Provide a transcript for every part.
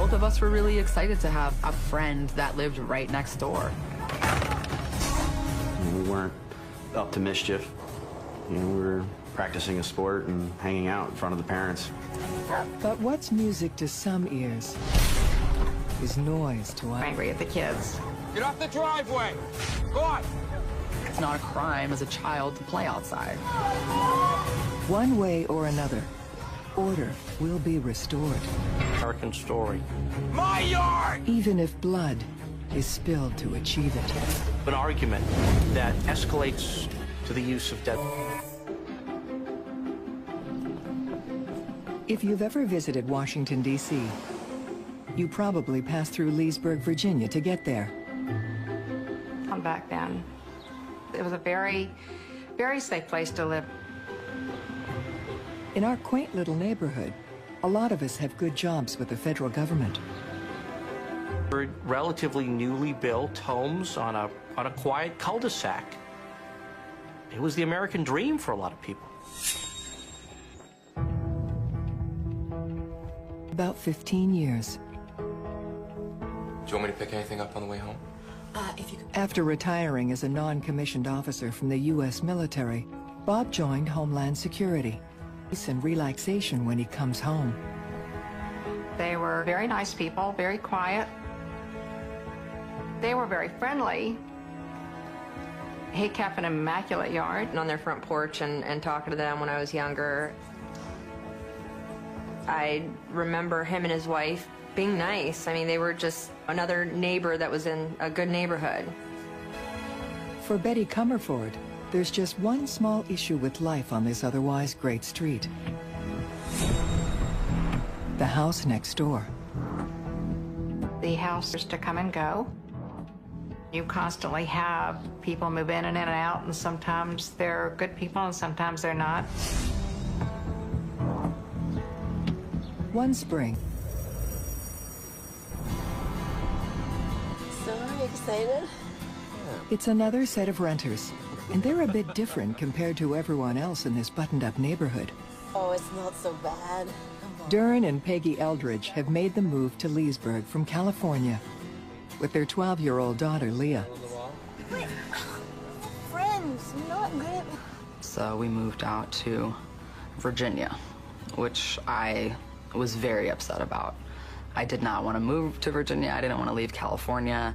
Both of us were really excited to have a friend that lived right next door. We weren't up to mischief. We were practicing a sport and hanging out in front of the parents. But what's music to some ears is noise to others. Angry at the kids. Get off the driveway! Go on! It's not a crime as a child to play outside. One way or another, order will be restored. American story. My yard! Even if blood is spilled to achieve it. An argument that escalates to the use of death. If you've ever visited Washington, D.C., you probably passed through Leesburg, Virginia to get there. Back then, it was a very, very safe place to live. In our quaint little neighborhood, a lot of us have good jobs with the federal government. Relatively newly built homes on a quiet cul-de-sac. It was the American dream for a lot of people. About 15 years. Do you want me to pick anything up on the way home? After retiring as a non-commissioned officer from the U.S. military, Bob joined Homeland Security. Peace and relaxation when he comes home. They were very nice people, very quiet. They were very friendly. He kept an immaculate yard. On their front porch and talking to them when I was younger. I remember him and his wife being nice. I mean, they were just another neighbor that was in a good neighborhood. For Betty Comerford, there's just one small issue with life on this otherwise great street. The house next door. The house is to come and go. You constantly have people move in and out, and sometimes they're good people and sometimes they're not. One spring, So excited. it's another set of renters, and they're a bit different compared to everyone else in this buttoned-up neighborhood. Oh, it's not so bad. Duran and Peggy Eldridge have made the move to Leesburg from California with their 12-year-old daughter, Leah. Wait, friends, not good. So we moved out to Virginia, which I was very upset about. I did not want to move to Virginia. I didn't want to leave California.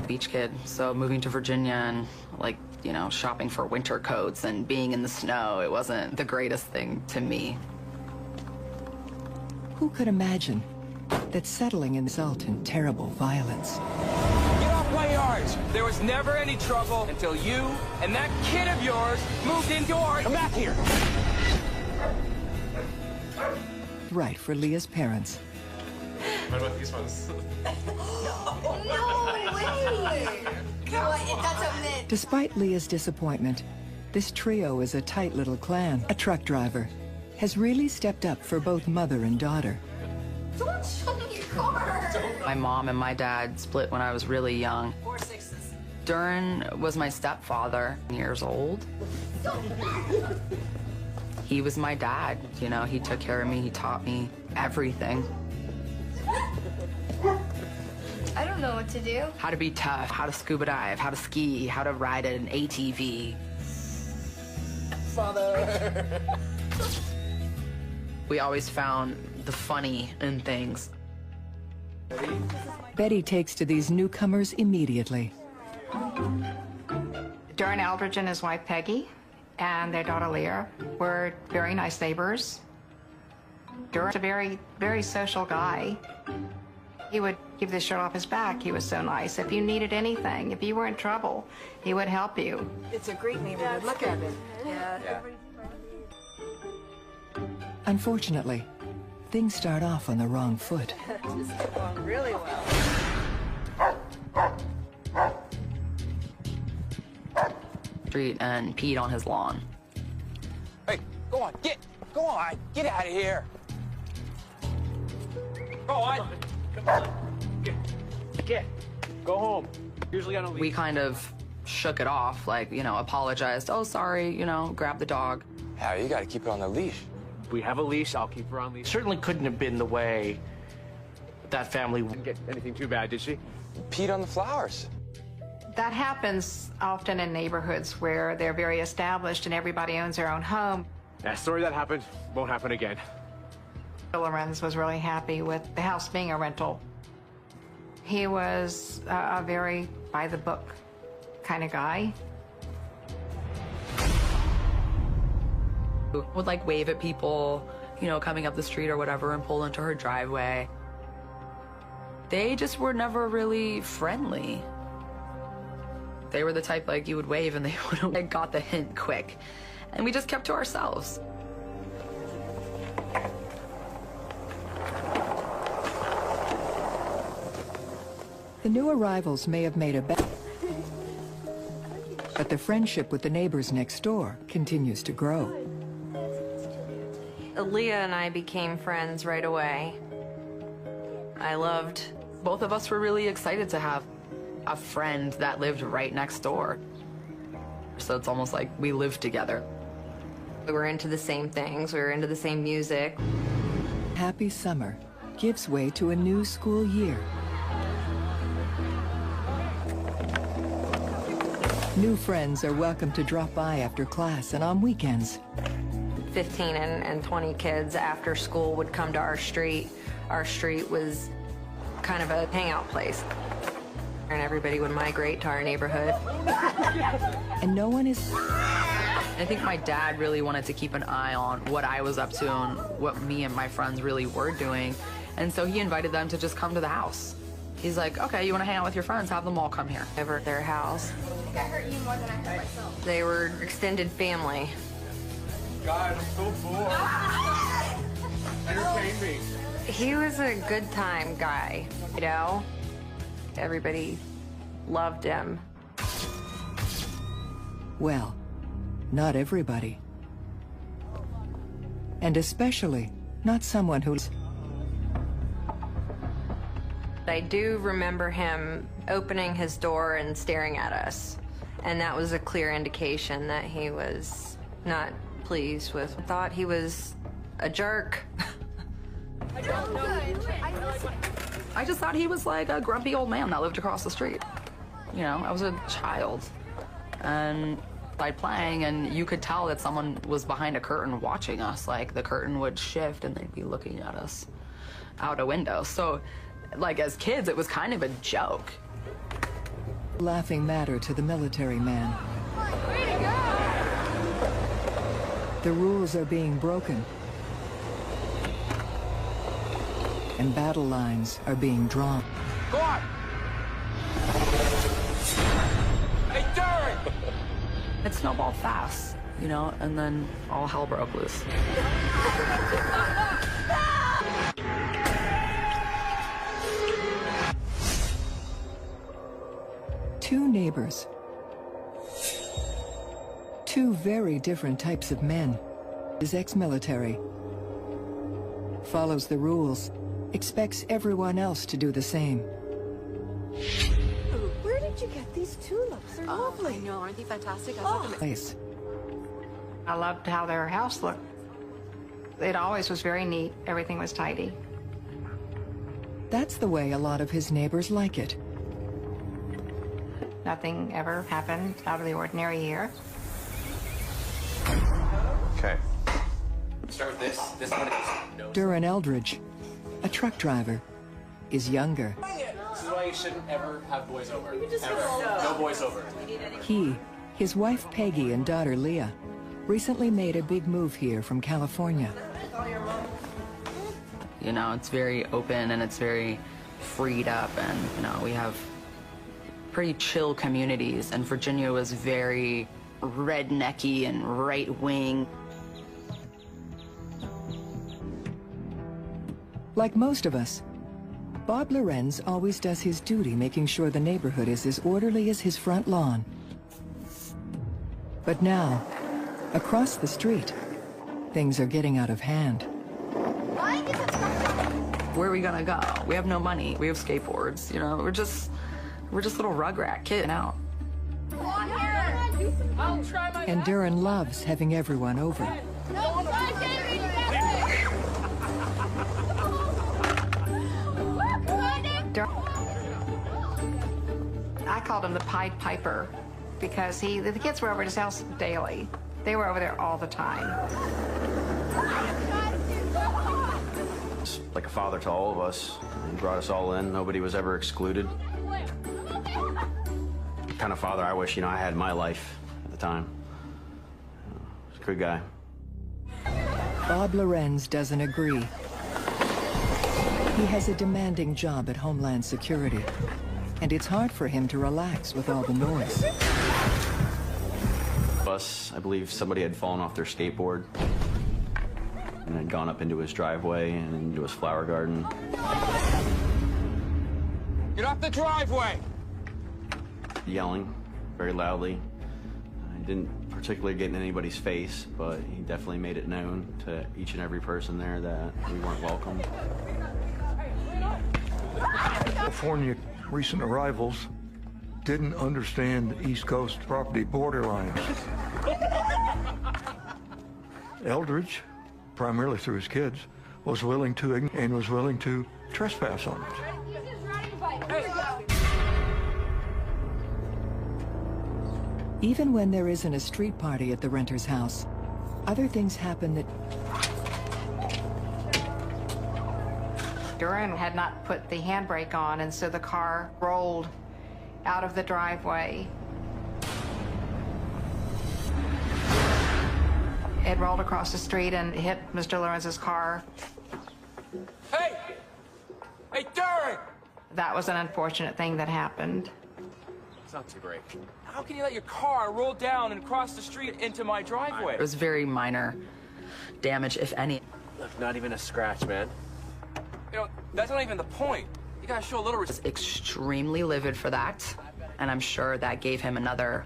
Beach kid, so moving to Virginia and, like, you know, shopping for winter coats and being in the snow, it wasn't the greatest thing to me. Who could imagine that settling in result in terrible violence? Get off my yards! There was never any trouble until you and that kid of yours moved into our... Come back here! Right for Leah's parents. What about these ones? No way! That's a myth. Despite Leah's disappointment, this trio is a tight little clan. A truck driver has really stepped up for both mother and daughter. Don't show me your car. My mom and my dad split when I was really young. 4 6s. Duran was my stepfather, years old. He was my dad, you know, he took care of me, he taught me everything. I don't know what to do. How to be tough, how to scuba dive, how to ski, how to ride an ATV. Father. We always found the funny in things. Betty takes to these newcomers immediately. Duran Eldridge and his wife Peggy and their daughter Leah were very nice neighbors. Duran's a very, very social guy. He would give the shirt off his back. He was so nice. If you needed anything, if you were in trouble, he would help you. It's a great neighborhood. Look at it. Yeah. Unfortunately, things start off on the wrong foot. This is going really well. Street and peed on his lawn. Hey, go on, get out of here! Go on! Come on. Get. Go home. Usually I don't leave. We kind of shook it off, like, you know, apologized. Oh, sorry, you know, grab the dog. Harry, you gotta keep it on the leash. We have a leash. I'll keep her on leash. Certainly couldn't have been the way that family. Didn't get anything too bad, did she? Peed on the flowers. That happens often in neighborhoods where they're very established and everybody owns their own home. That story that happened won't happen again. Lorenz was really happy with the house being a rental. He was a very by-the-book kind of guy. Would like wave at people, you know, coming up the street or whatever and pull into her driveway. They just were never really friendly. They were the type like you would wave and they would have like, got the hint quick. And we just kept to ourselves. The new arrivals may have made a bet, but the friendship with the neighbors next door continues to grow. Leah and I became friends right away. Both of us were really excited to have a friend that lived right next door. So it's almost like we lived together. We were into the same things. We were into the same music. Happy summer gives way to a new school year. New friends are welcome to drop by after class and on weekends. 15 and 20 kids after school would come to our street. Our street was kind of a hangout place. And everybody would migrate to our neighborhood. And no one is... I think my dad really wanted to keep an eye on what I was up to and what me and my friends really were doing. And so he invited them to just come to the house. He's like, okay, you want to hang out with your friends? Have them all come here. Over at their house. I think I hurt you more than I hurt myself. They were extended family. God, I'm so bored. Entertain me. He was a good time guy, you know? Everybody loved him. Well, not everybody. And especially not someone who's... I do remember him opening his door and staring at us. And that was a clear indication that he was not pleased with. I thought he was a jerk. I don't know. I just thought he was like a grumpy old man that lived across the street. You know, I was a child. And by playing, and you could tell that someone was behind a curtain watching us. Like, the curtain would shift and they'd be looking at us out a window. So, like, as kids, it was kind of a joke. Laughing matter to the military man. Way to go! The rules are being broken. And battle lines are being drawn. Go on! Hey, Darren! It snowballed fast, you know, and then all hell broke loose. Two neighbors. Two very different types of men. Is ex-military. Follows the rules. Expects everyone else to do the same. Where did you get these tulips? They're lovely. I know, aren't they fantastic? I love them. Place. I loved how their house looked. It always was very neat. Everything was tidy. That's the way a lot of his neighbors like it. Nothing ever happened out of the ordinary here. Okay. Start with this. This one is no. Duran Eldridge, a truck driver, is younger. This is why you shouldn't ever have boys over. Ever. No boys over. He, his wife Peggy and daughter Leah, recently made a big move here from California. You know, it's very open and it's very freed up, and, you know, we have pretty chill communities, and Virginia was very rednecky and right-wing. Like most of us, Bob Lorenz always does his duty making sure the neighborhood is as orderly as his front lawn. But now, across the street, things are getting out of hand. Where are we gonna go? We have no money. We have skateboards, you know, we're just little rugrat kidding out. I'll try my And Duran loves having everyone over. No, called him the Pied Piper because the kids were over at his house daily. They were over there all the time. He's like a father to all of us. He brought us all in. Nobody was ever excluded. The kind of father I wish, I had in my life at the time. He's a good guy. Bob Lorenz doesn't agree. He has a demanding job at Homeland Security, and it's hard for him to relax with all the noise. I believe somebody had fallen off their skateboard and had gone up into his driveway and into his flower garden. Get off the driveway! Yelling very loudly. He didn't particularly get in anybody's face, but he definitely made it known to each and every person there that we weren't welcome. California recent arrivals didn't understand the East Coast property borderlines. Eldridge, primarily through his kids, was willing to trespass on it. Even when there isn't a street party at the renter's house, other things happen that... Duran had not put the handbrake on, and so the car rolled out of the driveway. It rolled across the street and hit Mr. Lorenz's car. Hey! Hey, Duran! That was an unfortunate thing that happened. It's not too great. How can you let your car roll down and cross the street into my driveway? It was very minor damage, if any. Look, not even a scratch, man. That's not even the point. You gotta show a little respect. Extremely livid for that, and I'm sure that gave him another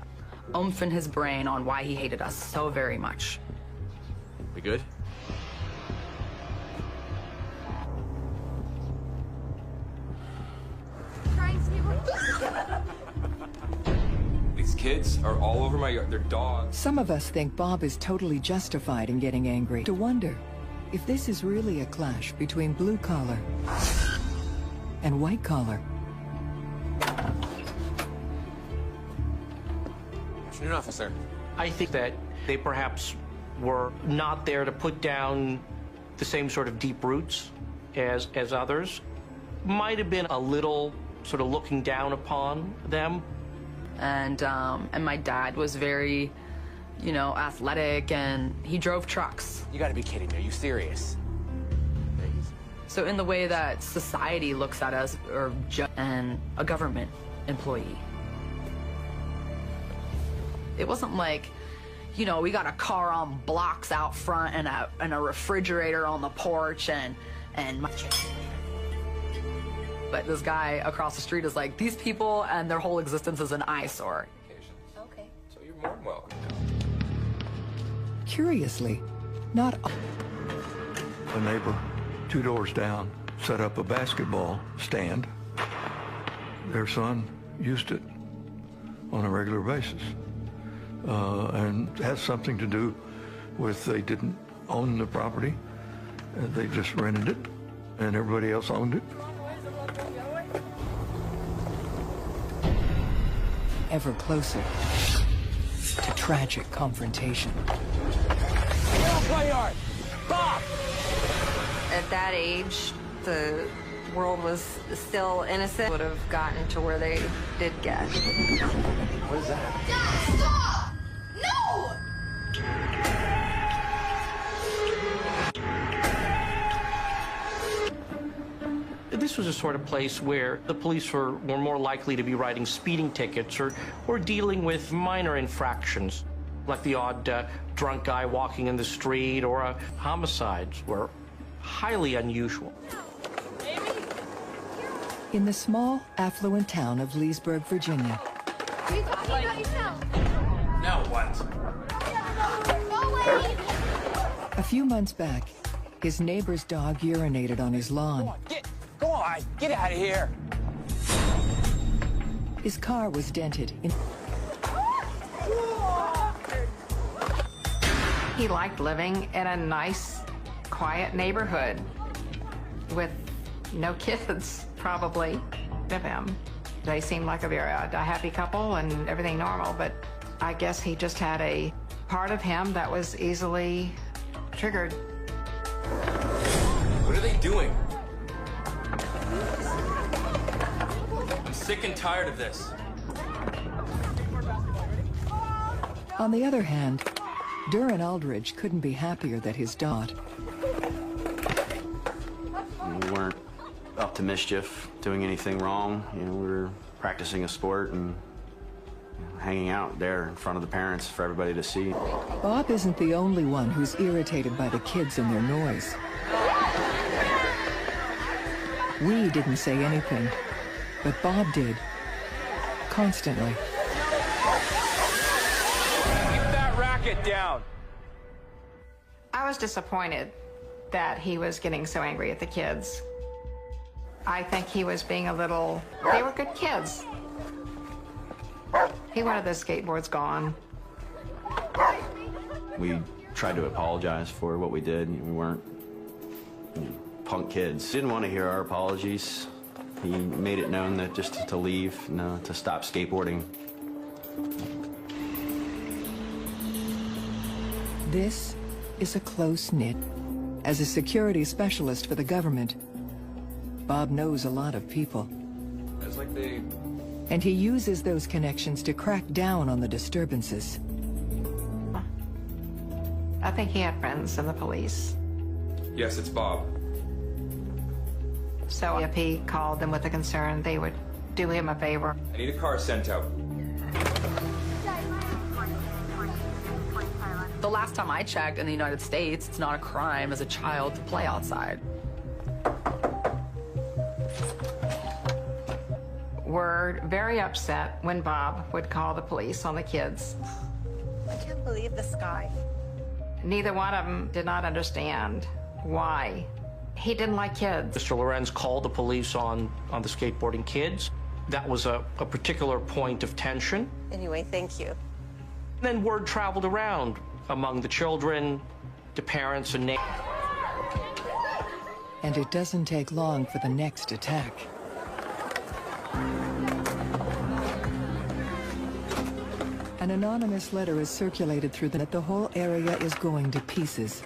oomph in his brain on why he hated us so very much. We good? These kids are all over my yard. They're dogs. Some of us think Bob is totally justified in getting angry. To wonder if this is really a clash between blue collar and white collar. Afternoon, officer. I think that they perhaps were not there to put down the same sort of deep roots as others. Might have been a little sort of looking down upon them. And my dad was very, athletic, and he drove trucks. You gotta be kidding me. Are you serious? So in the way that society looks at us, or and a government employee. It wasn't like, we got a car on blocks out front and a refrigerator on the porch and but this guy across the street is like, these people and their whole existence is an eyesore. Okay. So you're more than welcome. Curiously, not A neighbor 2 doors down set up a basketball stand. Their son used it on a regular basis. And it has something to do with they didn't own the property. They just rented it, and everybody else owned it. ever closer to tragic confrontation. Play hard! Bob! At that age, the world was still innocent. Would have gotten to where they did get. What is that? Dad, stop! No! This was a sort of place where the police were more likely to be writing speeding tickets or dealing with minor infractions, like the odd drunk guy walking in the street or homicides were highly unusual. In the small, affluent town of Leesburg, Virginia. What are you talking about yourself? No, what? Go away! A few months back, his neighbor's dog urinated on his lawn. Go on, get out of here. His car was dented. He liked living in a nice, quiet neighborhood with no kids, probably, of him. They seemed like a very happy couple and everything normal, but I guess he just had a part of him that was easily triggered. What are they doing? I'm sick and tired of this. On the other hand, Duran Aldridge couldn't be happier that his daughter. We weren't up to mischief, doing anything wrong. You know, we were practicing a sport and hanging out there in front of the parents for everybody to see. Bob isn't the only one who's irritated by the kids and their noise. We didn't say anything, but Bob did. Constantly. Keep that racket down. I was disappointed that he was getting so angry at the kids. I think he was being a little... They were good kids. He wanted the skateboards gone. We tried to apologize for what we did. We weren't punk kids. Didn't want to hear our apologies. He made it known that just to leave, to stop skateboarding. This is a close-knit. As a security specialist for the government, Bob knows a lot of people. It's like they... And he uses those connections to crack down on the disturbances. I think he had friends in the police. Yes, it's Bob. So if he called them with a concern, they would do him a favor. I need a car sent out. The last time I checked in the United States, it's not a crime as a child to play outside. Were very upset when Bob would call the police on the kids. I can't believe this guy. Neither one of them did not understand why. He didn't like kids. Mr. Lorenz called the police on the skateboarding kids. That was a particular point of tension. Anyway, thank you. Then word traveled around among the children, the parents, and neighbors. And it doesn't take long for the next attack. An anonymous letter is circulated through that the whole area is going to pieces.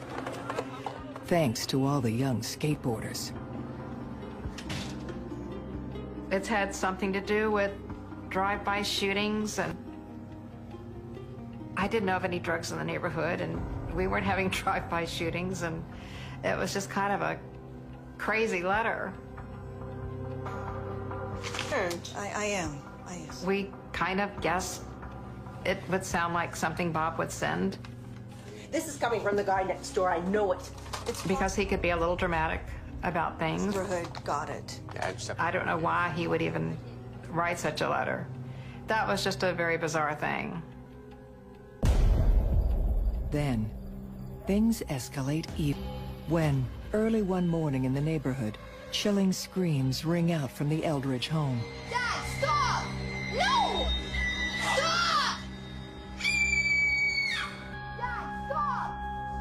Thanks to all the young skateboarders. It's had something to do with drive-by shootings, and I didn't know of any drugs in the neighborhood, and we weren't having drive-by shootings, and it was just kind of a crazy letter. I am. We kind of guessed it would sound like something Bob would send. This is coming from the guy next door. I know it. It's because he could be a little dramatic about things. Neighborhood got it. I don't know why he would even write such a letter. That was just a very bizarre thing. Then, things escalate even when, early one morning in the neighborhood, chilling screams ring out from the Eldridge home. Dad, stop! No! Stop! Dad, stop!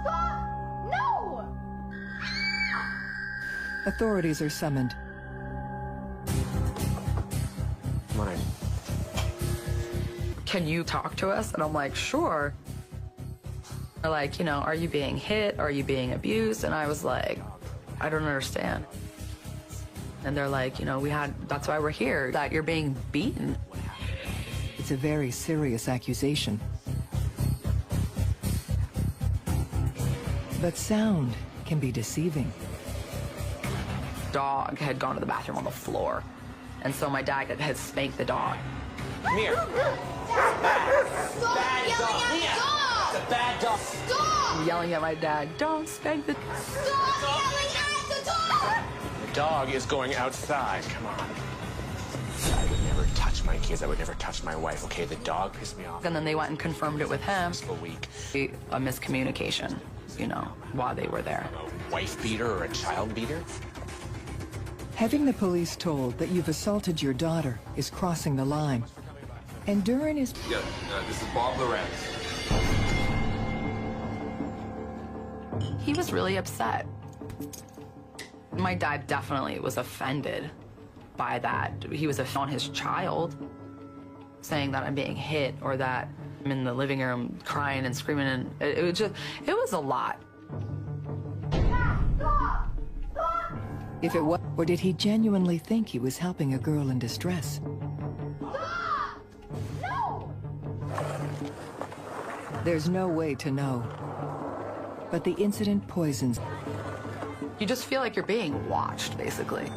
Stop! No! Authorities are summoned. Come on in. Can you talk to us? And I'm like, sure. They're like, are you being hit? Are you being abused? And I was like, I don't understand. And they're like, that's why we're here, that you're being beaten. It's a very serious accusation. But sound can be deceiving. Dog had gone to the bathroom on the floor. And so my dad had spanked the dog. Come here. Stop yelling at the dog! It's a bad dog. Stop! I'm yelling at my dad, don't spank the... Stop yelling at the dog! The dog is going outside. Come on. I would never touch my kids. I would never touch my wife. Okay, the dog pissed me off. And then they went and confirmed it with him. A week. A miscommunication, while they were there. A wife beater or a child beater? Having the police told that you've assaulted your daughter is crossing the line. And Duran is... Yeah, this is Bob Lorenz. He was really upset. My dad definitely was offended by that. He was on his child, saying that I'm being hit or that I'm in the living room crying and screaming, and it was a lot. If it was, or did he genuinely think he was helping a girl in distress? There's no way to know. But the incident poisons. You just feel like you're being watched, basically.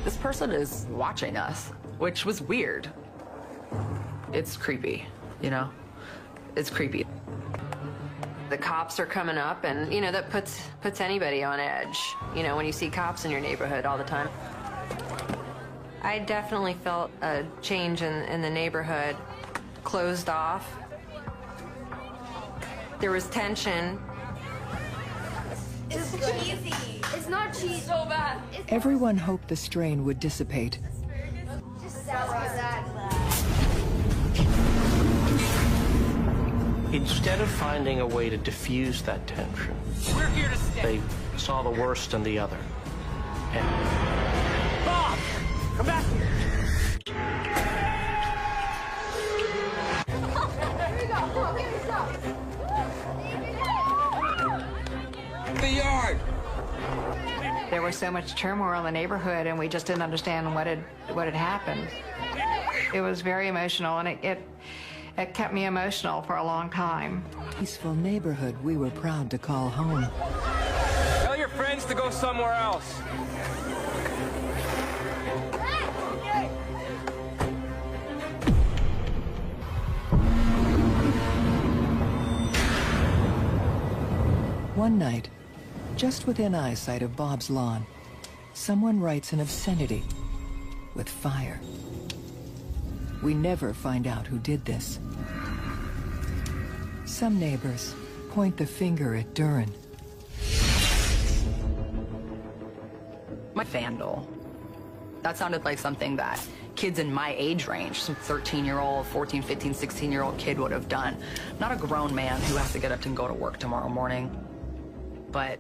This person is watching us, which was weird. It's creepy, you know? It's creepy. The cops are coming up, and, you know, that puts anybody on edge, you know, when you see cops in your neighborhood all the time. I definitely felt a change in the neighborhood, closed off. There was tension. It's cheesy. It's not cheesy. So bad. Everyone hoped the strain would dissipate. Just sounds like that. Instead of finding a way to diffuse that tension, We're here to stay. they saw the worst in the other. And Bob! Come back here! Here we go. Come on, give me some. The yard! There was so much turmoil in the neighborhood, and we just didn't understand what had happened. It was very emotional, and it kept me emotional for a long time. Peaceful neighborhood we were proud to call home. Tell your friends to go somewhere else. One night, just within eyesight of Bob's lawn, someone writes an obscenity with fire. We never find out who did this. Some neighbors point the finger at Duran. My vandal. That sounded like something that kids in my age range, some 13-year-old, 14, 15, 16-year-old kid would have done. Not a grown man who has to get up and go to work tomorrow morning. But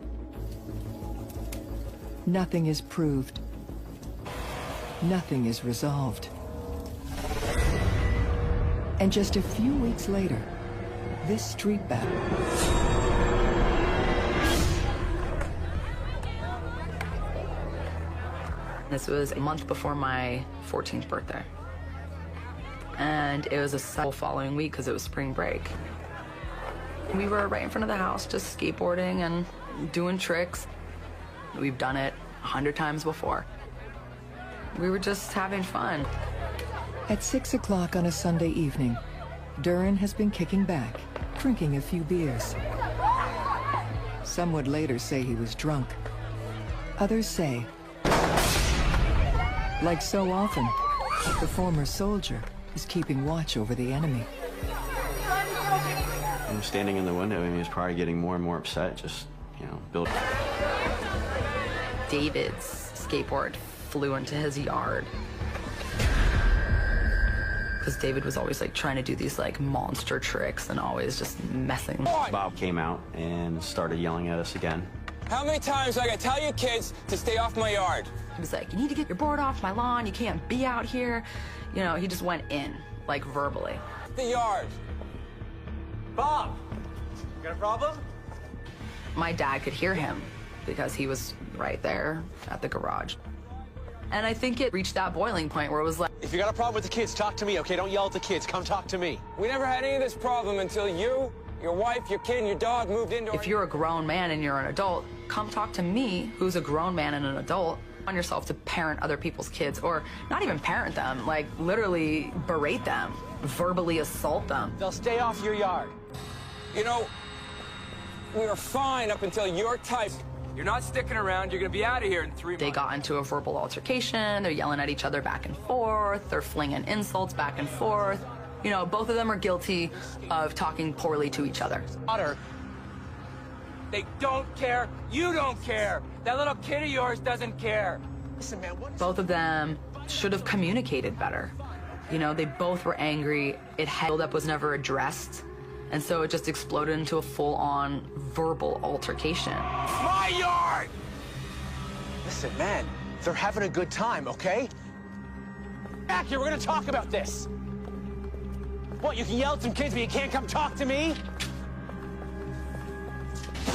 nothing is proved. Nothing is resolved. And just a few weeks later, this street battle. This was a month before my 14th birthday. And it was a whole following week because it was spring break. We were right in front of the house just skateboarding and doing tricks. We've done it 100 times before. We were just having fun. At 6 o'clock on a Sunday evening, Duran has been kicking back, drinking a few beers. Some would later say he was drunk. Others say, like so often, the former soldier is keeping watch over the enemy. I'm standing in the window and he was probably getting more and more upset, just, you know, building. David's skateboard flew into his yard. Because David was always like trying to do these like monster tricks and always just messing. Bob came out and started yelling at us again. How many times I gotta tell you kids to stay off my yard? He was like, you need to get your board off my lawn. You can't be out here. You know, he just went in, like verbally. The yard. Bob, got a problem? My dad could hear him because he was right there at the garage. And I think it reached that boiling point where it was like, If you got a problem with the kids, talk to me, okay? Don't yell at the kids. Come talk to me. We never had any of this problem until you, your wife, your kid, and your dog moved into our... if you're a grown man and you're an adult, come talk to me, who's a grown man and an adult, on yourself to parent other people's kids, or not even parent them, like literally berate them, verbally assault them. They'll stay off your yard. You know, we were fine up until your type. You're not sticking around. You're gonna be out of here in 3 months. They got into a verbal altercation. They're yelling at each other back and forth. They're flinging insults back and forth. You know, both of them are guilty of talking poorly to each other. They don't care. You don't care. That little kid of yours doesn't care. Listen, man, what? Both of them should have communicated better. You know, they both were angry. It held up, was never addressed. And so it just exploded into a full-on verbal altercation. My yard! Listen, man, They're having a good time, okay? Back here, we're gonna talk about this. What, you can yell at some kids, but you can't come talk to me?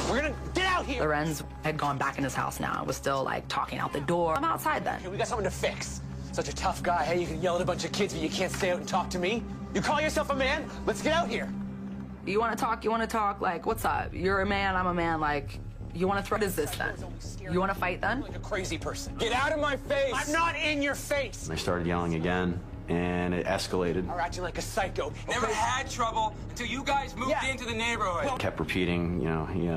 We're gonna get out here. Lorenz had gone back in his house now. Was still like talking out the door. I'm outside then. Okay, we got something to fix. Such a tough guy. Hey, you can yell at a bunch of kids, but you can't stay out and talk to me? You call yourself a man? Let's get out here. You want to talk? You want to talk? Like, what's up? You're a man. I'm a man. Like, you want to threat? What is this then? You want to fight then? Like a crazy person. Get out of my face. I'm not in your face. They started yelling again, and it escalated. You're acting like a psycho. Never had trouble until you guys moved into the neighborhood. Kept repeating, you know, he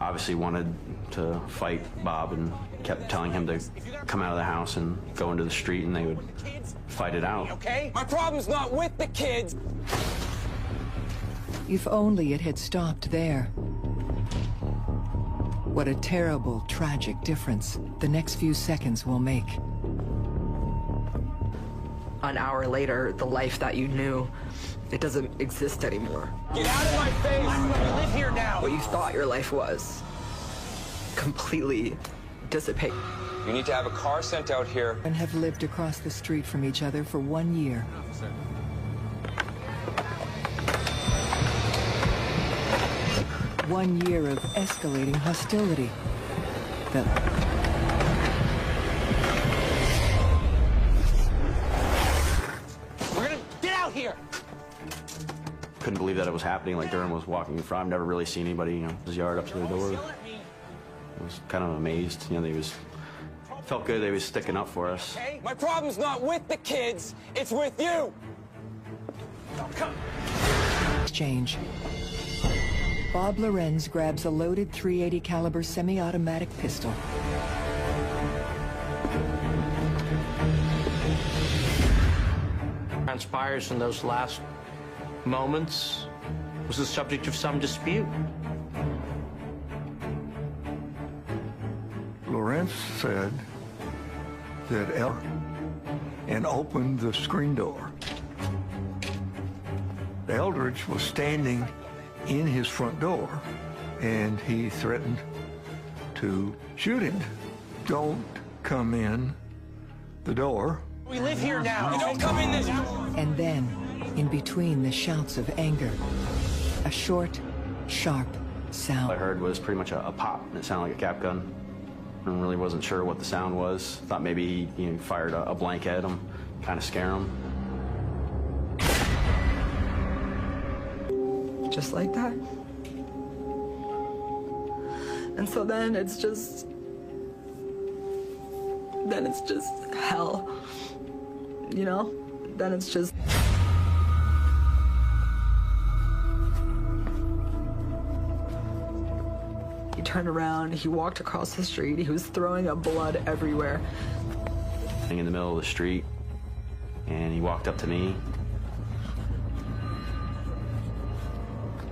obviously wanted to fight Bob and kept telling him to come out of the house and go into the street, and they would fight it out. Okay? My problem's not with the kids. If only it had stopped there. What a terrible, tragic difference the next few seconds will make. An hour later, the life that you knew, it doesn't exist anymore. Get out of my face! I live here now! What you thought your life was completely dissipate. You need to have a car sent out here. And have lived across the street from each other for 1 year. One year of escalating hostility. We're gonna get out here! Couldn't believe that it was happening. Like, Durham was walking in front. I've never really seen anybody, you know, his yard up to the door. I was kind of amazed. You know, felt good they was sticking up for us. Okay? My problem's not with the kids, it's with you! Oh, come. Exchange. Bob Lorenz grabs a loaded .380 caliber semi-automatic pistol. Transpires in those last moments was the subject of some dispute. Lorenz said that and opened the screen door. Eldridge was standing in his front door, and he threatened to shoot him. Don't come in the door. We live here now. You don't come in this. And then, in between the shouts of anger, a short, sharp sound. All I heard was pretty much a pop, and it sounded like a cap gun. I really wasn't sure what the sound was. Thought maybe he fired a blank at him, kind of scare him. Just like that. And so then it's just hell, you know? Then it's just... He turned around, he walked across the street, he was throwing up blood everywhere. In the middle of the street, and he walked up to me.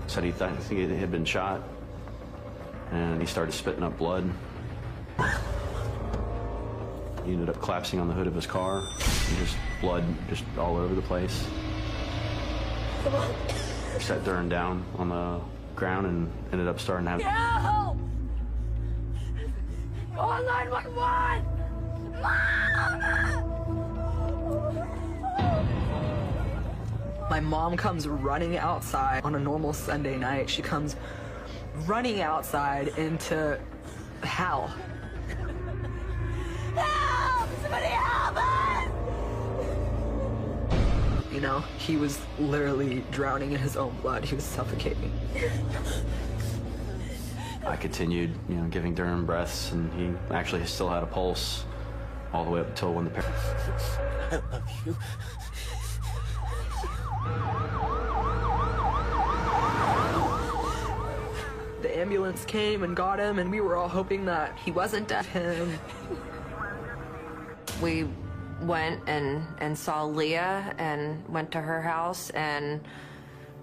Said he thought he had been shot, and he started spitting up blood. He ended up collapsing on the hood of his car, and just blood just all over the place. He sat Durham down on the ground and ended up starting to have... Help! Call 911! My mom comes running outside on a normal Sunday night. She comes running outside into hell. Help! Somebody help us! You know, he was literally drowning in his own blood. He was suffocating. I continued, you know, giving Durham breaths, and he actually still had a pulse all the way up until when the parents... I love you. The ambulance came and got him, and we were all hoping that he wasn't dead. We went and saw Leah and went to her house, and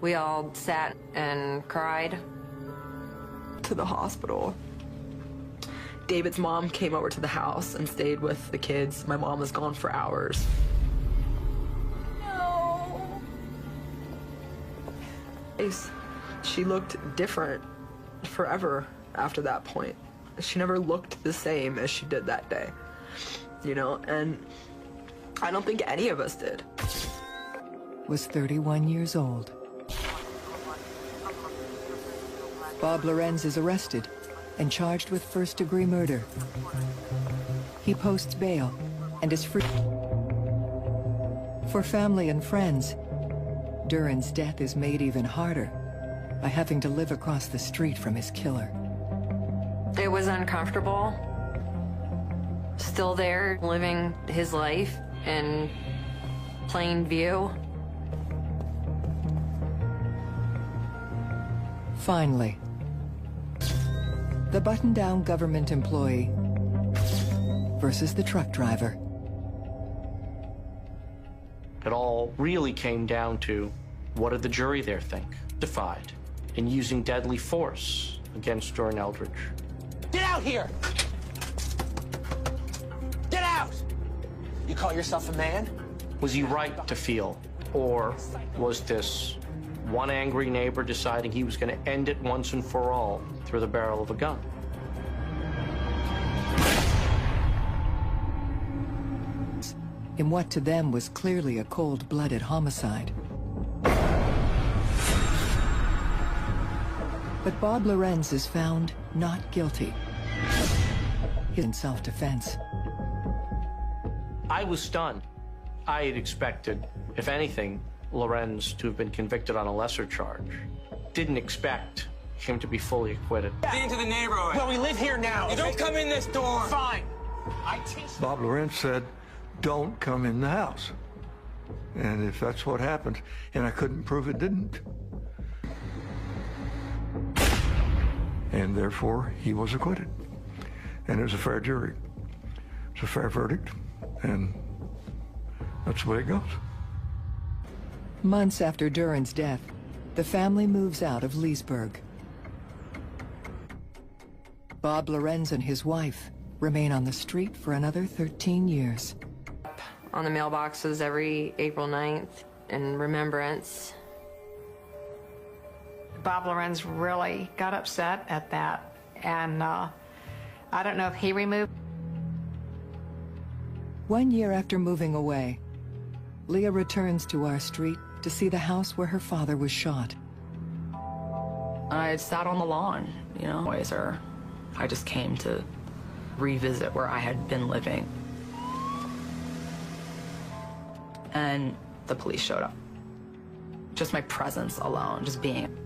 we all sat and cried. To the hospital. David's mom came over to the house and stayed with the kids. My mom was gone for hours. No. She looked different forever after that point. She never looked the same as she did that day. you know, and I don't think any of us did. Was 31 years old. Bob Lorenz is arrested and charged with first-degree murder. He posts bail and is free. For family and friends, Duran's death is made even harder by having to live across the street from his killer. It was uncomfortable. Still there, living his life in plain view. Finally, the button-down government employee versus the truck driver. It all really came down to, what did the jury there think? Justified in using deadly force against Duran Eldridge. Get out here! Get out! You call yourself a man? Was he right to feel? Or was this one angry neighbor deciding he was going to end it once and for all through the barrel of a gun? In what to them was clearly a cold-blooded homicide. But Bob Lorenz is found not guilty in self-defense. I was stunned. I had expected, if anything, Lorenz to have been convicted on a lesser charge. Didn't expect him to be fully acquitted. Get into the neighborhood. Well, we live here now. You don't come in this door. Fine. I teach. Bob Lorenz said, don't come in the house. And if that's what happened, and I couldn't prove it didn't. And therefore, he was acquitted. And it was a fair jury. It's a fair verdict, and that's the way it goes. Months after Duran's death, the family moves out of Leesburg. Bob Lorenz and his wife remain on the street for another 13 years. On the mailboxes every April 9th in remembrance. Bob Lorenz really got upset at that, and I don't know if he removed. 1 year after moving away, Leah returns to our street to see the house where her father was shot. I sat on the lawn, you know, or I just came to revisit where I had been living. And the police showed up. Just my presence alone, just being.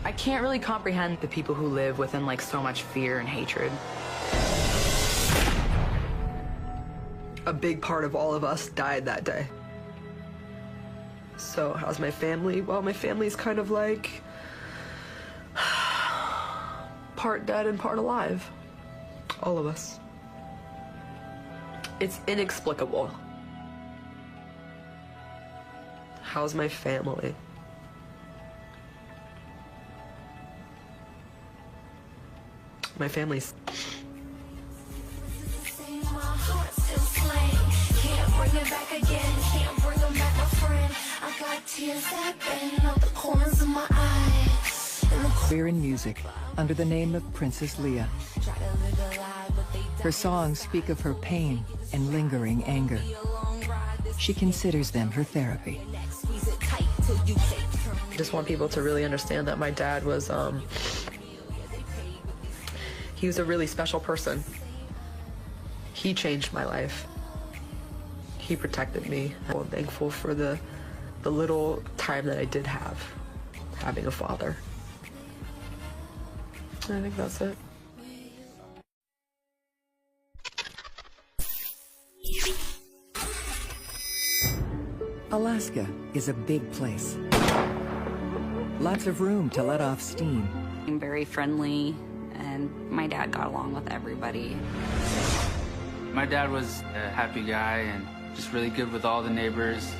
I can't really comprehend the people who live within like so much fear and hatred. A big part of all of us died that day. So how's my family? Well, my family's kind of like part dead and part alive. All of us. It's inexplicable. How's my family? My family's... Fear and music under the name of Princess Leah. Her songs speak of her pain and lingering anger. She considers them her therapy. I just want people to really understand that my dad was, he was a really special person. He changed my life. He protected me. I'm thankful for the little time that I did have, having a father. I think that's it. Alaska is a big place. Lots of room to let off steam. I'm very friendly, and my dad got along with everybody. My dad was a happy guy and just really good with all the neighbors.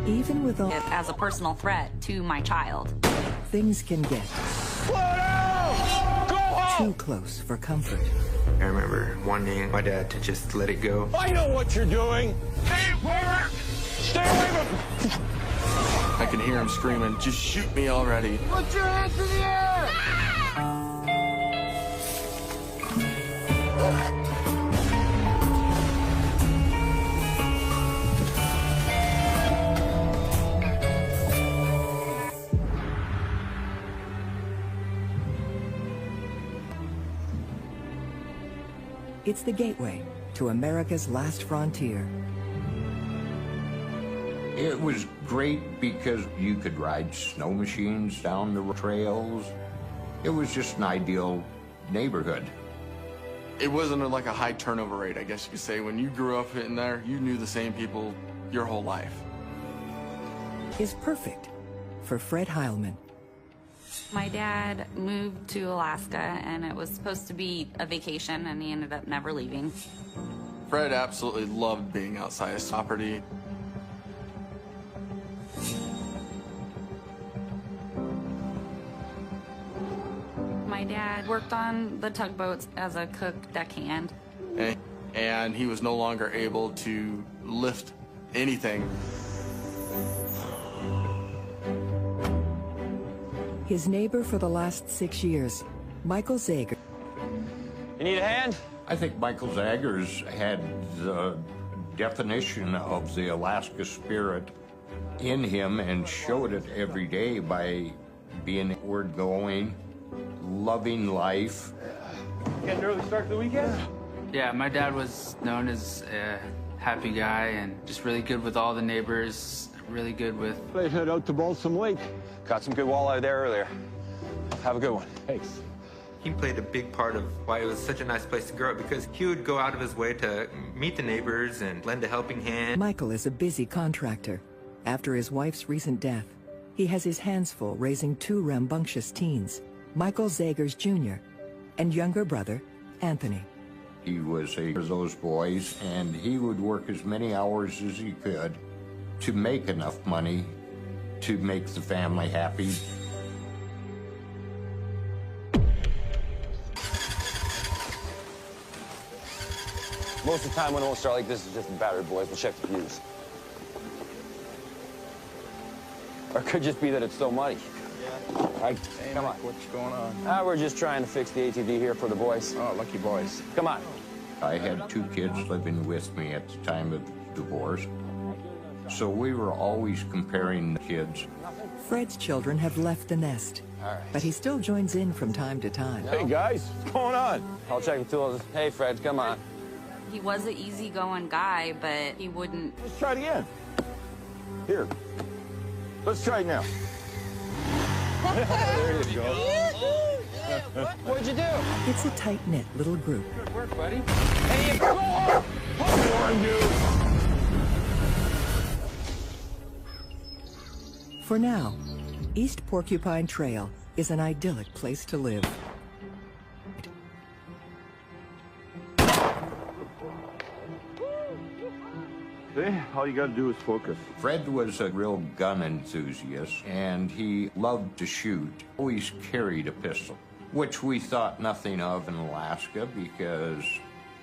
Even with all... As a personal threat to my child. Things can get too close for comfort. I remember wanting my dad to just let it go. I know what you're doing. Stay away! Stay away from... I can hear him screaming, just shoot me already. Put your hands in the air! It's the gateway to America's last frontier. It was great because you could ride snow machines down the trails. It was just an ideal neighborhood. It wasn't like a high turnover rate, I guess you could say. When you grew up in there, you knew the same people your whole life. Is perfect for Fred Heilman. My dad moved to Alaska, and it was supposed to be a vacation, and he ended up never leaving. Fred absolutely loved being outside his property. My dad worked on the tugboats as a cook deckhand. And he was no longer able to lift anything. His neighbor for the last 6 years, Michael Zager. You need a hand? I think Michael Zaggers had the definition of the Alaska spirit in him and showed it every day by being outward-going, loving life. Getting an early start to the weekend? Yeah, my dad was known as a happy guy and just really good with all the neighbors, really good with... Let's head out to Balsam Lake. Got some good walleye there earlier. Have a good one. Thanks. He played a big part of why it was such a nice place to grow up, because he would go out of his way to meet the neighbors and lend a helping hand. Michael is a busy contractor. After his wife's recent death, he has his hands full raising 2 rambunctious teens, Michael Zagers Jr. and younger brother, Anthony. He was those boys, and he would work as many hours as he could to make enough money to make the family happy. Most of the time when it won't start like this, it's just the battery, boys. We'll check the fuse. Or it could just be that it's so muddy. Yeah. All right, come on. What's going on? We're just trying to fix the ATV here for the boys. Oh, lucky boys. Come on. I had 2 kids living with me at the time of the divorce, so we were always comparing the kids. Fred's children have left the nest, but he still joins in from time to time. Hey, guys, what's going on? I'll check the tools. Hey, Fred, come on. He was an easygoing guy, but he wouldn't... Let's try it again. Here. Let's try it now. There you go. What'd you do? It's a tight-knit little group. Good work, buddy. Hey, come on! For now, East Porcupine Trail is an idyllic place to live. See, all you gotta do is focus. Fred was a real gun enthusiast, and he loved to shoot. Always carried a pistol, which we thought nothing of in Alaska because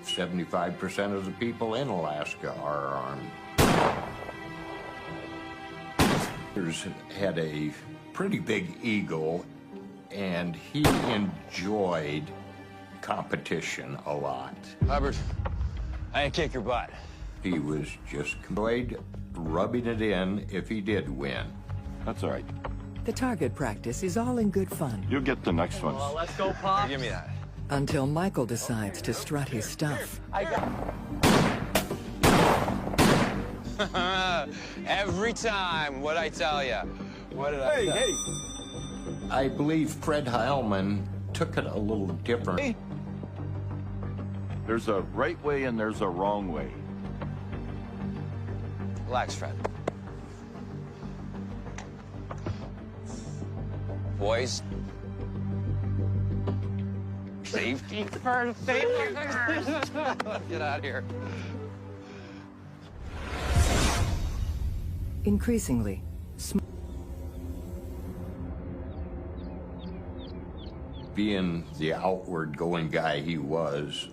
75% of the people in Alaska are armed. He had a pretty big ego, and he enjoyed competition a lot. Hubbard, I ain't kick your butt. He was just enjoyed rubbing it in if he did win. That's all right. The target practice is all in good fun. You'll get the next one. Well, let's go, Pop. Give me that. Until Michael decides to strut his stuff. I got... Every time, what'd I tell you? What did I tell you? I believe Fred Heilman took it a little different. Hey. There's a right way and there's a wrong way. Relax, Fred. Boys. Safety first, safety first. Get out of here. Increasingly, being the outward-going guy he was,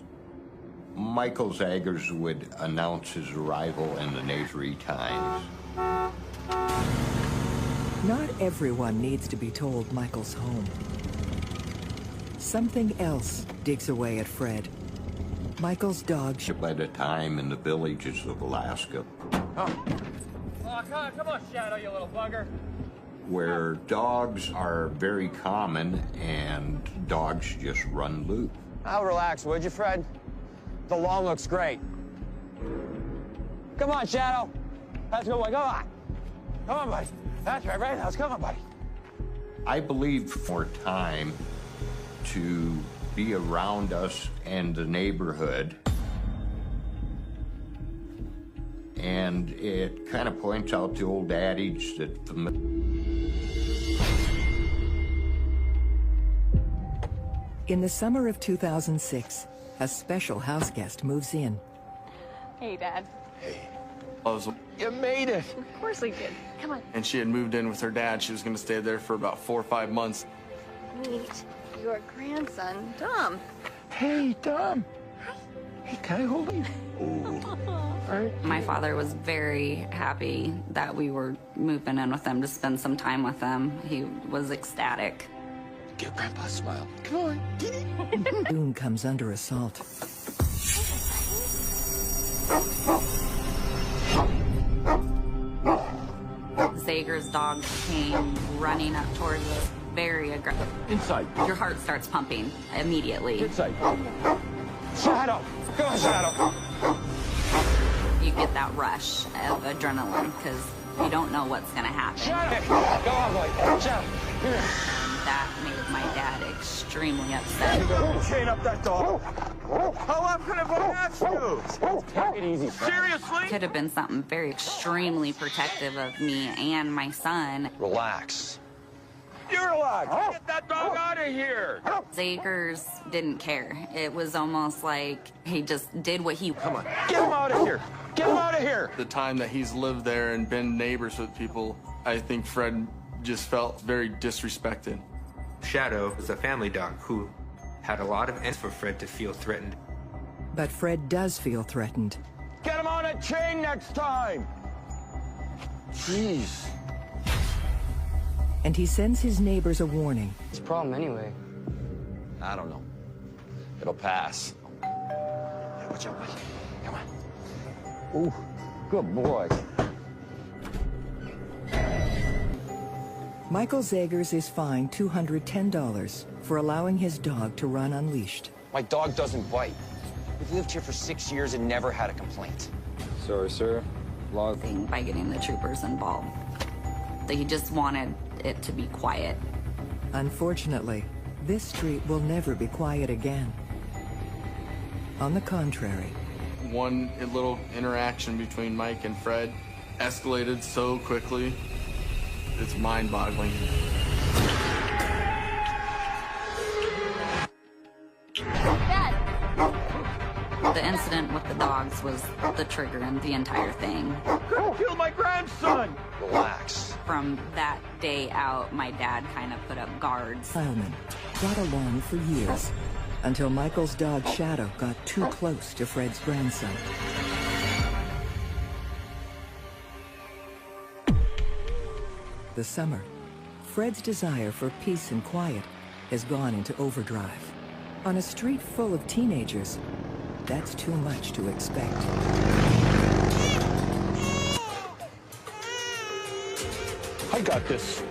Michael Zaggers would announce his arrival in the Nazarene Times. not everyone needs to be told Michael's home. Something else digs away at Fred. Michael's dog By the time in the villages of Alaska, Oh, come on, Shadow, you little bugger. where dogs are very common and dogs just run loose. Oh, relax, would you, Fred? The lawn looks great. Come on, Shadow. Let's go, come on. Come on, buddy. That's right, now. Come on, buddy. I believe for time to be around us and the neighborhood. And it kind of points out the old adage that In the summer of 2006, a special house guest moves in. Hey, Dad. You made it. Of course we did. Come on. And she had moved in with her dad. She was going to stay there for about 4 or 5 months. Meet your grandson, Dom. Hey, Dom. Hey, can I hold you? My father was very happy that we were moving in with him to spend some time with him. He was ecstatic. Give Grandpa a smile. Come on, get it. Boone comes under assault. Zager's dog came running up towards us, very aggressive. Inside. Your heart starts pumping immediately. Inside. Shadow. Go on, Shadow. You get that rush of adrenaline because you don't know what's going to happen. Shadow. Go on, boy. Shadow. Come here. That made my dad extremely upset. Chain up that dog. How up can I ask you? Take it easy. Seriously? Could have been something very extremely protective of me and my son. Relax. You relax. Get that dog out of here. Zagers didn't care. It was almost like he just did what he... Come on. Get him out of here. Get him out of here. The time that he's lived there and been neighbors with people, I think Fred just felt very disrespected. Shadow was a family dog who had a lot of ends for Fred to feel threatened. But Fred does feel threatened. Get him on a chain next time. Jeez. And he sends his neighbors a warning. What's the problem anyway? I don't know. It'll pass. Yeah, watch out, buddy. Come on. Ooh, good boy. Michael Zagers is fined $210 for allowing his dog to run unleashed. My dog doesn't bite. We've lived here for 6 years and never had a complaint. Sorry, sir. By getting the troopers involved. He just wanted it to be quiet. Unfortunately, this street will never be quiet again. On the contrary. One little interaction between Mike and Fred escalated so quickly. It's mind-boggling. Dad! The incident with the dogs was the trigger in the entire thing. Who killed my grandson? Relax. From that day out, my dad kind of put up guards. Heilman got along for years until Michael's dog Shadow got too close to Fred's grandson. The summer, Fred's desire for peace and quiet has gone into overdrive. On a street full of teenagers, that's too much to expect. I got this.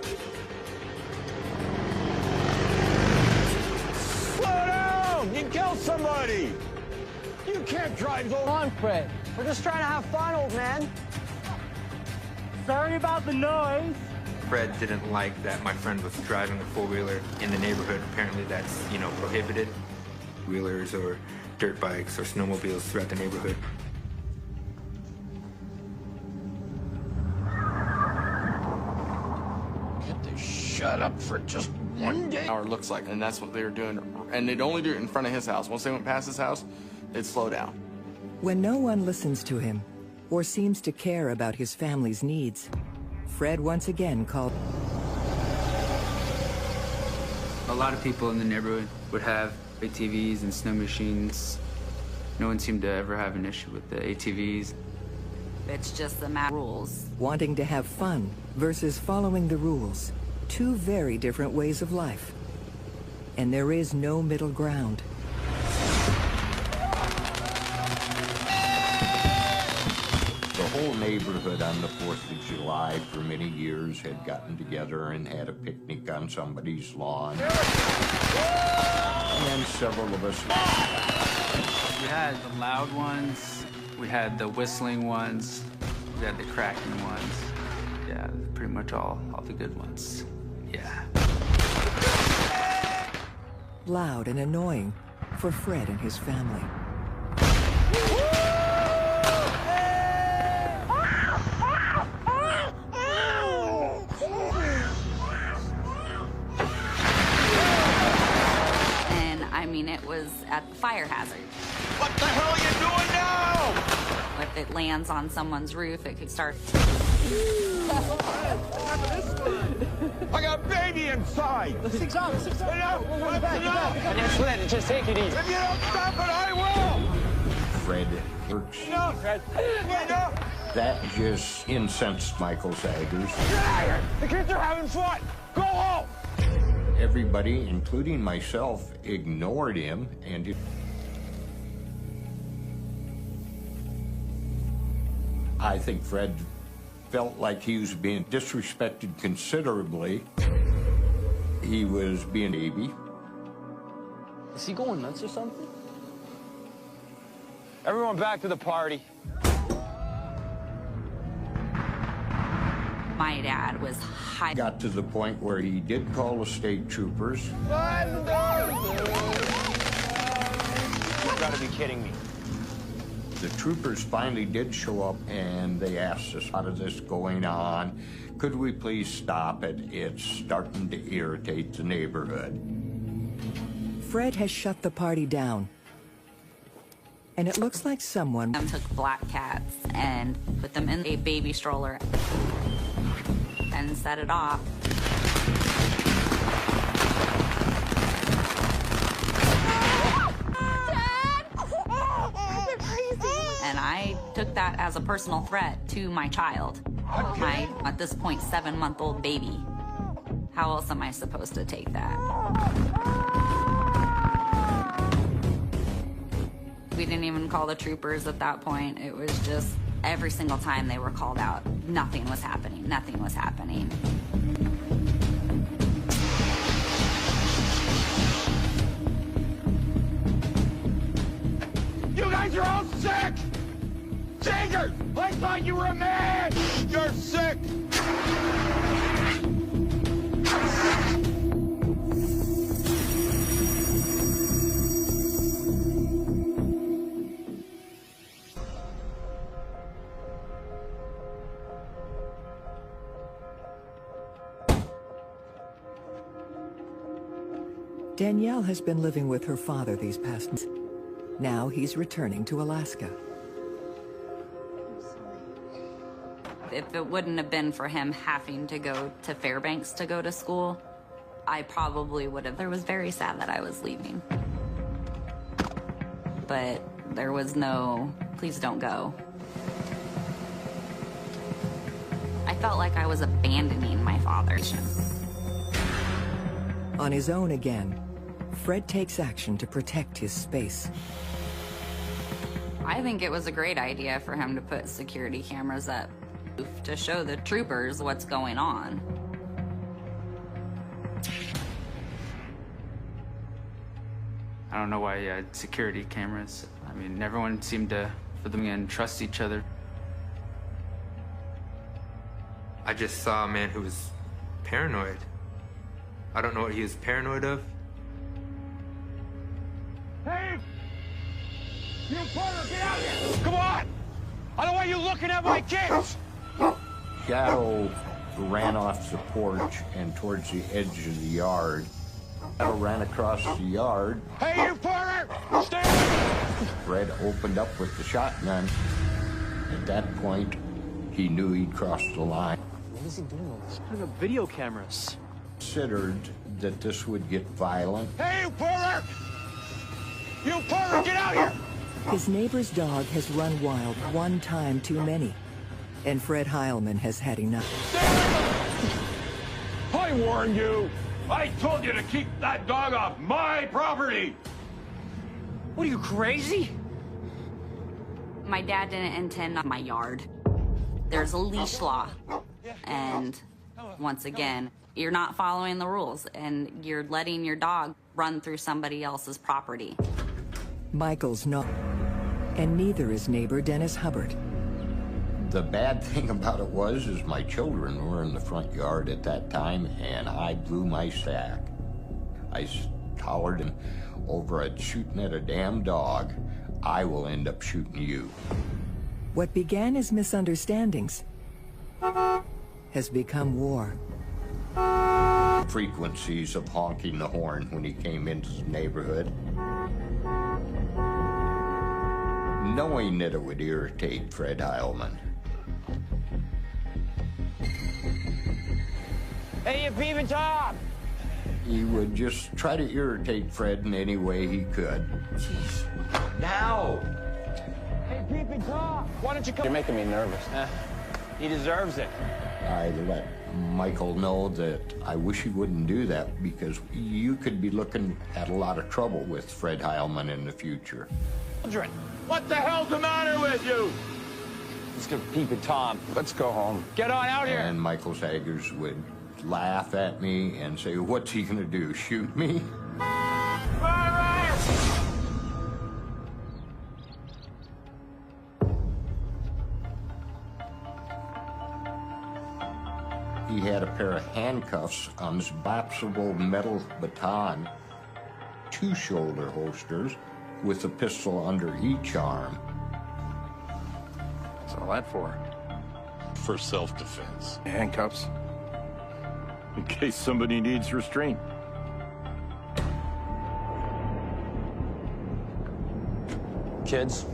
Slow down! You killed somebody! You can't drive those on, Fred. We're just trying to have fun, old man. Sorry about the noise. Fred didn't like that my friend was driving a four-wheeler in the neighborhood. Apparently that's, prohibited. Wheelers or dirt bikes or snowmobiles throughout the neighborhood. Can't they shut up for just one day? How it looks like, and that's what they were doing. And they'd only do it in front of his house. Once they went past his house, they'd slow down. When no one listens to him or seems to care about his family's needs, Fred once again called. A lot of people in the neighborhood would have ATVs and snow machines. No one seemed to ever have an issue with the ATVs. It's just the matter of rules. Wanting to have fun versus following the rules. Two very different ways of life. And there is no middle ground. neighborhood on the 4th of July for many years had gotten together and had a picnic on somebody's lawn. And several of us. We had the loud ones, we had the whistling ones, we had the cracking ones. Yeah, pretty much all the good ones. Yeah. Loud and annoying for Fred and his family. And I mean, it was at the fire hazard. What the hell are you doing now? If it lands on someone's roof, it could start. I got a baby inside. The six on. That's enough. Just take it easy. If you don't stop it, I will. Fred works. No, Fred. No. That just incensed Michael Saggers. Get out of here. The kids are having fun. Go home. Everybody, including myself, ignored him, and I think Fred felt like he was being disrespected considerably. He was being a baby. Is he going nuts or something? Everyone back to the party. My dad was high. Got to the point where he did call the state troopers. You gotta be kidding me. The troopers finally did show up, and they asked us, "How is this going on? Could we please stop it? It's starting to irritate the neighborhood." Fred has shut the party down. And it looks like someone took black cats and put them in a baby stroller and set it off. And I took that as a personal threat to my child, my, at this point, 7-month-old baby. How else am I supposed to take that? We didn't even call the troopers at that point. It was just every single time they were called out, nothing was happening, nothing was happening. You guys are all sick! Sager, I thought you were a man! You're sick! Danielle has been living with her father these past months. Now he's returning to Alaska. If it wouldn't have been for him having to go to Fairbanks to go to school, I probably would have. It was very sad that I was leaving. But there was no, please don't go. I felt like I was abandoning my father. On his own again, Fred takes action to protect his space. I think it was a great idea for him to put security cameras up to show the troopers what's going on. I don't know why he had security cameras. I mean, everyone seemed to, for them, and trust each other. I just saw a man who was paranoid. I don't know what he was paranoid of. Hey! You Porter, get out here! Come on! I don't want you looking at my kids! Shadow ran off the porch and towards the edge of the yard. Shadow ran across the yard. Hey, you Porter! Stay! Fred opened up with the shotgun. At that point, he knew he'd crossed the line. What is he doing with this? Putting up video cameras. Considered that this would get violent. Hey, you Porter! You Porter, get out here! His neighbor's dog has run wild one time too many, and Fred Heilman has had enough. I warned you! I told you to keep that dog off my property! What are you, crazy? My dad didn't intend on my yard. There's a leash law. And once again, you're not following the rules and you're letting your dog run through somebody else's property. Michael's not, and neither is neighbor Dennis Hubbard. The bad thing about it is my children were in the front yard at that time, and I blew my stack. I hollered him over at shooting at a damn dog. I will end up shooting you. What began as misunderstandings has become war. Frequencies of honking the horn when he came into the neighborhood, knowing that it would irritate Fred Heilman. Hey, you peeping Tom! He would just try to irritate Fred in any way he could. Jeez. Now! Hey, peeping Tom! Why don't you come? You're making me nervous. He deserves it. I let Michael know that I wish he wouldn't do that because you could be looking at a lot of trouble with Fred Heilman in the future. Children, What the hell's the matter with you? let's go peeping Tom. Let's go home. Get on out here! And Michael Sagers would laugh at me and say, what's he gonna do, shoot me? He had a pair of handcuffs on his collapsible metal baton, 2 shoulder holsters with a pistol under each arm. What's all that for? For self-defense. Handcuffs. In case somebody needs restraint. Kids,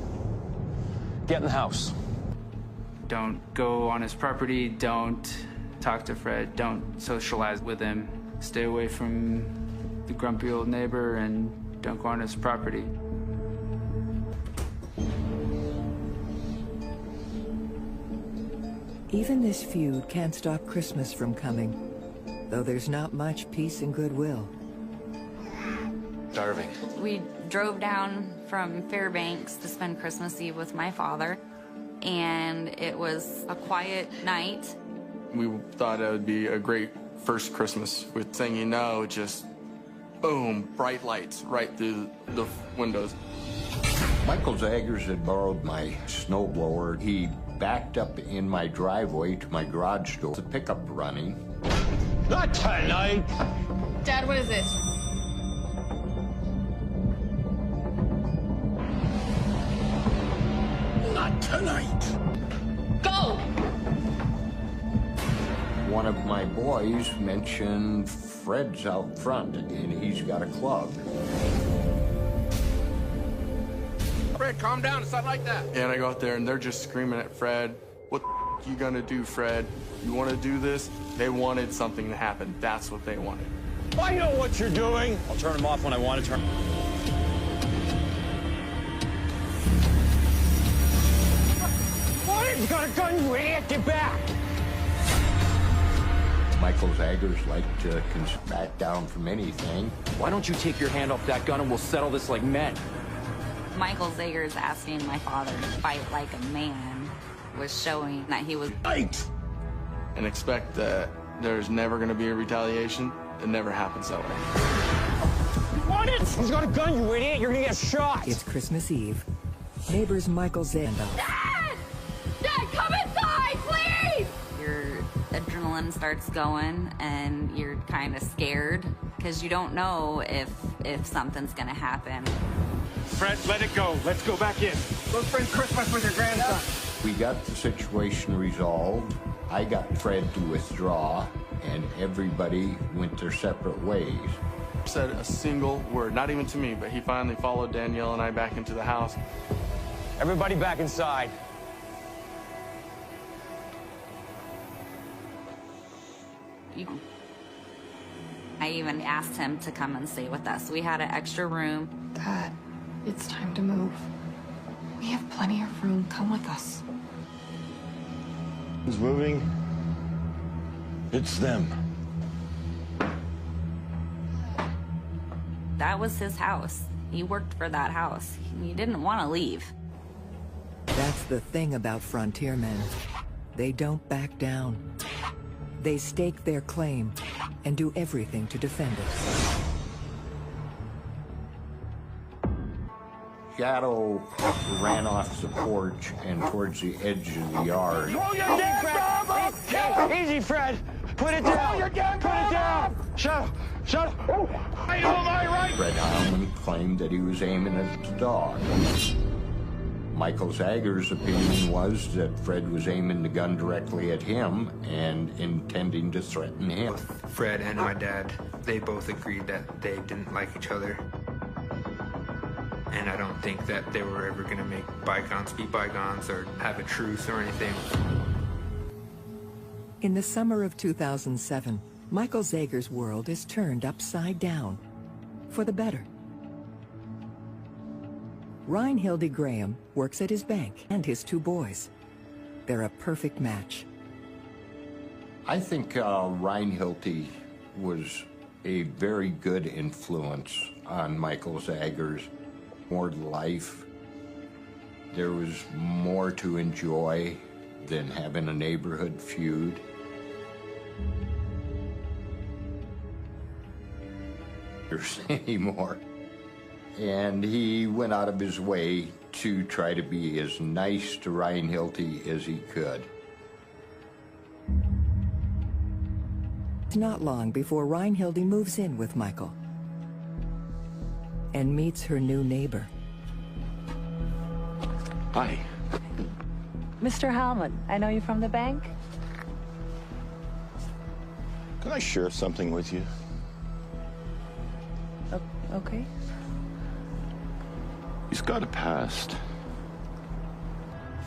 get in the house. Don't go on his property, don't talk to Fred, don't socialize with him. Stay away from the grumpy old neighbor and don't go on his property. Even this feud can't stop Christmas from coming, though there's not much peace and goodwill. Starving. We drove down from Fairbanks to spend Christmas Eve with my father, and it was a quiet night. We thought it would be a great first Christmas with Saying You Know, just boom, bright lights right through the windows. Michael Sagers had borrowed my snowblower. He backed up in my driveway to my garage door, the pickup running. Not tonight! Dad, what is this? Not tonight! Go! One of my boys mentioned Fred's out front and he's got a club. Fred, calm down, it's not like that. And I go out there and they're just screaming at Fred. What the you gonna do, Fred? You wanna do this? They wanted something to happen. That's what they wanted. I know what you're doing. I'll turn them off when I want to turn. Why? You got a gun, you idiot! Get back! Michael Sagers liked to back down from anything. Why don't you take your hand off that gun and we'll settle this like men? Michael Sagers asking my father to fight like a man was showing that he was Fight! And expect that there's never gonna be a retaliation. It never happens that way. You want it? He's got a gun, you idiot! You're gonna get shot! It's Christmas Eve. Neighbors Michael Zando. Dad! Dad, come inside, please! your adrenaline starts going and you're kind of scared because you don't know if something's gonna happen. Fred, let it go. Let's go back in. Go spend Christmas with your grandson. We got the situation resolved. I got Fred to withdraw, and everybody went their separate ways. Said a single word, not even to me, but he finally followed Danielle and I back into the house. Everybody back inside. I even asked him to come and stay with us. We had an extra room. Dad, it's time to move. We have plenty of room. Come with us. Who's moving? It's them. That was his house. He worked for that house. He didn't want to leave. That's the thing about frontiermen. They don't back down. They stake their claim and do everything to defend it. Shadow ran off the porch and towards the edge of the yard. Easy, Fred. Put it down. Put it down. Shadow. I know my right. Fred Heilman claimed that he was aiming at the dog. Michael Zager's opinion was that Fred was aiming the gun directly at him and intending to threaten him. Fred and my dad, they both agreed that they didn't like each other. And I don't think that they were ever going to make bygones be bygones or have a truce or anything. In the summer of 2007, Michael Zager's world is turned upside down, for the better. Reinhilde Graham works at his bank and his two boys. They're a perfect match. I think Reinhilde was a very good influence on Michael Zager's more life. There was more to enjoy than having a neighborhood feud. Anymore. And he went out of his way to try to be as nice to Reinhilde as he could. It's not long before Reinhilde moves in with Michael and meets her new neighbor. Hi. Mr. Heilman, I know you from the bank. Can I share something with you? Okay. He's got a past.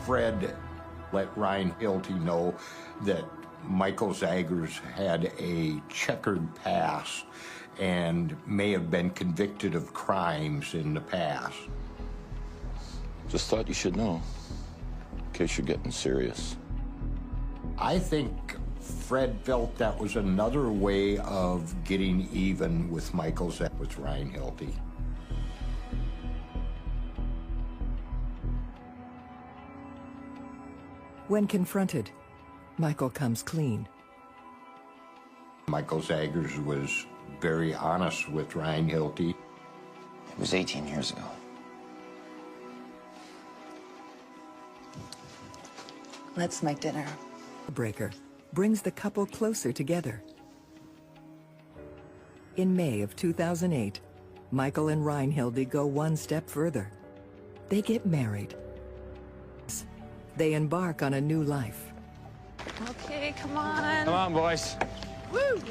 Fred let Reinhilde know that Michael Zagers had a checkered past and may have been convicted of crimes in the past. Just thought you should know, in case you're getting serious. I think Fred felt that was another way of getting even with Michael Zagers with Reinhilde. When confronted, Michael comes clean. Michael Zagers was very honest with Reinhilde. It was 18 years ago. Let's make dinner. Breaker brings the couple closer together. In May of 2008, Michael and Reinhilde go one step further. They get married. They embark on a new life. Okay, come on. Come on, boys. Woo!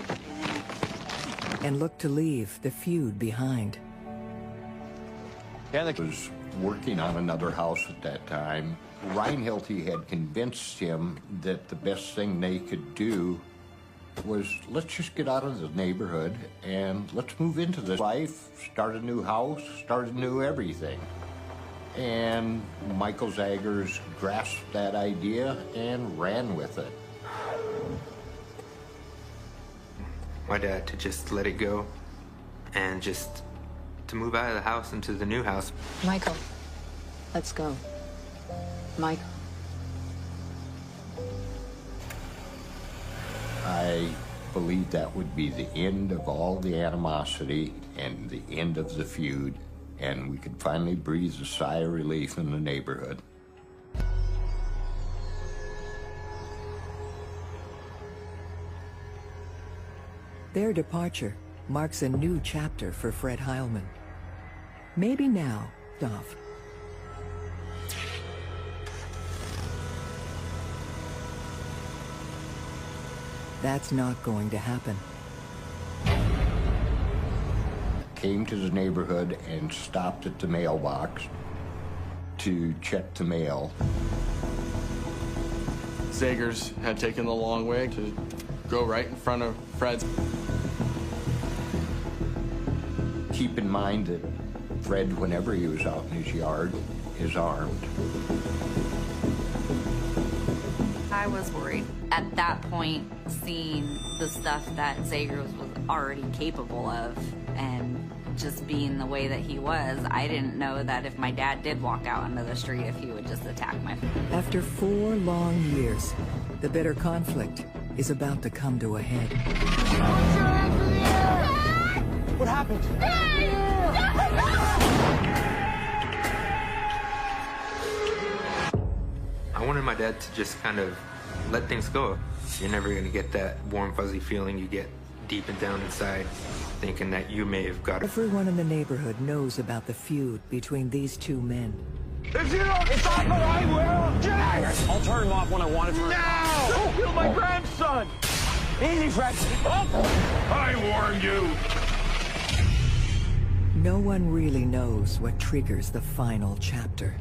And look to leave the feud behind. He was working on another house at that time. Reinhilde had convinced him that the best thing they could do was, let's just get out of the neighborhood and let's move into this life, start a new house, start a new everything. And Michael Zagers grasped that idea and ran with it. My dad to just let it go and just to move out of the house into the new house. Michael, let's go. Michael. I believe that would be the end of all the animosity and the end of the feud, and we could finally breathe a sigh of relief in the neighborhood. Their departure marks a new chapter for Fred Heilman. Maybe now, off. That's not going to happen. Came to the neighborhood and stopped at the mailbox to check the mail. Zagers had taken the long way to go right in front of Fred's. Keep in mind that Fred, whenever he was out in his yard, is armed. I was worried. At that point, seeing the stuff that Zagers was already capable of and just being the way that he was, I didn't know that if my dad did walk out into the street, if he would just attack my family. After 4 long years, The bitter conflict is about to come to a head. What happened? I wanted my dad to just kind of let things go. You're never going to get that warm, fuzzy feeling you get deep and down inside, thinking that you may have got it. Everyone in the neighborhood knows about the feud between these two men. If you don't stop it, I will! Get out of here! I'll turn him off when I want to turn him off. Don't kill my grandson! Easy, Fred. Oh. I warned you! No one really knows what triggers the final chapter.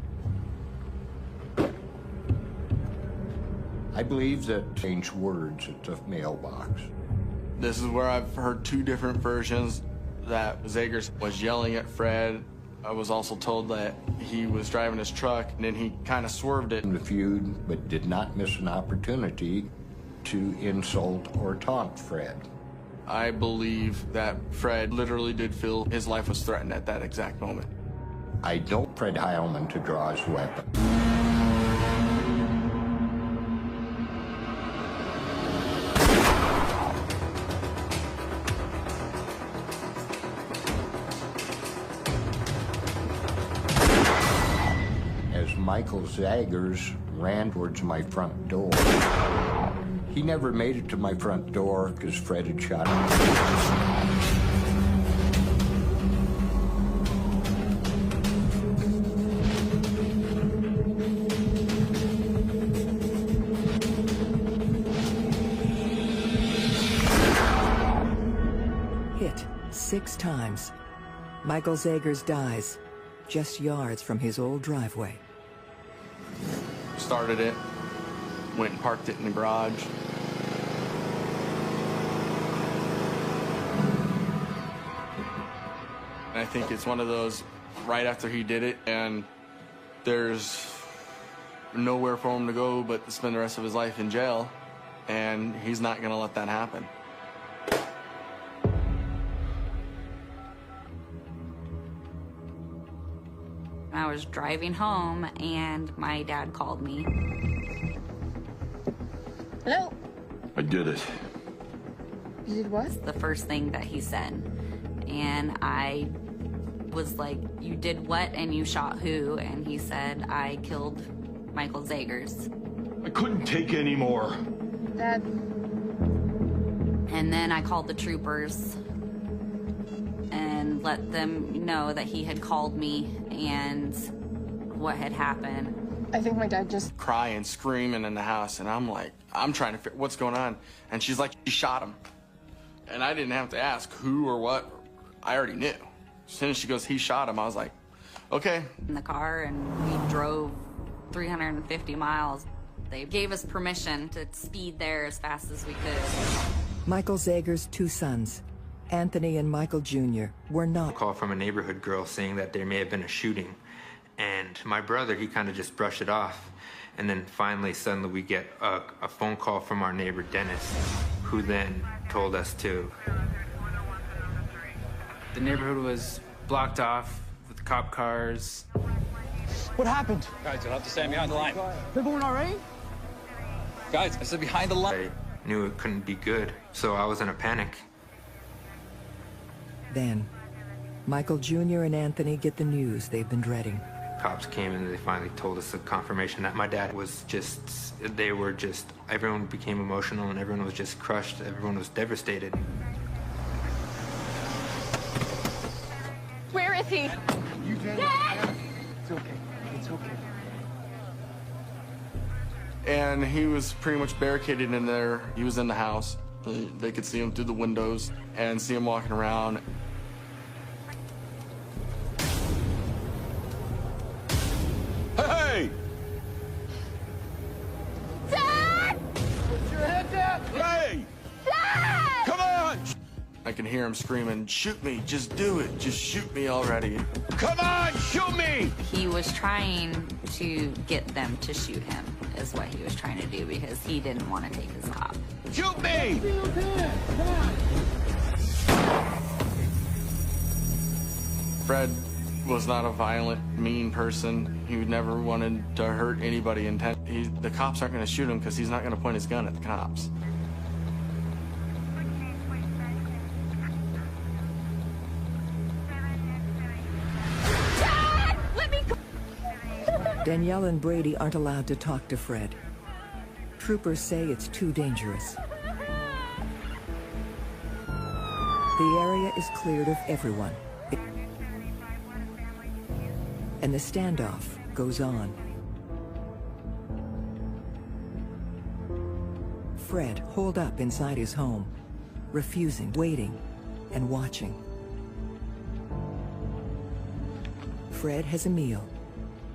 I believe that changed words at the mailbox. This is where I've heard two different versions, that Zegers was yelling at Fred. I was also told that he was driving his truck and then he kind of swerved it. In the feud, but did not miss an opportunity to insult or taunt Fred. I believe that Fred literally did feel his life was threatened at that exact moment. I don't Fred Heilman to draw his weapon. Michael Zegers ran towards my front door. He never made it to my front door because Fred had shot him. Hit 6 times. Michael Zegers dies just yards from his old driveway. Started it, went and parked it in the garage. And I think it's one of those right after he did it and there's nowhere for him to go but to spend the rest of his life in jail, and he's not gonna let that happen. I was driving home and my dad called me. Hello? I did it. You did what? The first thing that he said. And I was like, you did what and you shot who? And he said, I killed Michael Zegers. I couldn't take any more. Dad. And then I called the troopers and let them know that he had called me and what had happened. I think my dad just... Crying, screaming in the house, and I'm like, I'm trying to figure what's going on. And she's like, she shot him. And I didn't have to ask who or what. I already knew. As soon as she goes, he shot him, I was like, okay. In the car, and we drove 350 miles. They gave us permission to speed there as fast as we could. Michael Zegers' 2 sons, Anthony and Michael Jr., were not... A call from a neighborhood girl saying that there may have been a shooting. And my brother, he kind of just brushed it off. And then finally, suddenly we get a phone call from our neighbor, Dennis, who then told us to... The neighborhood was blocked off with cop cars. What happened? Guys, you'll have to stand behind the line. Everyone all right? Guys, I said behind the line. I knew it couldn't be good, so I was in a panic. Then, Michael Jr. and Anthony get the news they've been dreading. Cops came and they finally told us the confirmation that my dad was just, everyone became emotional and everyone was just crushed. Everyone was devastated. Where is he? Dad! It's okay. It's okay. And he was pretty much barricaded in there. He was in the house. They could see him through the windows and see him walking around. Hey! Dad! Put your head down! Hey! Dad! Come on! I can hear him screaming, shoot me, just do it, just shoot me already. Come on, shoot me! He was trying to get them to shoot him, is what he was trying to do, because he didn't want to take his top. Shoot me! Fred was not a violent, mean person. He never wanted to hurt anybody. The cops aren't going to shoot him because he's not going to point his gun at the cops. Dad! Let me go! Danielle and Brady aren't allowed to talk to Fred. Troopers say it's too dangerous. The area is cleared of everyone. And the standoff goes on. Fred holed up inside his home, refusing, waiting, and watching. Fred has a meal.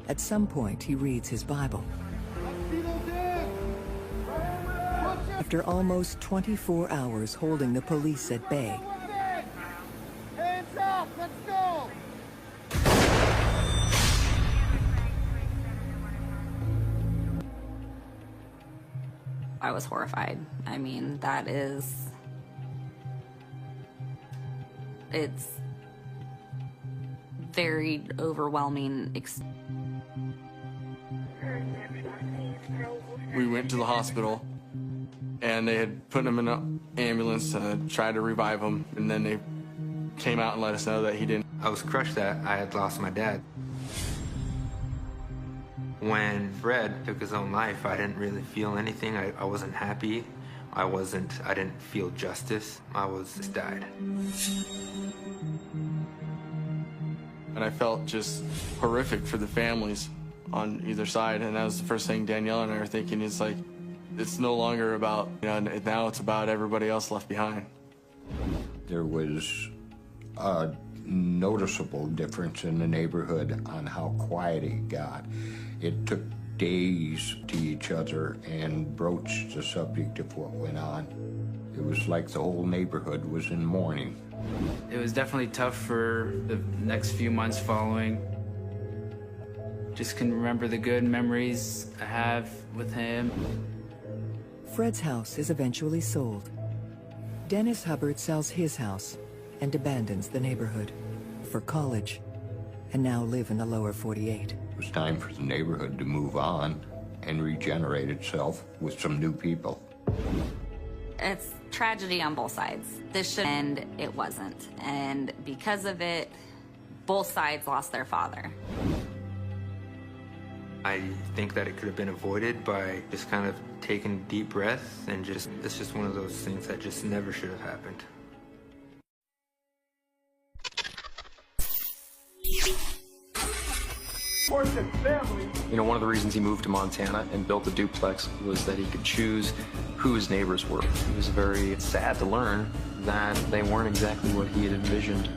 At some point, he reads his Bible. After almost 24 hours holding the police at bay, Hands up! Let's go! I was horrified. I mean, it's very overwhelming. We went to the hospital, and they had put him in an ambulance to try to revive him, and then they came out and let us know that he didn't. I was crushed that I had lost my dad. When Fred took his own life, I didn't really feel anything. I wasn't happy. I didn't feel justice. Just died. And I felt just horrific for the families on either side. And that was the first thing Danielle and I were thinking. It's like, it's no longer about, now it's about everybody else left behind. There was a noticeable difference in the neighborhood on how quiet it got. It took days to each other and broach the subject of what went on. It was like the whole neighborhood was in mourning. It was definitely tough for the next few months following. Just can remember the good memories I have with him. Fred's house is eventually sold. Dennis Hubbard sells his house and abandons the neighborhood for college, and now live in the lower 48. It was time for the neighborhood to move on and regenerate itself with some new people. It's tragedy on both sides. This should end, it wasn't. And because of it, both sides lost their father. I think that it could have been avoided by just kind of taking a deep breath and it's just one of those things that just never should have happened. One of the reasons he moved to Montana and built a duplex was that he could choose who his neighbors were. It was very sad to learn that they weren't exactly what he had envisioned.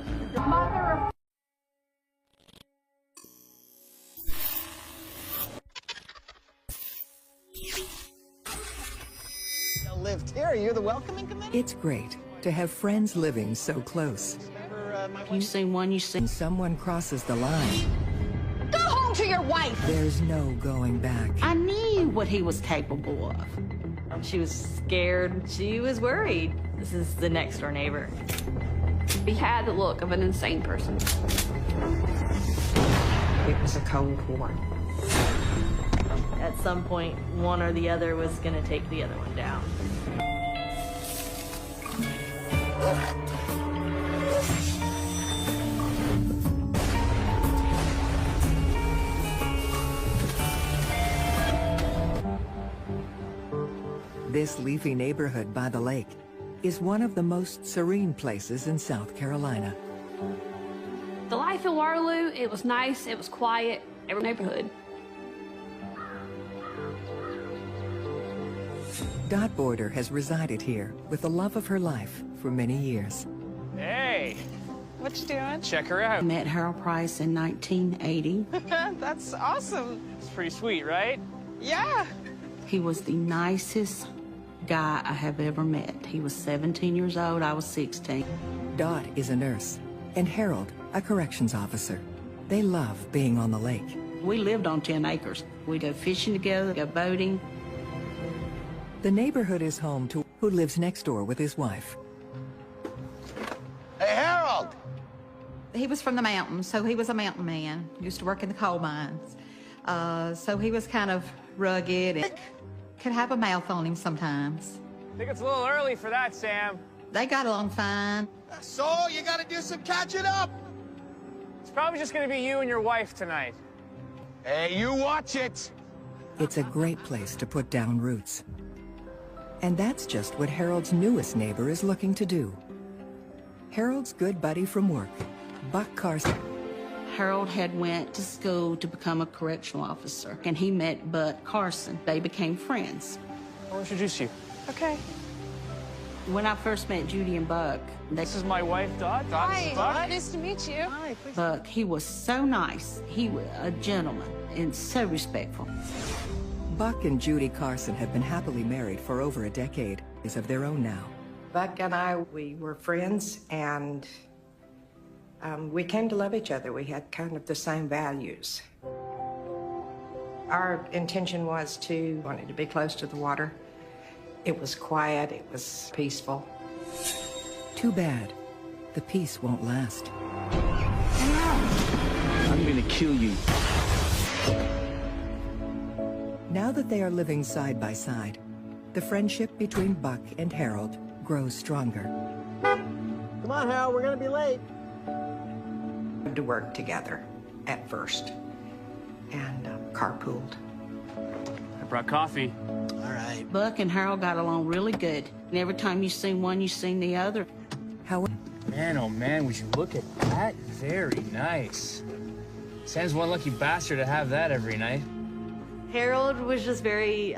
Lived here. You're the welcoming committee? It's great to have friends living so close. You see one, you see someone crosses the line. Go home to your wife! There's no going back. I knew what he was capable of. She was scared. She was worried. This is the next door neighbor. He had the look of an insane person. It was a Cold War. At some point, one or the other was gonna take the other one down. This leafy neighborhood by the lake is one of the most serene places in South Carolina. The life in Waterloo, it was nice, it was quiet, every neighborhood. Dot Border has resided here with the love of her life for many years. Hey! What you doing? Check her out. I met Harold Price in 1980. That's awesome. It's pretty sweet, right? Yeah. He was the nicest guy I have ever met. He was 17 years old, I was 16. Dot is a nurse, and Harold, a corrections officer. They love being on the lake. We lived on 10 acres. We'd go fishing together, go boating. The neighborhood is home to who lives next door with his wife. Hey, Harold! He was from the mountains, so he was a mountain man. Used to work in the coal mines. So he was kind of rugged and could have a mouth on him sometimes. I think it's a little early for that, Sam. They got along fine. So, you gotta do some catching up. It's probably just gonna be you and your wife tonight. Hey, you watch it. It's a great place to put down roots. And that's just what Harold's newest neighbor is looking to do. Harold's good buddy from work, Buck Carson. Harold had went to school to become a correctional officer, and he met Buck Carson. They became friends. I'll introduce you. Okay. When I first met Judy and Buck, This is my wife, Dot. Hi, Buck. nice to meet you. Hi, please. Buck, he was so nice. He was a gentleman and so respectful. Buck and Judy Carson have been happily married for over a decade, is of their own now. Buck and I, we were friends, and we came to love each other. We had kind of the same values. Our intention was wanted to be close to the water. It was quiet, it was peaceful. Too bad. The peace won't last. I'm gonna kill you. Now that they are living side by side, the friendship between Buck and Harold grows stronger. Come on, Hal, we're gonna be late. To work together at first, and carpooled. I brought coffee. All right. Buck and Harold got along really good. And every time you seen one, you seen the other. Man, oh man, would you look at that? Very nice. Sam's one lucky bastard to have that every night. Harold was just very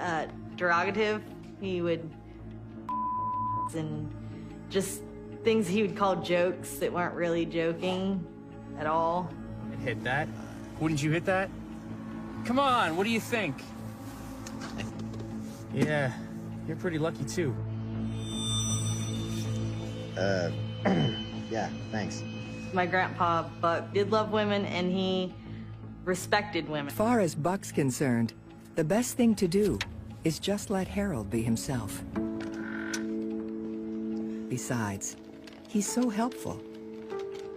derogative. He would and just things he would call jokes that weren't really joking at all. I'd hit that. Wouldn't you hit that? Come on, what do you think? Yeah, you're pretty lucky too. Yeah, thanks. My grandpa, Buck, did love women and he respected women. As far as Buck's concerned, the best thing to do is just let Harold be himself. Besides, he's so helpful.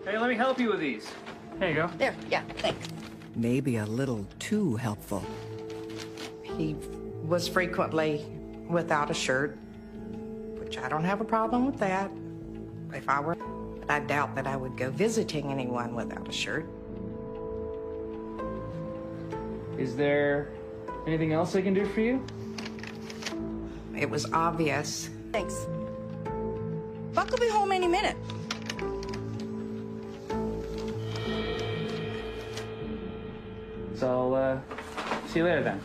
Hey, let me help you with these. There you go. There, yeah, thanks. Maybe a little too helpful. He was frequently without a shirt, which I don't have a problem with that. If I were, but I doubt that I would go visiting anyone without a shirt. Is there anything else I can do for you? It was obvious. Thanks. Buck will be home any minute. So I'll see you later then.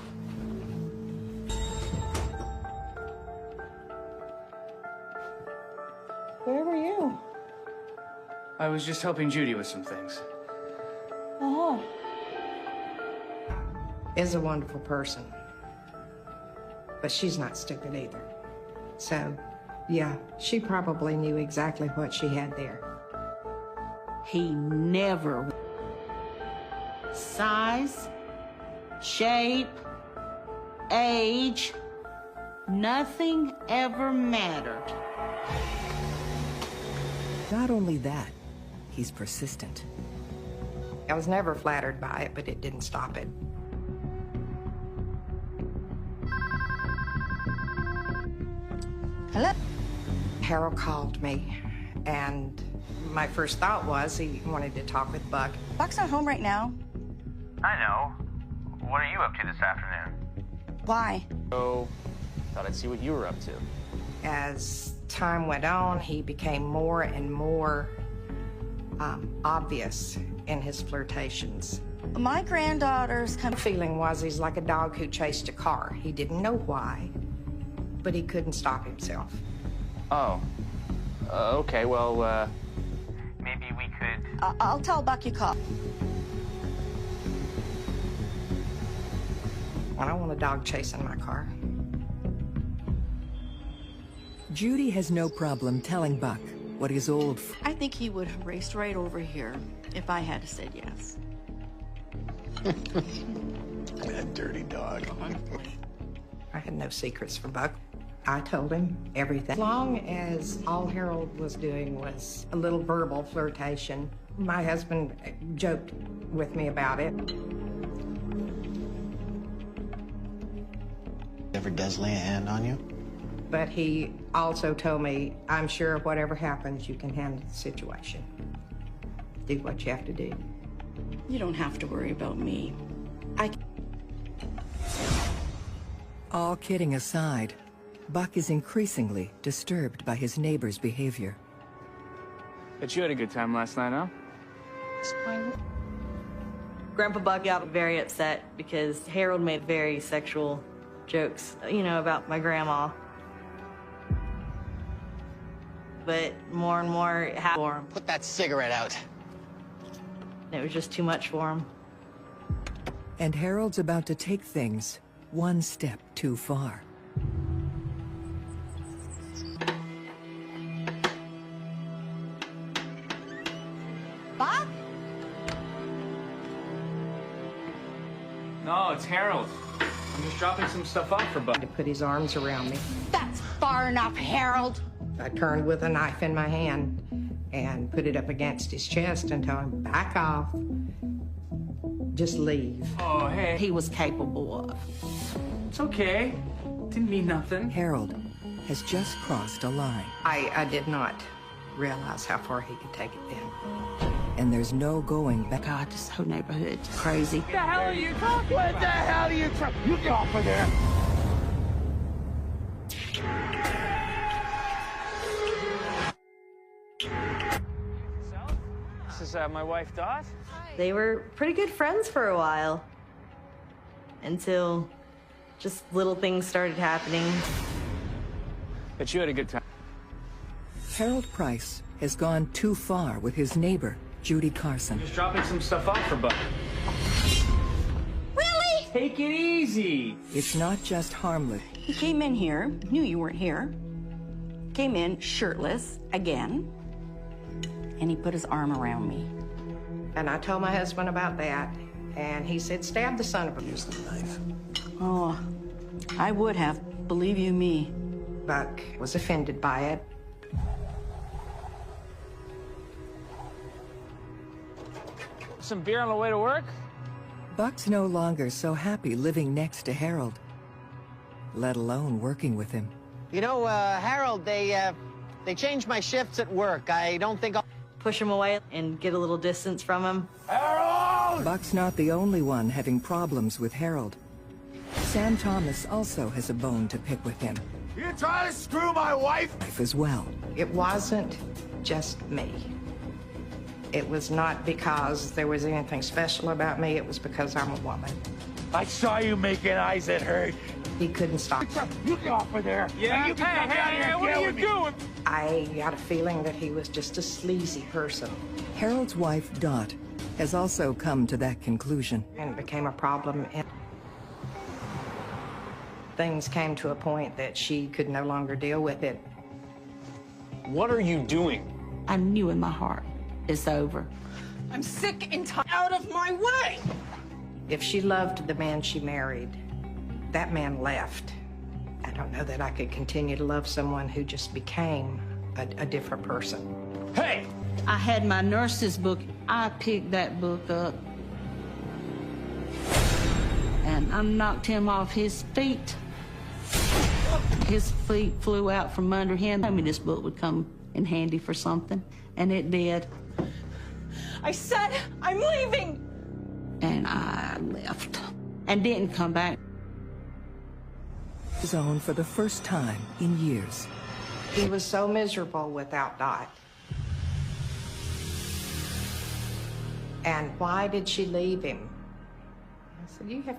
Where were you? I was just helping Judy with some things. Oh. Is a wonderful person. But she's not stupid either. So, yeah, she probably knew exactly what she had there. He never. Size, shape, age, nothing ever mattered. Not only that, he's persistent. I was never flattered by it, but it didn't stop it. Hello? Harold called me, and my first thought was he wanted to talk with Buck. Buck's not home right now. I know. What are you up to this afternoon? Why? So, thought I'd see what you were up to. As time went on, he became more and more obvious in his flirtations. My granddaughter's kind of feeling was he's like a dog who chased a car. He didn't know why, but he couldn't stop himself. Oh. Okay, well, maybe we could... I'll tell Buck you called. I don't want a dog chasing my car. Judy has no problem telling Buck what his old... I think he would have raced right over here if I had said yes. That dirty dog. I had no secrets for Buck. I told him everything. As long as all Harold was doing was a little verbal flirtation, My husband joked with me about it. Ever does lay a hand on you? But he also told me, I'm sure whatever happens, you can handle the situation. Do what you have to do. You don't have to worry about me. All kidding aside, Buck is increasingly disturbed by his neighbor's behavior. Bet you had a good time last night, huh? Grandpa Buck got very upset because Harold made very sexual jokes, you know, about my grandma. But more and more it happened for him. Put that cigarette out. It was just too much for him. And Harold's about to take things one step too far. Bob? No, it's Harold. I'm just dropping some stuff off for Buck. To put his arms around me. That's far enough, Harold. I turned with a knife in my hand and put it up against his chest and told him, back off. Just leave. Oh, hey. He was capable of. It's okay. Didn't mean nothing. Harold has just crossed a line. I did not realize how far he could take it then. And there's no going back. God, this whole neighborhood's crazy. What the hell are you talking about? What the hell are you talking? You get off of there. This is my wife, Dot. They were pretty good friends for a while. Until just little things started happening. Bet you had a good time. Harold Price has gone too far with his neighbor, Judy Carson. Just dropping some stuff off for Buck. Really? Take it easy. It's not just harmless. He came in here, knew you weren't here. Came in shirtless again. And he put his arm around me. And I told my husband about that, and he said, stab the son of a... Use the knife. Oh, I would have, believe you me. Buck was offended by it. Some beer on the way to work? Buck's no longer so happy living next to Harold, let alone working with him. You know, Harold, they changed my shifts at work. I don't think I'll... Push him away and get a little distance from him. Harold! Buck's not the only one having problems with Harold. Sam Thomas also has a bone to pick with him. You trying to screw my wife? As well. It wasn't just me. It was not because there was anything special about me. It was because I'm a woman. I saw you making eyes at her. He couldn't stop. You get off of there. Yeah, you can come down here and what deal are you with me. doing? I got a feeling that he was just a sleazy person. Harold's wife, Dot, has also come to that conclusion. And it became a problem. And things came to a point that she could no longer deal with it. What are you doing? I knew in my heart, it's over. I'm sick and tired. Out of my way! If she loved the man she married, that man left. I don't know that I could continue to love someone who just became a different person. Hey! I had my nurse's book. I picked that book up. And I knocked him off his feet. His feet flew out from under him. I mean, this book would come in handy for something, and it did. I said I'm leaving! And I left and didn't come back. Zone for the first time in years. He was so miserable without Dot. And why did she leave him? I said, you have...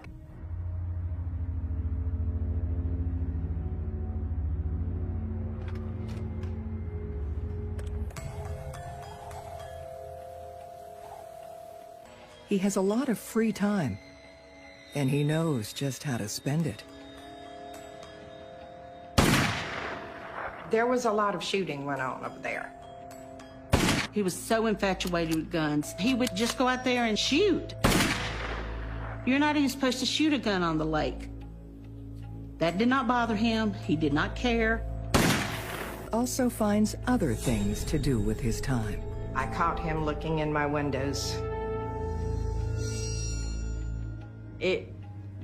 He has a lot of free time, and he knows just how to spend it. There was a lot of shooting went on over there. He was so infatuated with guns. He would just go out there and shoot. You're not even supposed to shoot a gun on the lake. That did not bother him. He did not care. Also finds other things to do with his time. I caught him looking in my windows. It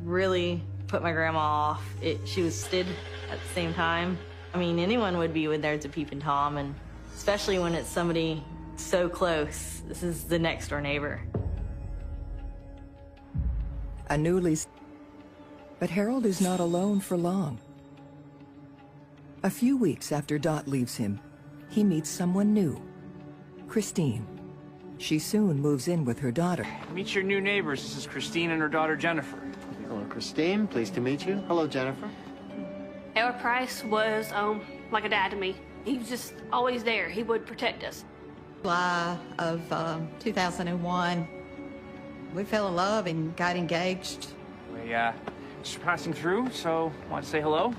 really put my grandma off. She was stood at the same time. I mean, anyone would be when there's a peeping Tom, and especially when it's somebody so close. This is the next door neighbor. But Harold is not alone for long. A few weeks after Dot leaves him, he meets someone new, Christine. She soon moves in with her daughter. Meet your new neighbors. This is Christine and her daughter, Jennifer. Hello, Christine. Pleased to meet you. Hello, Jennifer. Harold Price was like a dad to me. He was just always there. He would protect us. July of 2001, we fell in love and got engaged. We, just passing through, so want to say hello?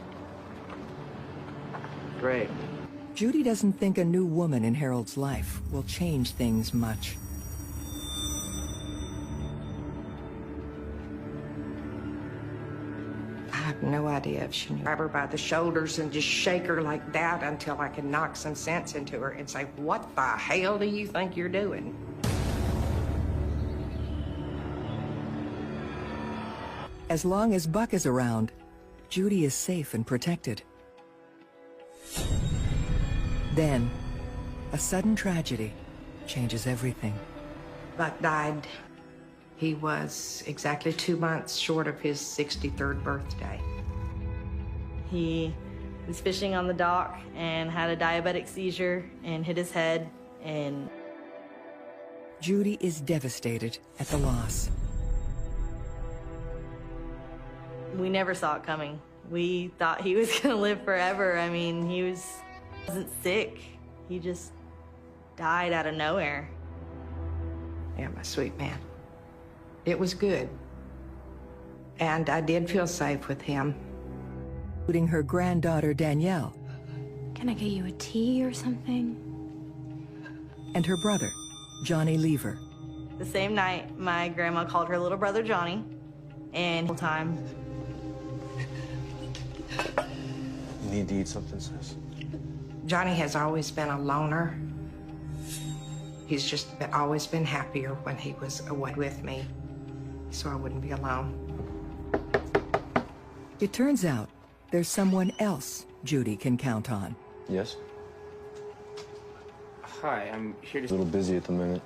Great. Judy doesn't think a new woman in Harold's life will change things much. I have no idea if she knew. Grab her by the shoulders and just shake her like that until I can knock some sense into her and say, what the hell do you think you're doing? As long as Buck is around, Judy is safe and protected. Then, a sudden tragedy changes everything. Buck died. He was exactly 2 months short of his 63rd birthday. He was fishing on the dock and had a diabetic seizure and hit his head, and Judy is devastated at the loss. we never saw it coming. We thought he was gonna live forever. I mean, he wasn't sick. He just died out of nowhere. Yeah, my sweet man. It was good. And I did feel safe with him. Including her granddaughter, Danielle. Can I get you a tea or something? And her brother, Johnny Lever. The same night, my grandma called her little brother, Johnny, and the whole time. You need to eat something, sis. Johnny has always been a loner. He's just always been happier when he was away with me, so I wouldn't be alone. It turns out there's someone else Judy can count on. Yes? Hi, I'm here to... A little busy at the minute.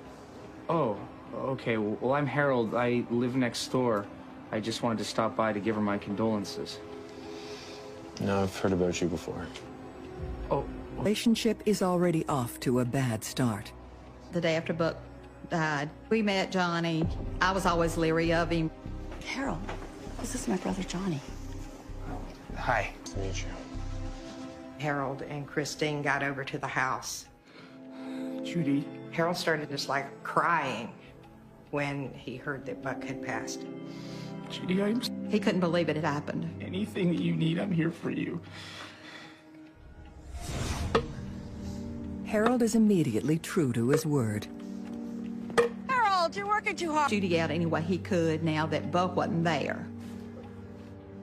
Oh, okay. Well, I'm Harold. I live next door. I just wanted to stop by to give her my condolences. No, I've heard about you before. Oh. Relationship is already off to a bad start. The day after Buck died, we met Johnny. I was always leery of him. Harold, this is my brother Johnny. Hi. Nice to meet you. Harold and Christine got over to the house. Judy. Harold started just like crying when he heard that Buck had passed. Judy, He couldn't believe it had happened. Anything that you need, I'm here for you. Harold is immediately true to his word. Harold, you're working too hard. Judy out any way he could now that Buck wasn't there.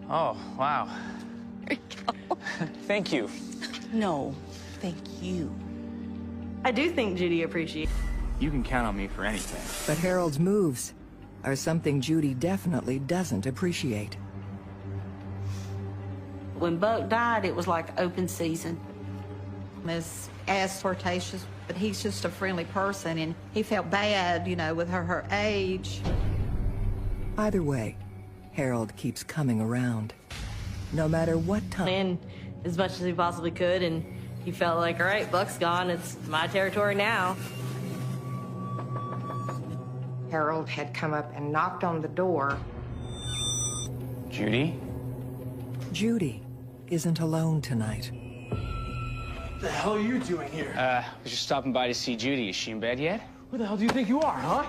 Oh, wow. There you go. Thank you. No, thank you. I do think Judy appreciates. You can count on me for anything. But Harold's moves are something Judy definitely doesn't appreciate. When Buck died, it was like open season. As flirtatious, but he's just a friendly person, and he felt bad, you know, with her age. Either way, Harold keeps coming around. No matter what time. In as much as he possibly could, and he felt like, all right, Buck's gone, it's my territory now. Harold had come up and knocked on the door. Judy? Judy isn't alone tonight. What the hell are you doing here? I was just stopping by to see Judy. Is she in bed yet? Who the hell do you think you are, huh?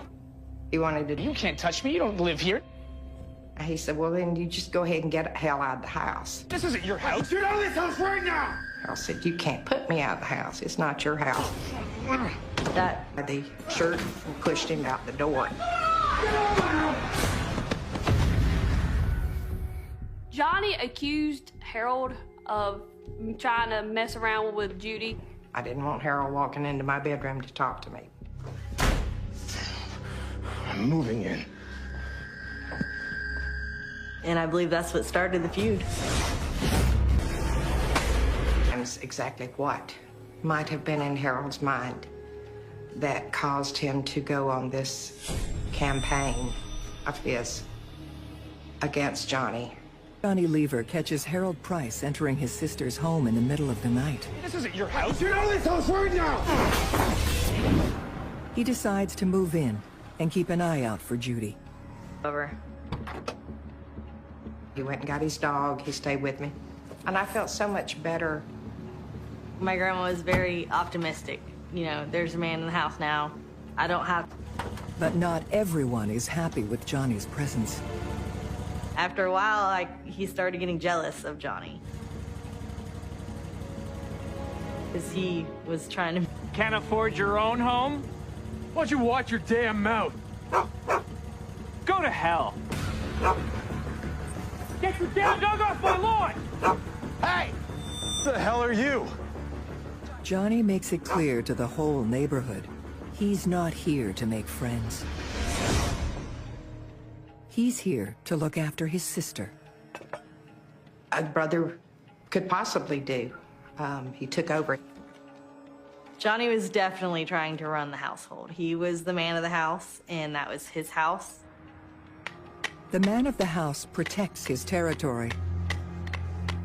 He wanted to... You can't touch me. You don't live here. He said, well, then you just go ahead and get the hell out of the house. This isn't your house. Get out of this house right now! Harold said, you can't put me out of the house. It's not your house. That the shirt and pushed him out the door. Johnny accused Harold of trying to mess around with Judy. I didn't want Harold walking into my bedroom to talk to me. I'm moving in. And I believe that's what started the feud. And it's exactly what might have been in Harold's mind that caused him to go on this campaign of his against Johnny. Johnny Lever catches Harold Price entering his sister's home in the middle of the night. This isn't your house. You're out of this house right now! He decides to move in and keep an eye out for Judy. Over. He went and got his dog. He stayed with me. And I felt so much better. My grandma was very optimistic. You know, there's a man in the house now. I don't have... But not everyone is happy with Johnny's presence. After a while, he started getting jealous of Johnny. Because he was trying to... Can't afford your own home? Why don't you watch your damn mouth? Go to hell. Get your damn dog off my lawn! Hey! What the hell are you? Johnny makes it clear to the whole neighborhood he's not here to make friends. He's here to look after his sister. A brother could possibly do. He took over. Johnny was definitely trying to run the household. He was the man of the house, and that was his house. The man of the house protects his territory.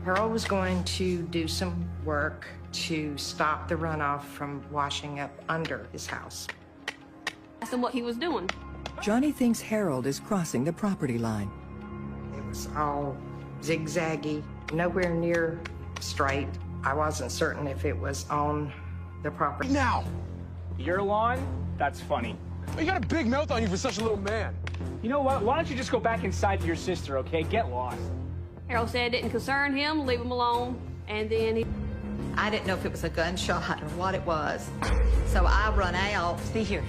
Harold was going to do some work to stop the runoff from washing up under his house. Asked him what he was doing. Johnny thinks Harold is crossing the property line. It was all zigzaggy, nowhere near straight. I wasn't certain if it was on the property. Now! Your lawn? That's funny. You got a big mouth on you for such a little man. You know what? Why don't you just go back inside to your sister, okay? Get lost. Harold said it didn't concern him, leave him alone, and then he... I didn't know if it was a gunshot or what it was. So I run out. See here.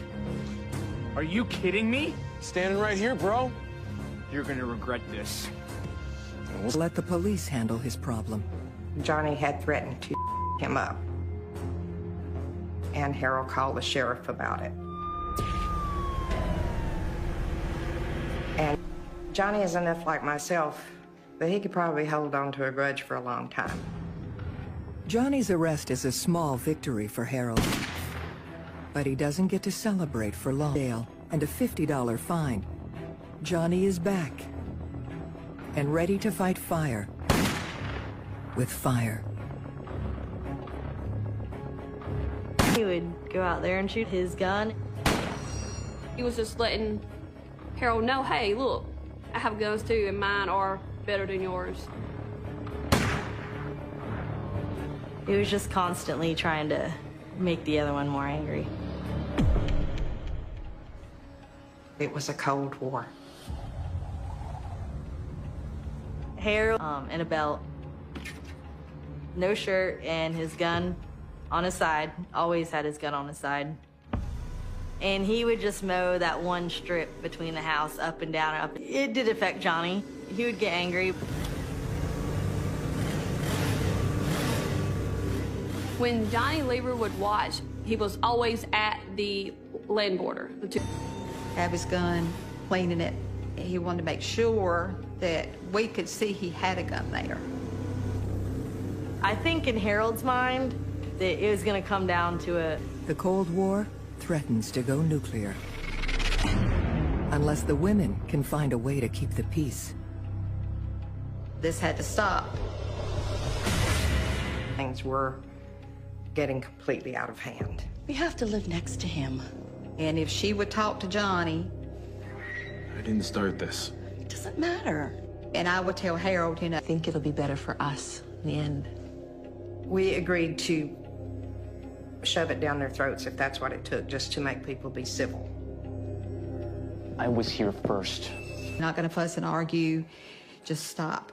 Are you kidding me? Standing right here, bro. You're gonna regret this. Let the police handle his problem. Johnny had threatened to him up. And Harold called the sheriff about it. And Johnny is enough like myself that he could probably hold on to a grudge for a long time. Johnny's arrest is a small victory for Harold. But he doesn't get to celebrate for long. Jail and a $50 fine. Johnny is back and ready to fight fire with fire. He would go out there and shoot his gun. He was just letting Harold know, hey, look, I have guns too, and mine are better than yours. He was just constantly trying to make the other one more angry. It was a Cold War. Hair and a belt, no shirt, and his gun on his side. Always had his gun on his side. And he would just mow that one strip between the house up and down. Up. It did affect Johnny. He would get angry. When Johnny Lever would watch, he was always at the land border. Have his gun, cleaning it. He wanted to make sure that we could see he had a gun there. I think in Harold's mind that it was going to come down to a... The Cold War threatens to go nuclear. Unless the women can find a way to keep the peace. This had to stop. Things were getting completely out of hand. We have to live next to him. And if she would talk to Johnny... I didn't start this. It doesn't matter. And I would tell Harold, you know... I think it'll be better for us in the end. We agreed to shove it down their throats if that's what it took, just to make people be civil. I was here first. Not gonna fuss and argue, just stop.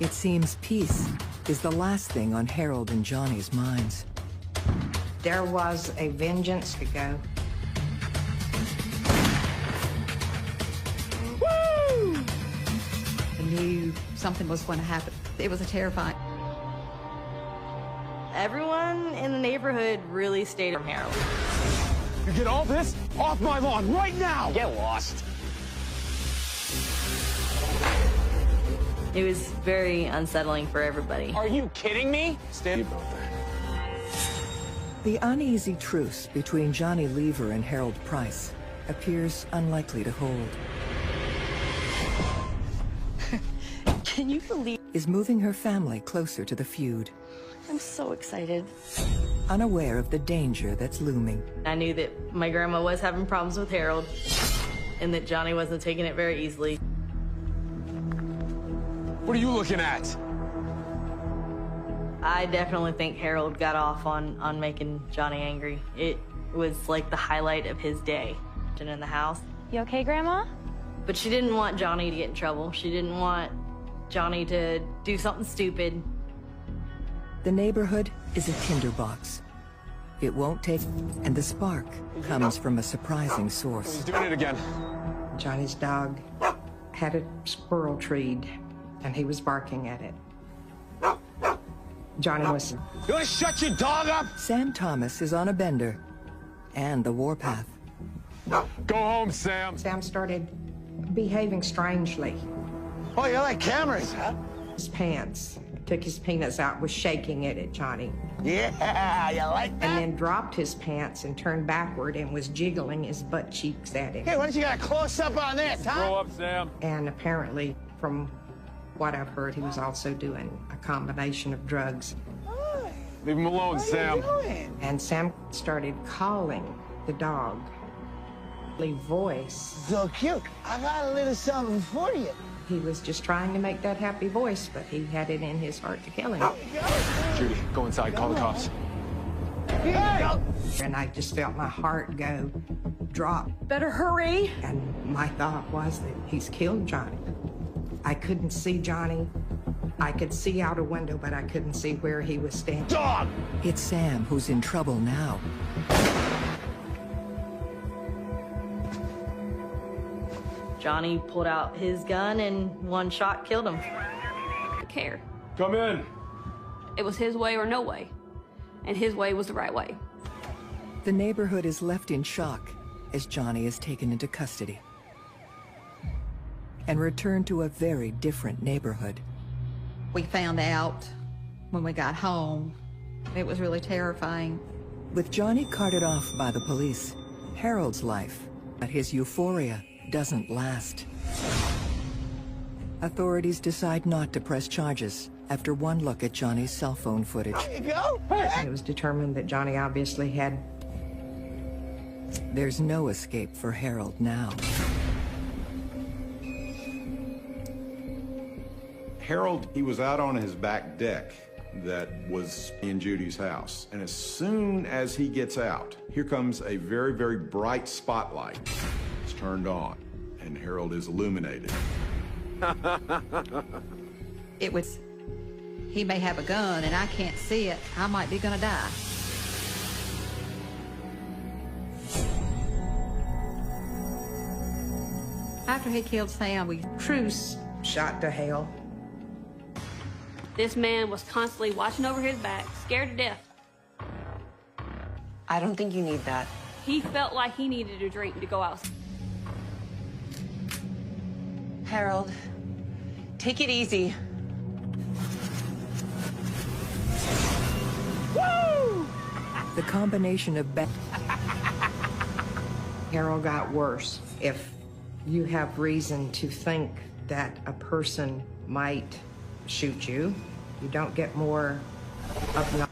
It seems peace is the last thing on Harold and Johnny's minds. There was a vengeance to go. Woo! I knew something was going to happen. It was a terrifying. Everyone in the neighborhood really stayed from Harold. You get all this off my lawn right now! Get lost. It was very unsettling for everybody. Are you kidding me? Stand about that. The uneasy truce between Johnny Lever and Harold Price appears unlikely to hold. Can you believe? Is moving her family closer to the feud. I'm so excited. Unaware of the danger that's looming. I knew that my grandma was having problems with Harold and that Johnny wasn't taking it very easily. What are you looking at? I definitely think Harold got off on making Johnny angry. It was like the highlight of his day. In the house. You okay, Grandma? But she didn't want Johnny to get in trouble. She didn't want Johnny to do something stupid. The neighborhood is a tinderbox. It won't take, and the spark comes from a surprising source. He's doing it again. Johnny's dog had a squirrel treed, and he was barking at it. Johnny was... You want to shut your dog up? Sam Thomas is on a bender, and the warpath. Go home, Sam. Sam started behaving strangely. Oh, you like cameras, huh? His pants, took his penis out, was shaking it at Johnny. Yeah, you like that? And then dropped his pants and turned backward and was jiggling his butt cheeks at him. Hey, why don't you get a close-up on this, huh? Grow up, Sam. And apparently, from what I've heard, he was also doing a combination of drugs. Leave him alone, Sam. And Sam started calling the dog. Voice. So cute. I got a little something for you. He was just trying to make that happy voice, but he had it in his heart to kill him. Judy, go inside. Call the cops. And I just felt my heart drop. Better hurry. And my thought was that he's killed Johnny. I couldn't see Johnny. I could see out a window, but I couldn't see where he was standing. Dog! It's Sam who's in trouble now. Johnny pulled out his gun and one shot killed him. Care. Come in. It was his way or no way. And his way was the right way. The neighborhood is left in shock as Johnny is taken into custody and returned to a very different neighborhood. We found out when we got home. It was really terrifying. With Johnny carted off by the police, Harold's life, but his euphoria doesn't last. Authorities decide not to press charges after one look at Johnny's cell phone footage. There you go. It was determined that Johnny obviously had... There's no escape for Harold now. Harold, he was out on his back deck that was in Judy's house. And as soon as he gets out, here comes a very, very bright spotlight. It's turned on, and Harold is illuminated. It was, he may have a gun and I can't see it. I might be gonna die. After he killed Sam, we truce. Shot to hell. This man was constantly watching over his back, scared to death. I don't think you need that. He felt like he needed a drink to go out. Harold, take it easy. Woo! The combination of Harold got worse. If you have reason to think that a person might shoot you, you don't get more of...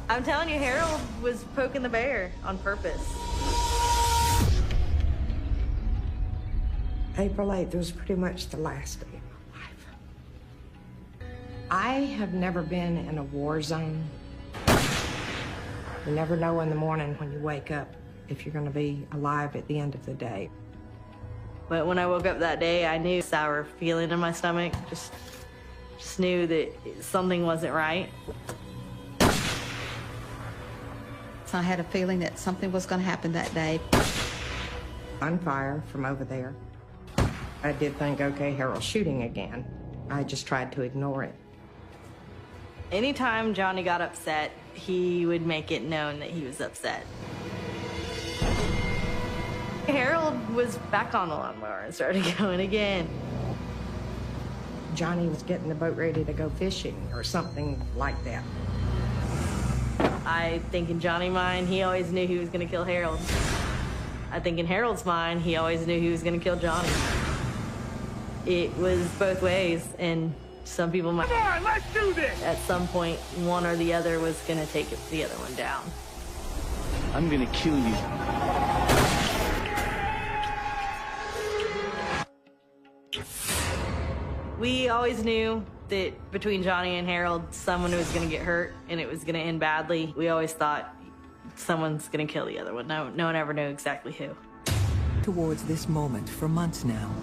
I'm telling you, Harold was poking the bear on purpose. April 8th was pretty much the last day of my life. I have never been in a war zone. You never know in the morning when you wake up if you're going to be alive at the end of the day. But when I woke up that day, I knew a sour feeling in my stomach. Just knew that something wasn't right. So I had a feeling that something was going to happen that day. On fire from over there. I did think, okay, Harold's shooting again. I just tried to ignore it. Anytime Johnny got upset, he would make it known that he was upset. Harold was back on the lawnmower and started going again. Johnny was getting the boat ready to go fishing or something like that. I think in Johnny's mind, he always knew he was going to kill Harold. I think in Harold's mind, he always knew he was going to kill Johnny. It was both ways, and some people might... Come on, let's do this! At some point, one or the other was going to take the other one down. I'm gonna kill you. We always knew that between Johnny and Harold, someone was going to get hurt, and it was going to end badly. We always thought someone's going to kill the other one. No one ever knew exactly who. Towards this moment for months now.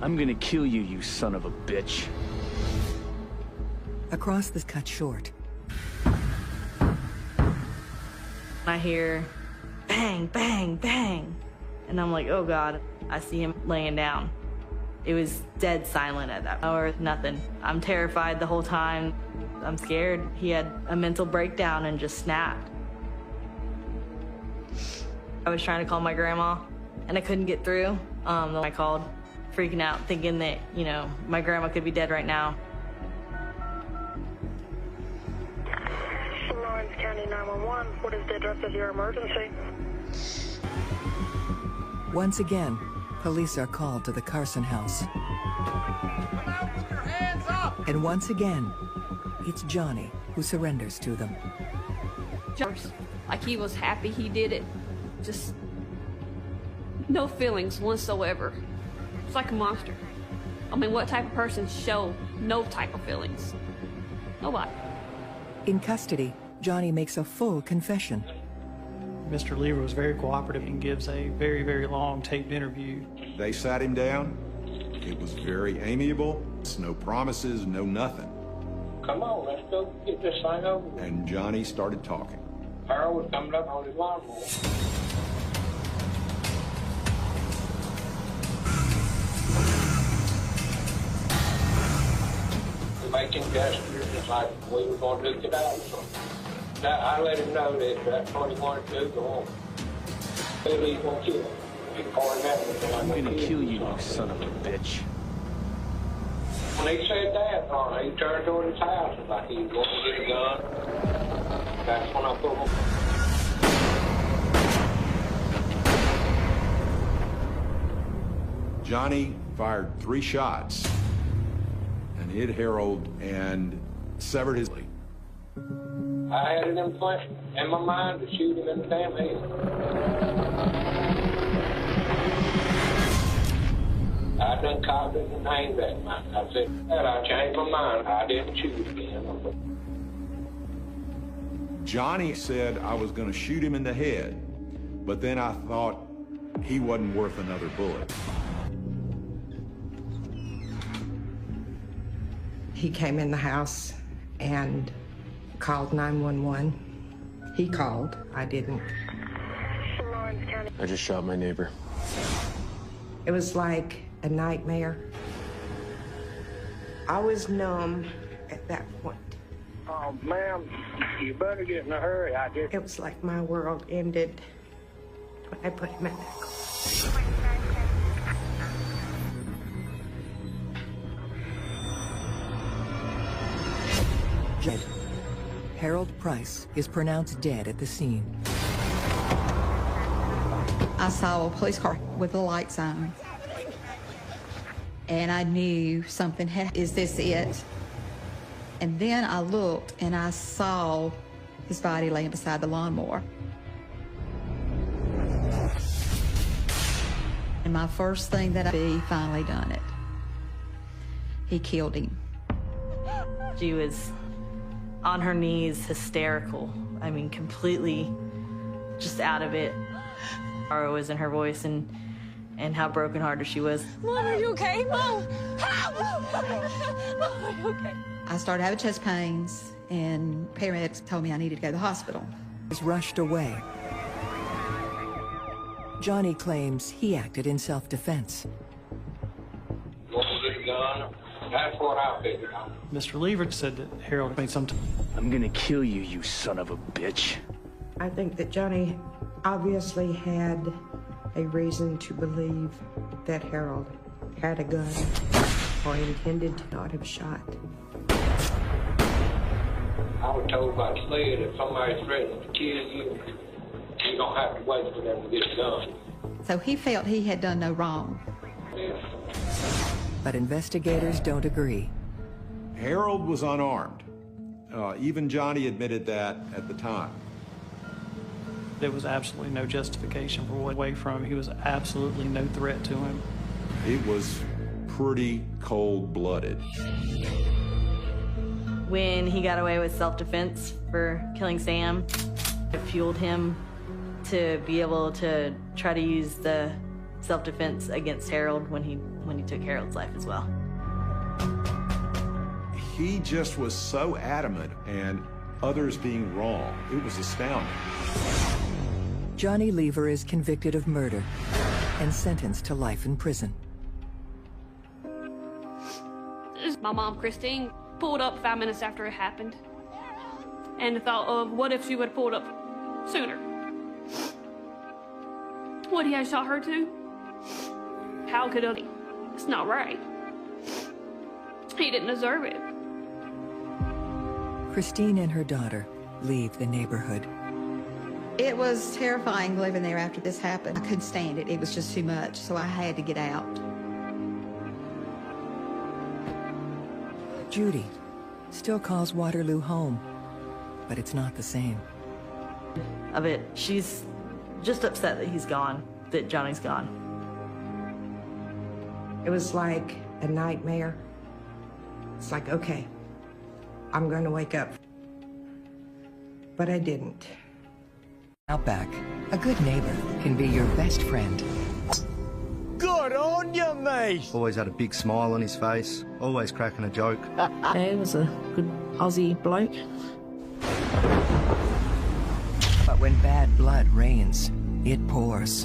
I'm gonna kill you, you son of a bitch. Across this cut short. I hear bang, bang, bang. And I'm like, oh God. I see him laying down. It was dead silent at that hour, nothing. I'm terrified the whole time. I'm scared. He had a mental breakdown and just snapped. I was trying to call my grandma and I couldn't get through. I called, freaking out, thinking that, you know, my grandma could be dead right now. Lawrence County 911, what is the address of your emergency? Once again, police are called to the Carson house. Come out with your hands up! And once again, it's Johnny who surrenders to them. Like he was happy he did it. Just no feelings whatsoever. It's like a monster. I mean, what type of person show no type of feelings? Nobody. In custody, Johnny makes a full confession. Mr. Lever was very cooperative and gives a very, very long taped interview. They sat him down. It was very amiable. No promises, no nothing. Come on, let's go get this thing over with. And Johnny started talking. Harold was coming up on his lawnmower. Making gestures just like we were going to get out or something. I let him know that that's what he wanted to do, go on. Billy's going to kill him. I'm gonna kill you, you son of a bitch. When he said that, he turned toward his house like he was going to get a gun. That's when I put him. Johnny fired 3 shots and hit Harold and severed his leg. I had it in my mind to shoot him in the damn head. I done cocked it and aimed at mine. I said, I changed my mind. I didn't shoot again. Johnny said I was going to shoot him in the head, but then I thought he wasn't worth another bullet. He came in the house and called 911. He called. I didn't. I just shot my neighbor. It was like a nightmare. I was numb at that point. Oh, ma'am, you better get in a hurry. It was like my world ended when I put him in that car. Harold Price is pronounced dead at the scene. I saw a police car with the lights on. And I knew something had, is this it? And then I looked and I saw his body laying beside the lawnmower. And my first thing that he finally done it. He killed him. She was on her knees, hysterical. I mean, completely just out of it. Sorrow was in her voice and how brokenhearted she was. Mom, are you okay? Mom! Mom, are you okay? I started having chest pains, and paramedics told me I needed to go to the hospital. Was rushed away. Johnny claims he acted in self-defense. Want to get a gun? That's what I figured out. Mr. Lever said that Harold made some... I'm gonna kill you, you son of a bitch. I think that Johnny obviously had a reason to believe that Harold had a gun or intended to not have shot. I was told by Sled if somebody threatens to kill you, you don't have to wait for them to get a gun. So he felt he had done no wrong. But investigators don't agree. Harold was unarmed. Even Johnny admitted that at the time. There was absolutely no justification for what away from him. He was absolutely no threat to him. It was pretty cold-blooded. When he got away with self-defense for killing Sam, it fueled him to be able to try to use the self-defense against Harold when he took Harold's life as well. He just was so adamant, and others being wrong. It was astounding. Johnny Lever is convicted of murder and sentenced to life in prison. My mom, Christine, pulled up 5 minutes after it happened and thought of what if she would have pulled up sooner. What he had shot her to? How could he? It's not right. He didn't deserve it. Christine and her daughter leave the neighborhood. It was terrifying living there after this happened. I couldn't stand it. It was just too much, so I had to get out. Judy still calls Waterloo home, but it's not the same. Of it, she's just upset that he's gone, that Johnny's gone. It was like a nightmare. It's like, okay, I'm going to wake up. But I didn't. Outback, a good neighbor can be your best friend. Good on you, mate! Always had a big smile on his face, always cracking a joke. Yeah, he was a good Aussie bloke. But when bad blood rains, it pours.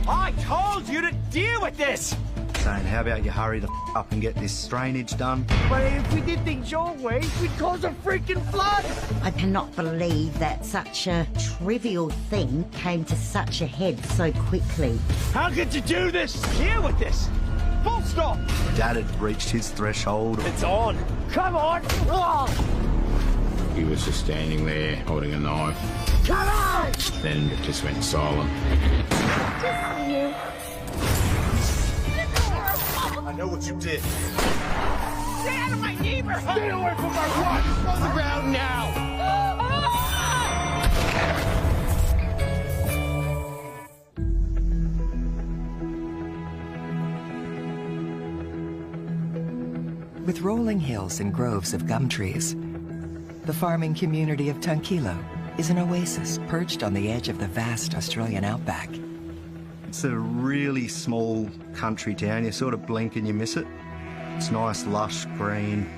I told you to deal with this! Saying, how about you hurry the up and get this drainage done? But if we did things your way, we'd cause a freaking flood! I cannot believe that such a trivial thing came to such a head so quickly. How could you do this? Deal with this! Full stop! Dad had reached his threshold. It's on! Come on! Oh. He was just standing there holding a knife. Come on! Then it just went silent. Just you. I know what you did. Stay out of my neighborhood! Stay away from my wife! On the ground now! With rolling hills and groves of gum trees, the farming community of Tunkillo is an oasis perched on the edge of the vast Australian outback. It's a really small country town. You sort of blink and you miss it. It's nice, lush, green.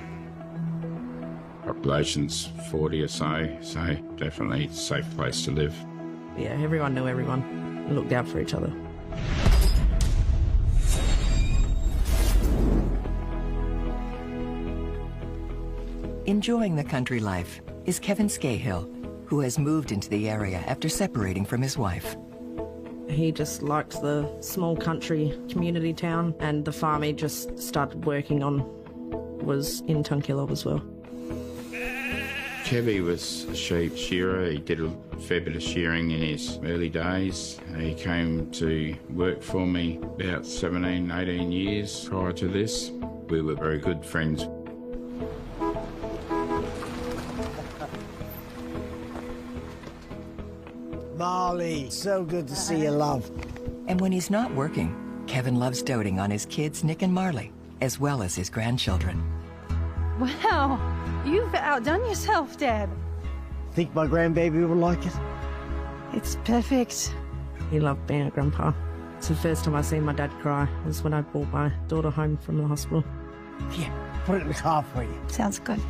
Population's 40 or so definitely a safe place to live. Yeah, everyone knew everyone and looked out for each other. Enjoying the country life is Kevin Scahill, who has moved into the area after separating from his wife. He just liked the small country community town, and the farm he just started working on was in Tunkillo as well. Kevy was a sheep shearer. He did a fair bit of shearing in his early days. He came to work for me about 17, 18 years prior to this. We were very good friends. Marley, so good to see you, love. And when he's not working, Kevin loves doting on his kids, Nick and Marley, as well as his grandchildren. Wow, you've outdone yourself, Dad. Think my grandbaby will like it? It's perfect. He loved being a grandpa. It's the first time I seen my dad cry was when I brought my daughter home from the hospital. Yeah, put it in the car for you. Sounds good.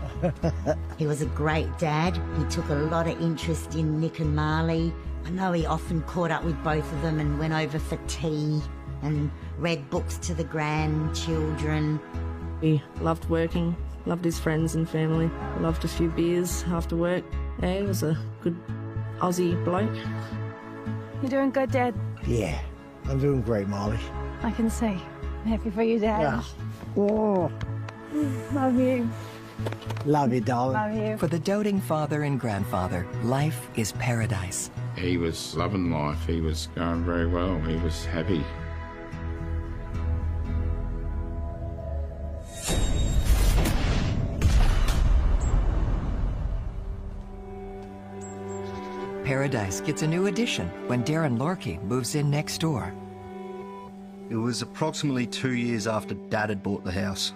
He was a great dad. He took a lot of interest in Nick and Marley. I know he often caught up with both of them and went over for tea and read books to the grandchildren. He loved working, loved his friends and family, loved a few beers after work. Yeah, he was a good Aussie bloke. You're doing good, Dad. Yeah, I'm doing great, Molly. I can see. I'm happy for you, Dad. Yeah. Oh, Love you. love you, darling. Love you. For the doting father and grandfather, life is paradise. He was loving life. He was going very well. He was happy. Paradise gets a new addition when Darren Lorkie moves in next door. It was approximately 2 years after Dad had bought the house.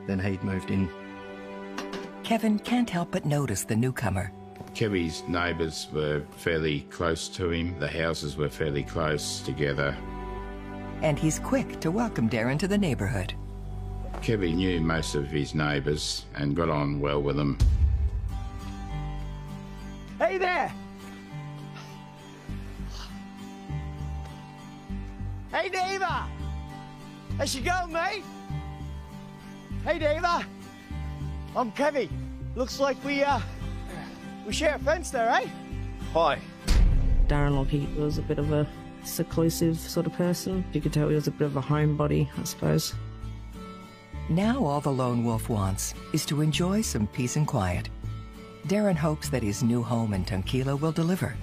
Then he'd moved in. Kevin can't help but notice the newcomer. Kevy's neighbours were fairly close to him. The houses were fairly close together. And he's quick to welcome Darren to the neighborhood. Kevy knew most of his neighbours and got on well with them. Hey there! Hey, Diva! How's she going, mate? Hey, Diva! I'm Kevy. Looks like we share a fence there, eh? Hi. Darren Lorkie was a bit of a seclusive sort of person. You could tell he was a bit of a homebody, I suppose. Now all the lone wolf wants is to enjoy some peace and quiet. Darren hopes that his new home in Tunkila will deliver.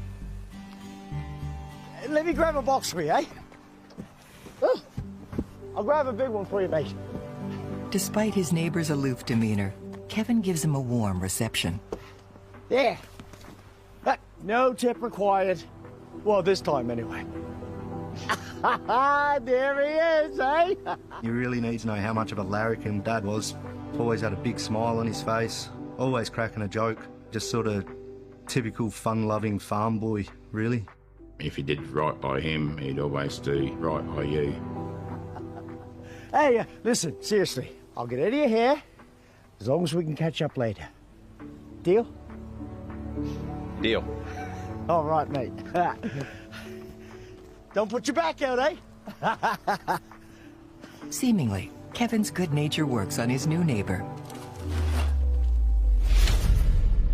Let me grab a box for you, eh? Oh, I'll grab a big one for you, mate. Despite his neighbor's aloof demeanor, Kevin gives him a warm reception. There. No tip required. Well, this time anyway. There he is, eh? You really need to know how much of a larrikin Dad was. Always had a big smile on his face, always cracking a joke. Just sort of typical fun-loving farm boy, really. If you did right by him, he'd always do right by you. Hey, listen, seriously, I'll get out of your hair as long as we can catch up later. Deal? Deal. All right, mate. Don't put your back out, eh? Seemingly, Kevin's good nature works on his new neighbor.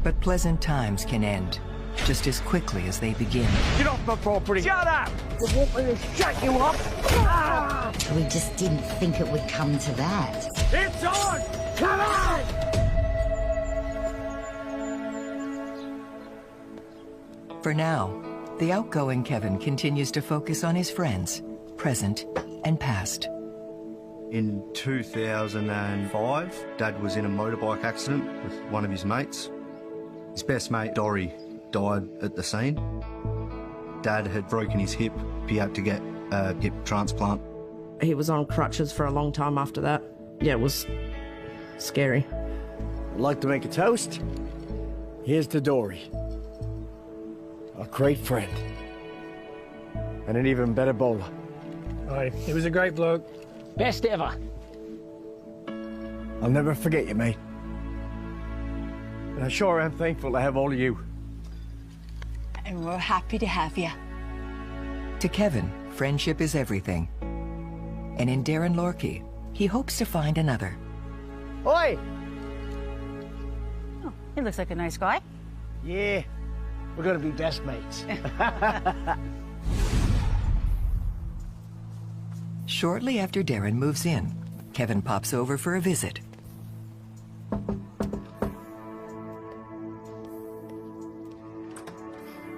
But pleasant times can end just as quickly as they begin. Get off my property! Shut up! You want me to shut you up? Ah! We just didn't think it would come to that. It's on! Come on! For now, the outgoing Kevin continues to focus on his friends, present and past. In 2005, Dad was in a motorbike accident with one of his mates. His best mate, Dory, died at the scene. Dad had broken his hip. He had to get a hip transplant. He was on crutches for a long time after that. Yeah, it was scary. I'd like to make a toast. Here's to Dory. A great friend. And an even better bowler. Aye, he was a great bloke. Best ever. I'll never forget you, mate. And I sure am thankful to have all of you. And we're happy to have you. To Kevin, friendship is everything. And in Darren Lorkie, he hopes to find another. Oi! Oh, he looks like a nice guy. Yeah, we're gonna be best mates. Shortly after Darren moves in, Kevin pops over for a visit.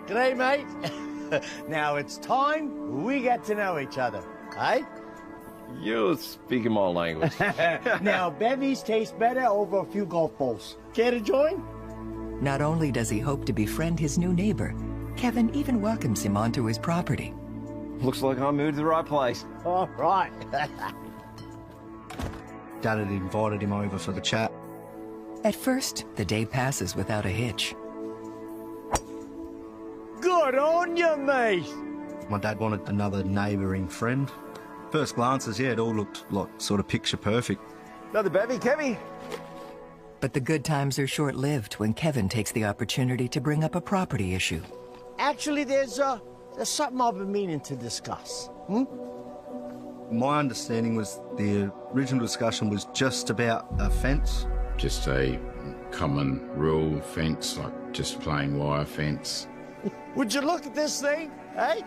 G'day, mate. Now it's time we get to know each other, eh? You're speaking my language. Now, bevies taste better over a few golf balls. Care to join? Not only does he hope to befriend his new neighbor, Kevin even welcomes him onto his property. Looks like I moved to the right place. All right. Dad had invited him over for the chat. At first, the day passes without a hitch. Good on you, mate. My dad wanted another neighbouring friend. First glances, yeah, it all looked like sort of picture perfect. Another bevy, Kevy. But the good times are short-lived when Kevin takes the opportunity to bring up a property issue. Actually, there's something I've been meaning to discuss. My understanding was the original discussion was just about a fence. Just a common rule fence, like just plain wire fence. Would you look at this thing, eh?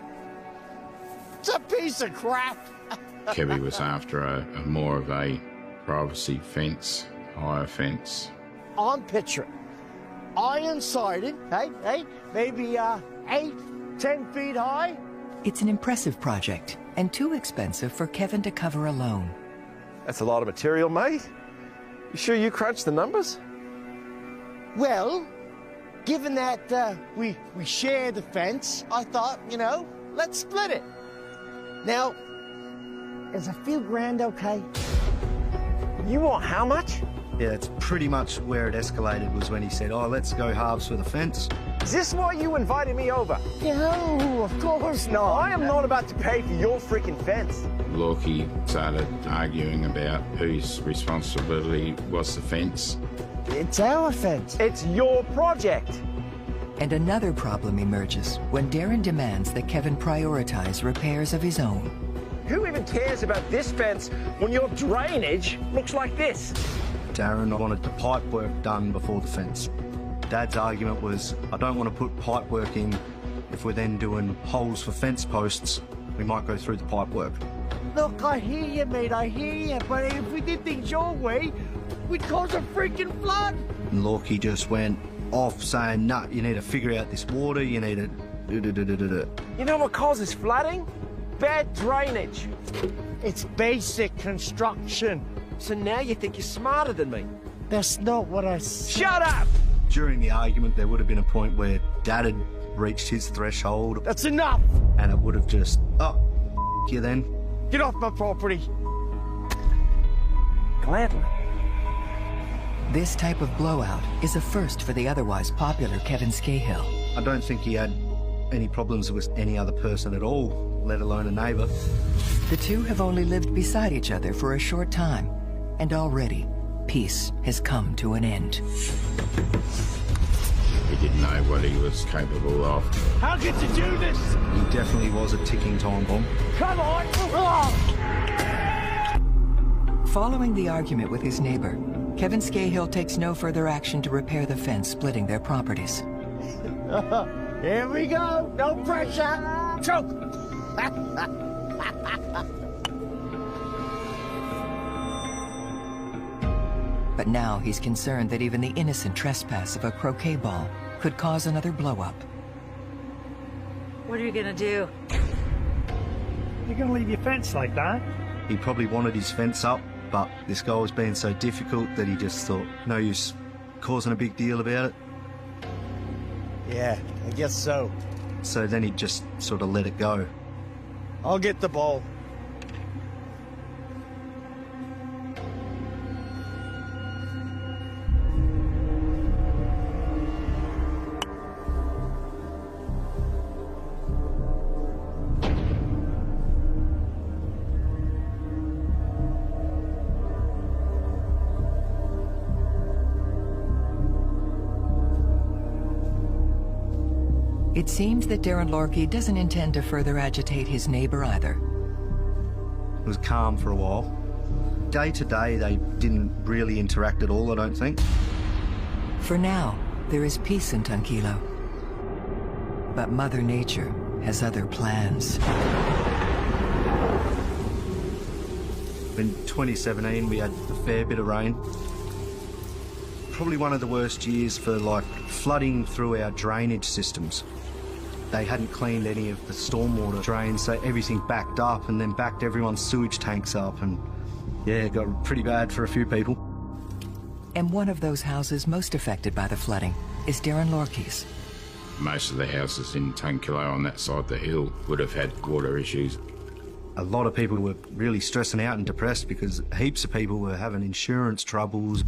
It's a piece of crap. Kevy was after a more of a privacy fence, higher fence. I'm picturing iron siding, hey, maybe 8, 10 feet high. It's an impressive project and too expensive for Kevin to cover alone. That's a lot of material, mate. You sure you crunched the numbers? Well, given that we share the fence, I thought, you know, let's split it. Now, is a few grand okay? You want how much? Yeah, it's pretty much where it escalated was when he said, oh, let's go halves for the fence. Is this why you invited me over? No, of course not. I am not about to pay for your freaking fence. Lorkie started arguing about whose responsibility was the fence. It's our fence. It's your project. And another problem emerges when Darren demands that Kevin prioritize repairs of his own. Who even cares about this fence when your drainage looks like this? Darren wanted the pipe work done before the fence. Dad's argument was, I don't want to put pipe work in if we're then doing holes for fence posts. We might go through the pipe work. Look, I hear you, mate, I hear you, but if we did things your way, we'd cause a freaking flood. And Lorkie just went off saying, nah, you need to figure out this water, you need to... You know what causes flooding? Bad drainage. It's basic construction. So now you think you're smarter than me? That's not what I said. Shut up! During the argument, there would have been a point where Dad had reached his threshold. That's enough! And it would have just, oh, you then. Get off my property. Gladly. This type of blowout is a first for the otherwise popular Kevin Scahill. I don't think he had any problems with any other person at all, let alone a neighbour. The two have only lived beside each other for a short time, and already, peace has come to an end. He didn't know what he was capable of. How could you do this? He definitely was a ticking time bomb. Come on! Following the argument with his neighbor, Kevin Scahill takes no further action to repair the fence splitting their properties. Here we go! No pressure! Choke! But now he's concerned that even the innocent trespass of a croquet ball could cause another blow-up. What are you gonna do? You're gonna leave your fence like that? He probably wanted his fence up, but this guy was being so difficult that he just thought, no use causing a big deal about it. Yeah, I guess so. So then he just sort of let it go. I'll get the ball. It seems that Darren Lorkie doesn't intend to further agitate his neighbor either. It was calm for a while. Day to day, they didn't really interact at all, I don't think. For now, there is peace in Tunquilo. But Mother Nature has other plans. In 2017, we had a fair bit of rain. Probably one of the worst years for, like, flooding through our drainage systems. They hadn't cleaned any of the stormwater drains, so everything backed up and then backed everyone's sewage tanks up, and yeah, it got pretty bad for a few people. And one of those houses most affected by the flooding is Darren Lorkie's. Most of the houses in Tunquilo on that side of the hill would have had water issues. A lot of people were really stressing out and depressed because heaps of people were having insurance troubles.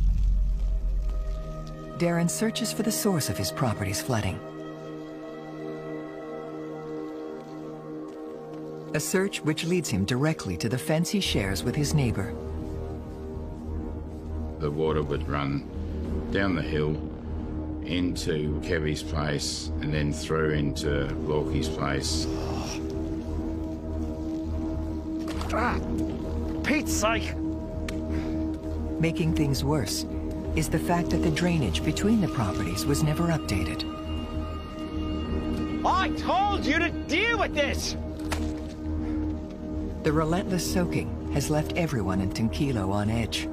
Darren searches for the source of his property's flooding. A search which leads him directly to the fence he shares with his neighbor. The water would run down the hill into Kevy's place and then through into Lorkie's place. Pete's sake. Making things worse is the fact that the drainage between the properties was never updated. I told you to deal with this! The relentless soaking has left everyone in Tranquilo on edge.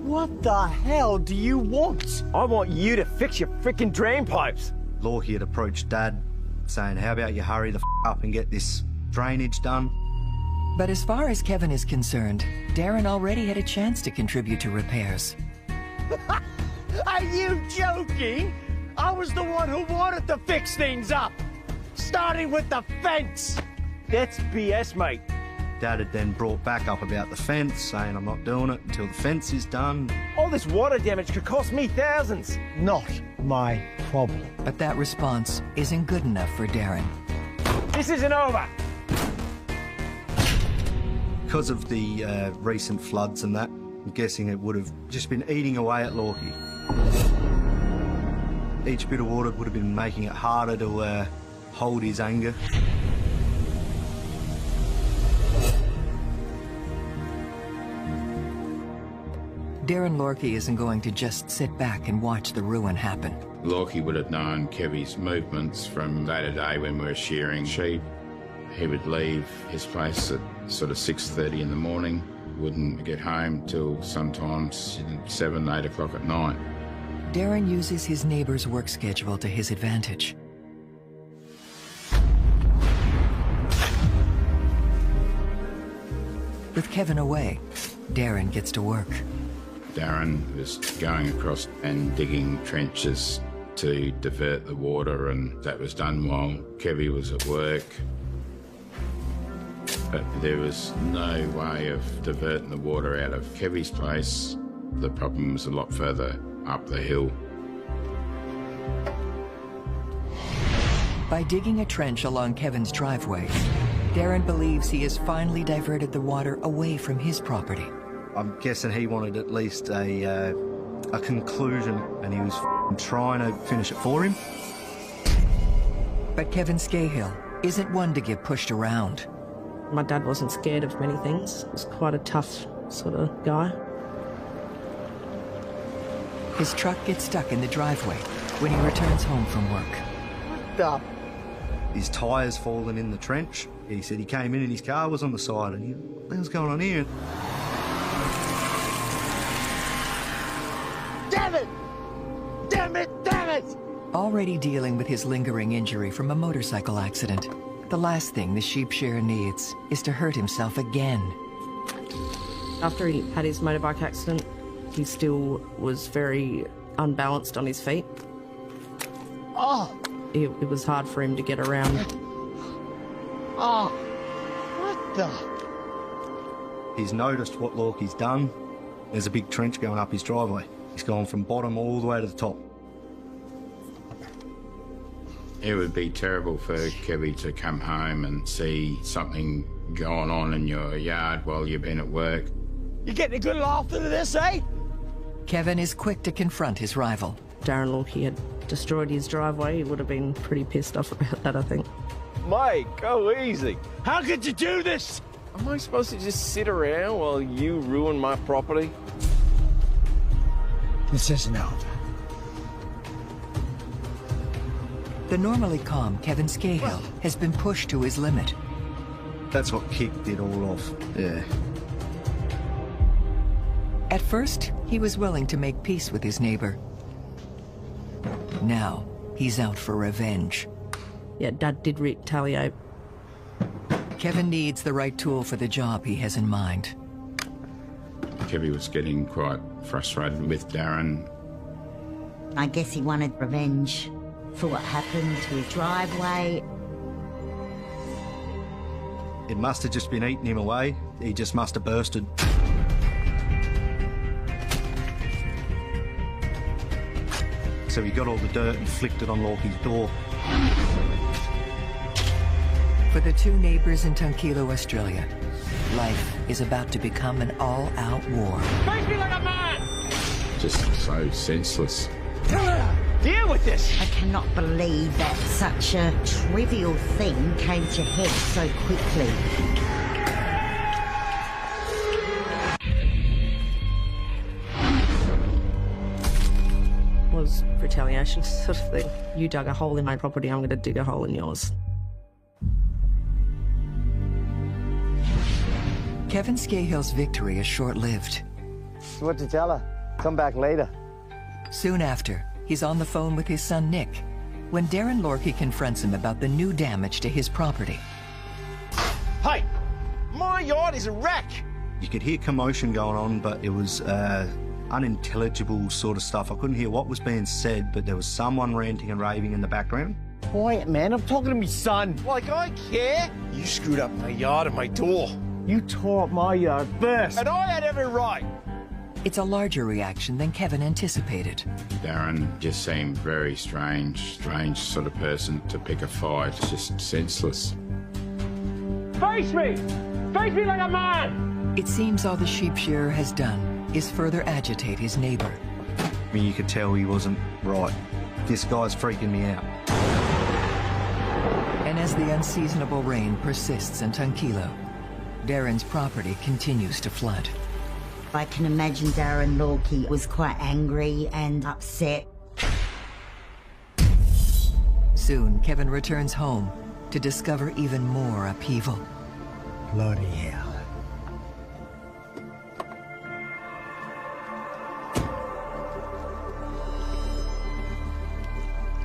What the hell do you want? I want you to fix your frickin' drain pipes. Lorkie had approached Dad, saying, how about you hurry the up and get this drainage done? But as far as Kevin is concerned, Darren already had a chance to contribute to repairs. Are you joking? I was the one who wanted to fix things up, starting with the fence. That's BS, mate. Dad had then brought back up about the fence, saying I'm not doing it until the fence is done. All this water damage could cost me thousands. Not my problem. But that response isn't good enough for Darren. This isn't over. Because of the recent floods and that, I'm guessing it would have just been eating away at Lorkie. Each bit of water would have been making it harder to hold his anger. Darren Lorkie isn't going to just sit back and watch the ruin happen. Lorkie would have known Kevy's movements from day to day when we were shearing sheep. He would leave his place at sort of 6:30 in the morning, wouldn't get home till sometimes 7, 8 o'clock at night. Darren uses his neighbor's work schedule to his advantage. With Kevin away, Darren gets to work. Darren was going across and digging trenches to divert the water, and that was done while Kevy was at work. But there was no way of diverting the water out of Kevy's place. The problem was a lot further up the hill. By digging a trench along Kevin's driveway, Darren believes he has finally diverted the water away from his property. I'm guessing he wanted at least a conclusion, and he was trying to finish it for him. But Kevin Scahill isn't one to get pushed around. My dad wasn't scared of many things. He was quite a tough sort of guy. His truck gets stuck in the driveway when he returns home from work. What the? His tyre's fallen in the trench. He said he came in and his car was on the side, and what the hell's going on here? Damn it! Damn it! Damn it! Already dealing with his lingering injury from a motorcycle accident, the last thing the sheep shearer needs is to hurt himself again. After he had his motorbike accident, he still was very unbalanced on his feet. Oh! It was hard for him to get around. Oh! What the? He's noticed what Lorkie's done. There's a big trench going up his driveway. He's gone from bottom all the way to the top. It would be terrible for Kevy to come home and see something going on in your yard while you've been at work. You getting a good laugh out of this, eh? Kevin is quick to confront his rival. Darren Lorkie had destroyed his driveway. He would have been pretty pissed off about that, I think. Mate, go easy. How could you do this? Am I supposed to just sit around while you ruin my property? This isn't over. The normally calm Kevin Scahill has been pushed to his limit. That's what kicked it all off, yeah. At first, he was willing to make peace with his neighbor. Now, he's out for revenge. Yeah, Dad did retaliate. Kevin needs the right tool for the job he has in mind. Kevy was getting quite frustrated with Darren. I guess he wanted revenge for what happened to his driveway. It must have just been eating him away. He just must have bursted. So he got all the dirt and flicked it on Lorkie's door. For the two neighbors in Tranquilo, Australia, life is about to become an all-out war. Face me like a man! Just so senseless. deal with this? I cannot believe that such a trivial thing came to head so quickly. Was retaliation sort of thing. You dug a hole in my property, I'm going to dig a hole in yours. Kevin Scahill's victory is short-lived. What to tell her? Come back later. Soon after, he's on the phone with his son Nick when Darren Lorke confronts him about the new damage to his property. Hey, my yard is a wreck. You could hear commotion going on, but it was unintelligible sort of stuff. I couldn't hear what was being said, but there was someone ranting and raving in the background. Quiet, man. I'm talking to me son. Like, I care. You screwed up my yard and my door. You tore up my yard first. And I had every right. It's a larger reaction than Kevin anticipated. Darren just seemed very strange sort of person to pick a fight. Just senseless. Face me! Face me like a man! It seems all the sheep shearer has done is further agitate his neighbor. I mean, you could tell he wasn't right. This guy's freaking me out. And as the unseasonable rain persists in Tunkilo, Darren's property continues to flood. I can imagine Darren Lorke was quite angry and upset. Soon, Kevin returns home to discover even more upheaval. Bloody hell.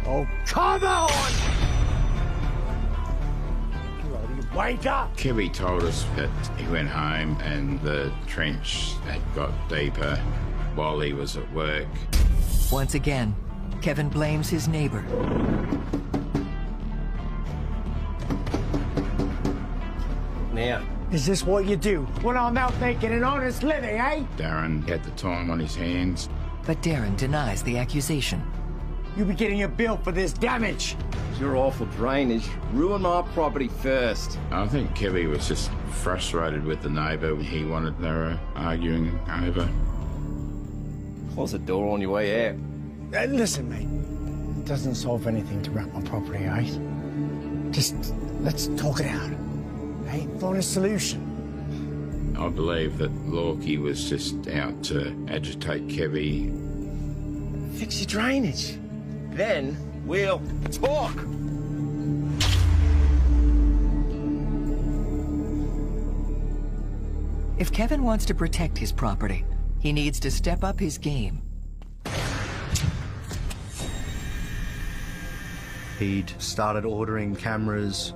Oh, come on! Bloody wake up! Kevy told us that he went home and the trench had got deeper while he was at work. Once again, Kevin blames his neighbor. Now, is this what you do when I'm out making an honest living, eh? Darren had the time on his hands. But Darren denies the accusation. You'll be getting a bill for this damage. Your awful drainage ruined my property first. I think Kevy was just frustrated with the neighbour. He wanted they were arguing over. Close the door on your way out. Listen, mate. It doesn't solve anything to wreck my property, eh? Just let's talk it out. Hey, find a solution. I believe that Lorke was just out to agitate Kevy. Fix your drainage. Then we'll talk. If Kevin wants to protect his property, he needs to step up his game. He'd started ordering cameras.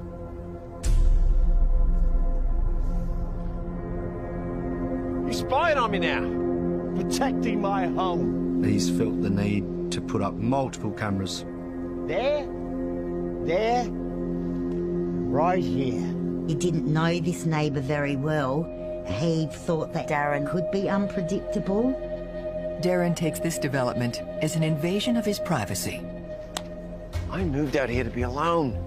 You're spying on me now. Protecting my home. He's felt the need to put up multiple cameras. There, right here. He didn't know this neighbour very well. He thought that Darren could be unpredictable. Darren takes this development as an invasion of his privacy. I moved out here to be alone.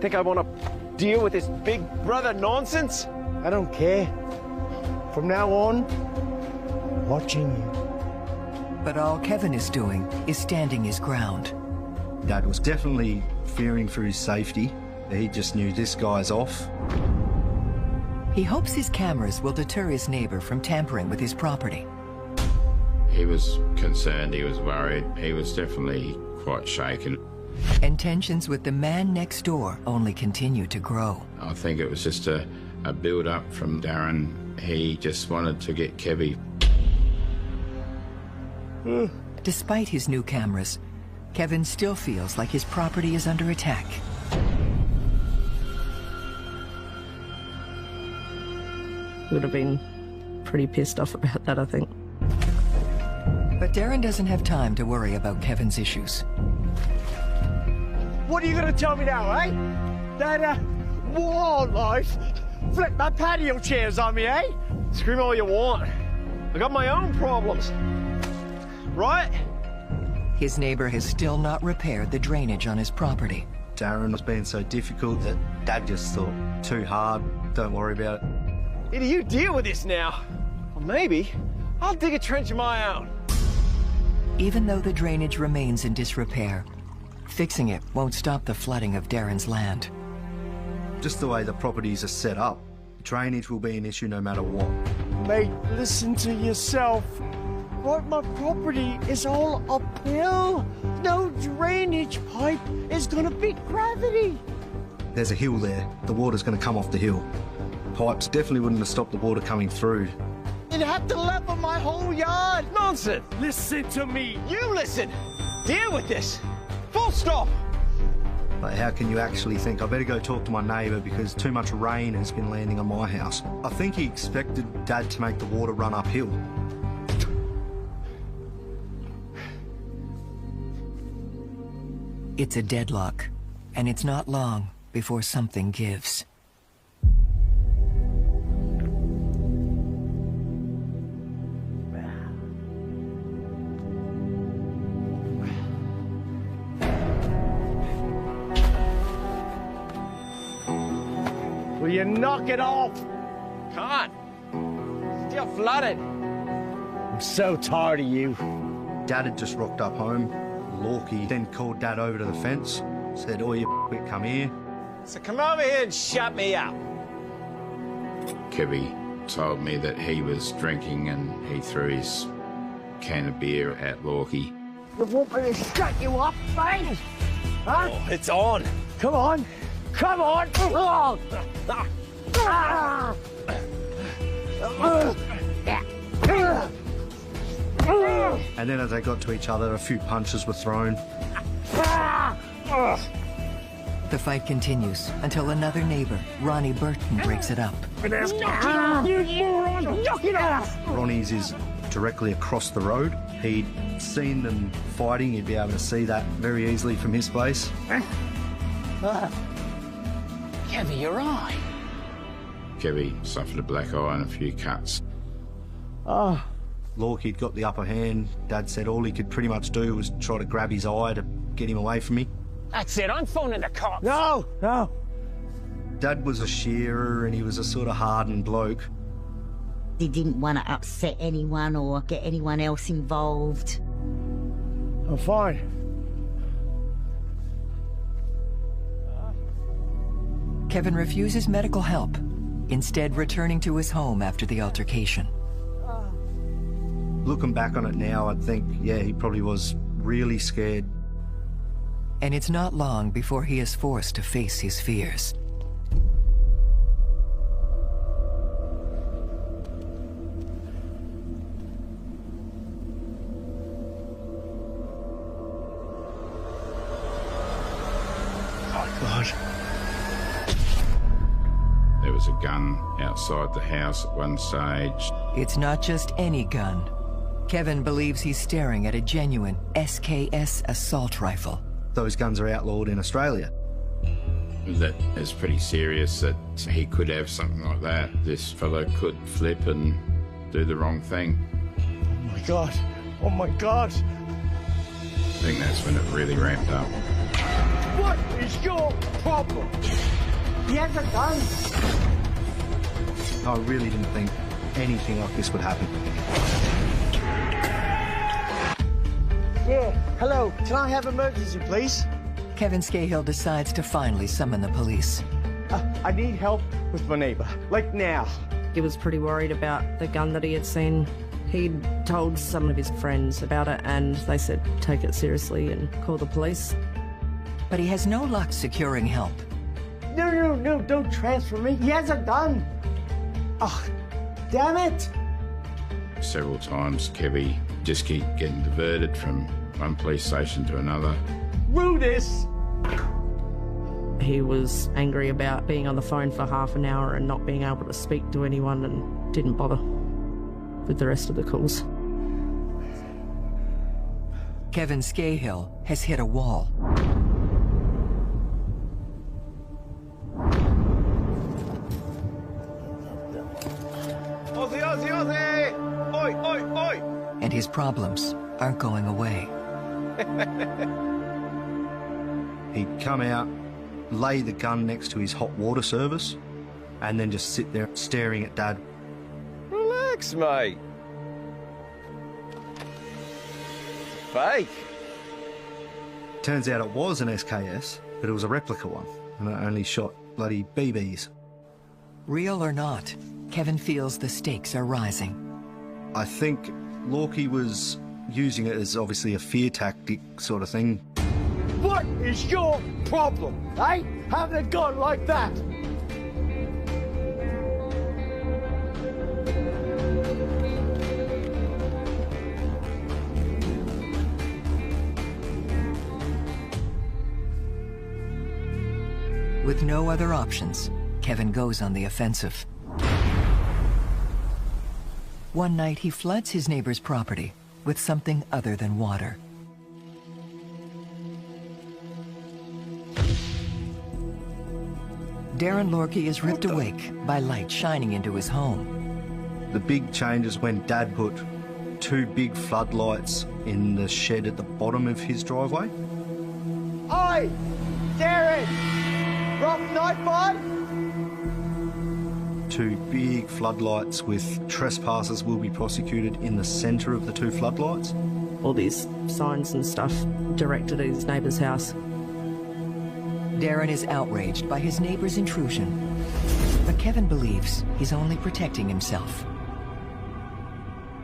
Think I want to deal with this big brother nonsense? I don't care. From now on, watching you. But all Kevin is doing is standing his ground. Dad was definitely fearing for his safety. He just knew this guy's off. He hopes his cameras will deter his neighbor from tampering with his property. He was concerned, he was worried, he was definitely quite shaken. And tensions with the man next door only continue to grow. I think it was just a build-up from Darren. He just wanted to get Kevy. Despite his new cameras, Kevin still feels like his property is under attack. Would have been pretty pissed off about that, I think. But Darren doesn't have time to worry about Kevin's issues. What are you gonna tell me now, eh? That, wildlife flipped my patio chairs on me, eh? Scream all you want. I got my own problems. Right? His neighbor has still not repaired the drainage on his property. Darren was being so difficult that Dad just thought, too hard, don't worry about it. Either you deal with this now, or maybe I'll dig a trench of my own. Even though the drainage remains in disrepair, fixing it won't stop the flooding of Darren's land. Just the way the properties are set up, drainage will be an issue no matter what. Mate, listen to yourself. Right, my property is all uphill. No drainage pipe is gonna beat gravity. There's a hill there. The water's going to come off the hill. Pipes definitely wouldn't have stopped the water coming through. It'd have to level my whole yard. Nonsense! Listen to me. You listen! Deal with this! Full stop! But how can you actually think, I better go talk to my neighbour because too much rain has been landing on my house? I think he expected Dad to make the water run uphill. It's a deadlock, and it's not long before something gives. Will you knock it off? Can't. Still flooded. I'm so tired of you. Dad had just rocked up home. Lorkie then called Dad over to the fence, said, "Oh, you quick, come here." So come over here and shut me up. Kevy told me that he was drinking and he threw his can of beer at Lorkie. You want me to shut you up, mate? Huh? Oh, it's on. Come on. Come on. And then as they got to each other, a few punches were thrown. The fight continues until another neighbor, Ronnie Burton, breaks it up. Ronnie's is directly across the road. He'd seen them fighting. You'd be able to see that very easily from his place. Kevy, your eye. Kevy suffered a black eye and a few cuts. Lorkie'd got the upper hand. Dad said all he could pretty much do was try to grab his eye to get him away from me. That's it, I'm phoning the cops. No. Dad was a shearer and he was a sort of hardened bloke. He didn't want to upset anyone or get anyone else involved. I'm fine. Kevin refuses medical help, instead returning to his home after the altercation. Looking back on it now, I'd think, yeah, he probably was really scared. And it's not long before he is forced to face his fears. Oh, God. There was a gun outside the house at one stage. It's not just any gun. Kevin believes he's staring at a genuine SKS assault rifle. Those guns are outlawed in Australia. That is pretty serious that he could have something like that. This fellow could flip and do the wrong thing. Oh, my God. Oh, my God. I think that's when it really ramped up. What is your problem? He has a gun. I really didn't think anything like this would happen. Yeah, hello. Can I have emergency, please? Kevin Scahill decides to finally summon the police. I need help with my neighbor, like now. He was pretty worried about the gun that he had seen. He'd told some of his friends about it and they said take it seriously and call the police. But he has no luck securing help. No, don't transfer me. He has a gun. Oh, damn it. Several times, Kevy just keep getting diverted from one police station to another. Rudis! He was angry about being on the phone for half an hour and not being able to speak to anyone and didn't bother with the rest of the calls. Kevin Scahill has hit a wall. Ozzy! Oi! And his problems aren't going away. He'd come out, lay the gun next to his hot water service, and then just sit there staring at Dad. Relax, mate. fake. Turns out it was an SKS, but it was a replica one, and it only shot bloody BBs. Real or not, Kevin feels the stakes are rising. I think Lorkie was using it as obviously a fear tactic sort of thing. What is your problem, eh? Having a gun like that? With no other options, Kevin goes on the offensive. One night, he floods his neighbor's property with something other than water. Darren Lorkie is ripped awake by light shining into his home. The big change is when Dad put 2 big floodlights in the shed at the bottom of his driveway. Oi! Darren! Rough night, bud? 2 big floodlights with trespassers will be prosecuted in the centre of the 2 floodlights. All these signs and stuff directed at his neighbour's house. Darren is outraged by his neighbor's intrusion, but Kevin believes he's only protecting himself.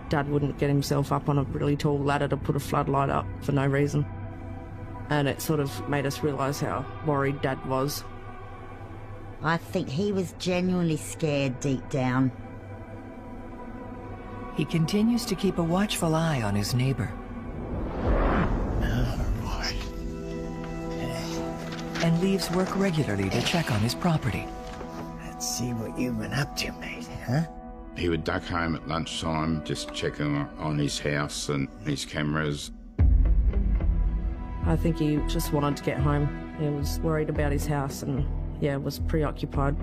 Dad wouldn't get himself up on a really tall ladder to put a floodlight up for no reason. And it sort of made us realise how worried Dad was. I think he was genuinely scared deep down. He continues to keep a watchful eye on his neighbor. And leaves work regularly to check on his property. Let's see what you've been up to, mate, huh? He would duck home at lunchtime, just checking on his house and his cameras. I think he just wanted to get home. He was worried about his house and, yeah, was preoccupied.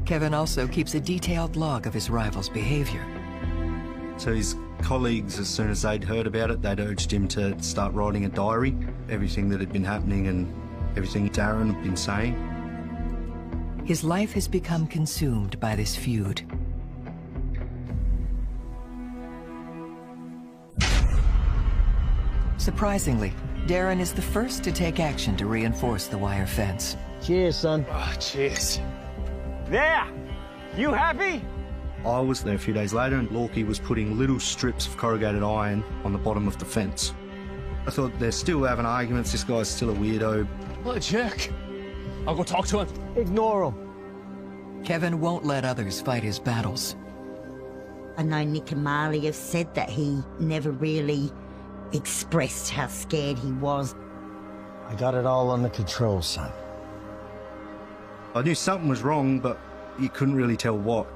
Kevin also keeps a detailed log of his rival's behavior. So his colleagues, as soon as they'd heard about it, they'd urged him to start writing a diary, everything that had been happening and everything Darren had been saying. His life has become consumed by this feud. Surprisingly, Darren is the first to take action to reinforce the wire fence. Cheers, son. Oh, cheers. There! You happy? I was there a few days later and Lorkie was putting little strips of corrugated iron on the bottom of the fence. I thought they're still having arguments, this guy's still a weirdo. What a jerk. I'll go talk to him. Ignore him. Kevin won't let others fight his battles. I know Nick and Marley have said that he never really expressed how scared he was. I got it all under control, son. I knew something was wrong, but you couldn't really tell what.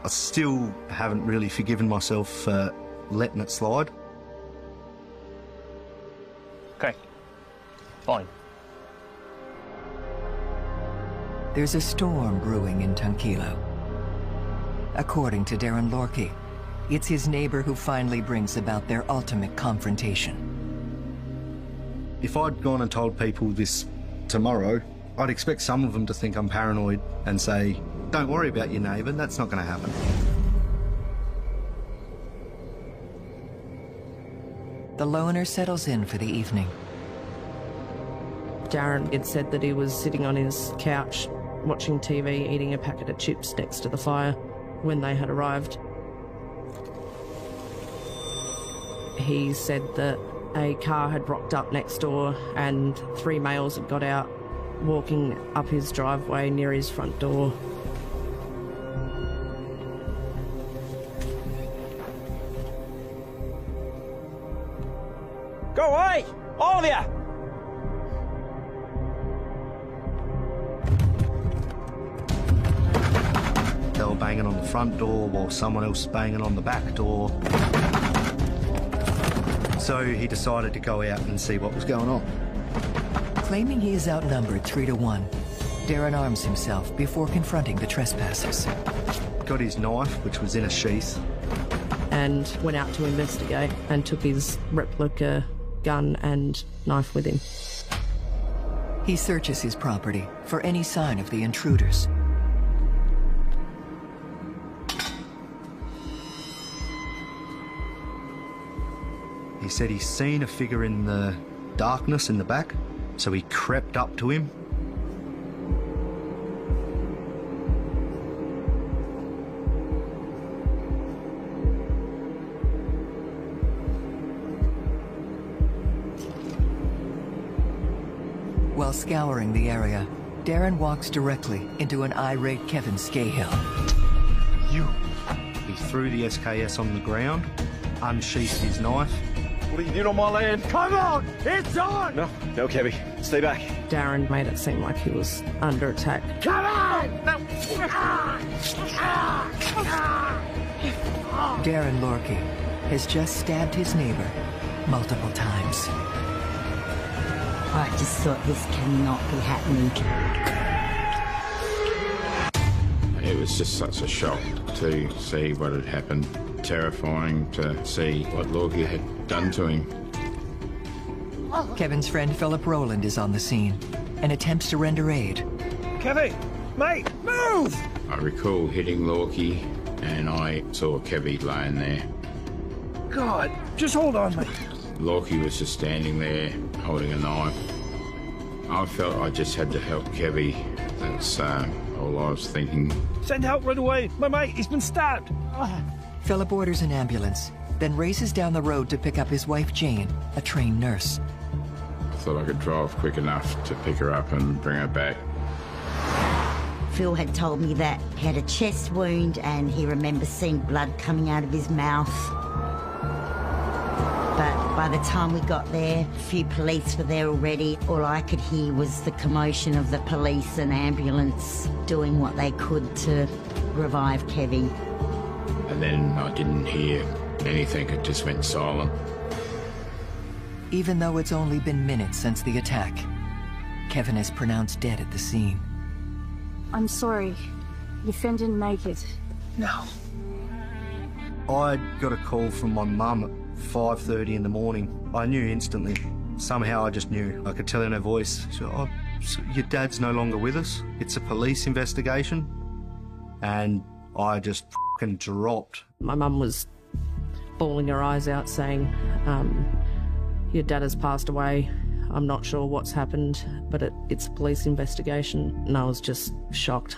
I still haven't really forgiven myself for letting it slide. Okay. Fine. There's a storm brewing in Tunquilo. According to Darren Lorkie, it's his neighbor who finally brings about their ultimate confrontation. If I'd gone and told people this tomorrow, I'd expect some of them to think I'm paranoid and say, don't worry about your neighbour, that's not going to happen. The loner settles in for the evening. Darren had said that he was sitting on his couch watching TV, eating a packet of chips next to the fire when they had arrived. He said that a car had rocked up next door and 3 males had got out, walking up his driveway near his front door. Go away! All of you! They were banging on the front door while someone else was banging on the back door. So he decided to go out and see what was going on. Claiming he is outnumbered 3-1, Darren arms himself before confronting the trespassers. Got his knife, which was in a sheath. And went out to investigate and took his replica gun and knife with him. He searches his property for any sign of the intruders. He said he's seen a figure in the darkness in the back, so he crept up to him. While scouring the area, Darren walks directly into an irate Kevin Scahill. You! He threw the SKS on the ground, unsheathed his knife. What are you doing on my land? Come on! It's on! No, Kevy. Stay back. Darren made it seem like he was under attack. Come on! Darren Lorkie has just stabbed his neighbor multiple times. I just thought this cannot be happening. It was just such a shock to see what had happened. Terrifying to see what Lorkie had done to him. Kevin's friend Philip Rowland is on the scene and attempts to render aid. Kevy, mate, move! I recall hitting Lorkie and I saw Kevy laying there. God, just hold on, mate. Lorkie was just standing there holding a knife. I felt I just had to help Kevy. That's all I was thinking. Send help right away. My mate, he's been stabbed. Philip orders an ambulance, then races down the road to pick up his wife Jane, a trained nurse. I thought I could drive quick enough to pick her up and bring her back. Phil had told me that he had a chest wound and he remembers seeing blood coming out of his mouth. But by the time we got there, a few police were there already. All I could hear was the commotion of the police and ambulance doing what they could to revive Kevy. And then I didn't hear anything, it just went silent. Even though it's only been minutes since the attack, Kevin is pronounced dead at the scene. I'm sorry. Your friend didn't make it. No. I got a call from my mum at 5:30 in the morning. I knew instantly. Somehow I just knew. I could tell in her voice. She said, "Oh, so your dad's no longer with us. It's a police investigation." And I just fucking dropped. My mum was bawling her eyes out saying, your dad has passed away. I'm not sure what's happened, but it's a police investigation. And I was just shocked.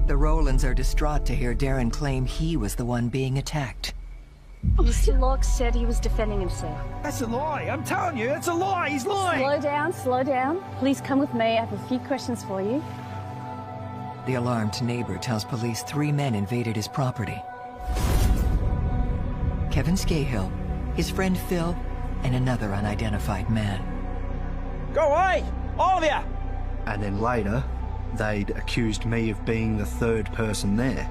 The Rowlands are distraught to hear Darren claim he was the one being attacked. Mr. Locke said he was defending himself. That's a lie. I'm telling you, it's a lie. He's lying. Slow down, slow down. Please come with me. I have a few questions for you. The alarmed neighbor tells police 3 men invaded his property. Kevin Scahill, his friend Phil, and another unidentified man. Go away! All of you! And then later, they'd accused me of being the third person there.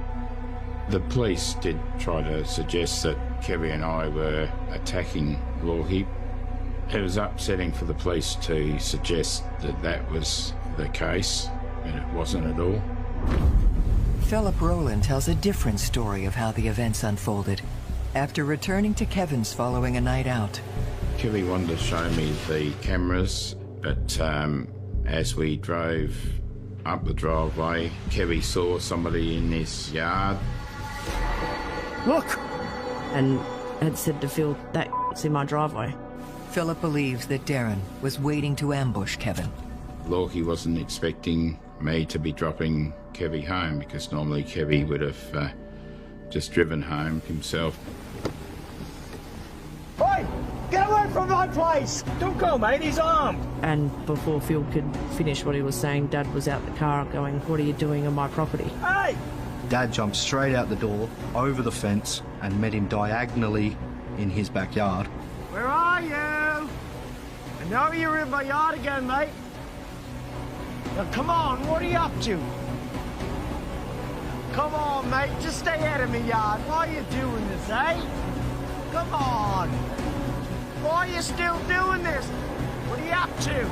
The police did try to suggest that Kevy and I were attacking Lorkie. It was upsetting for the police to suggest that that was the case, and it wasn't at all. Philip Rowland tells a different story of how the events unfolded after returning to Kevin's following a night out. Kevy wanted to show me the cameras, but as we drove up the driveway, Kevy saw somebody in his yard. Look! And had said to Phil, that's in my driveway. Philip believes that Darren was waiting to ambush Kevin. Lorkie wasn't expecting me to be dropping Kevy home, because normally Kevy would have just driven home himself. Hey! Get away from my place! Don't go, mate. He's armed. And before Phil could finish what he was saying, Dad was out the car going, what are you doing on my property? Hey! Dad jumped straight out the door, over the fence, and met him diagonally in his backyard. Where are you? I know you're in my yard again, mate. Now, come on, what are you up to? Come on, mate, just stay out of my yard. Why are you doing this, eh? Come on. Why are you still doing this? What are you up to?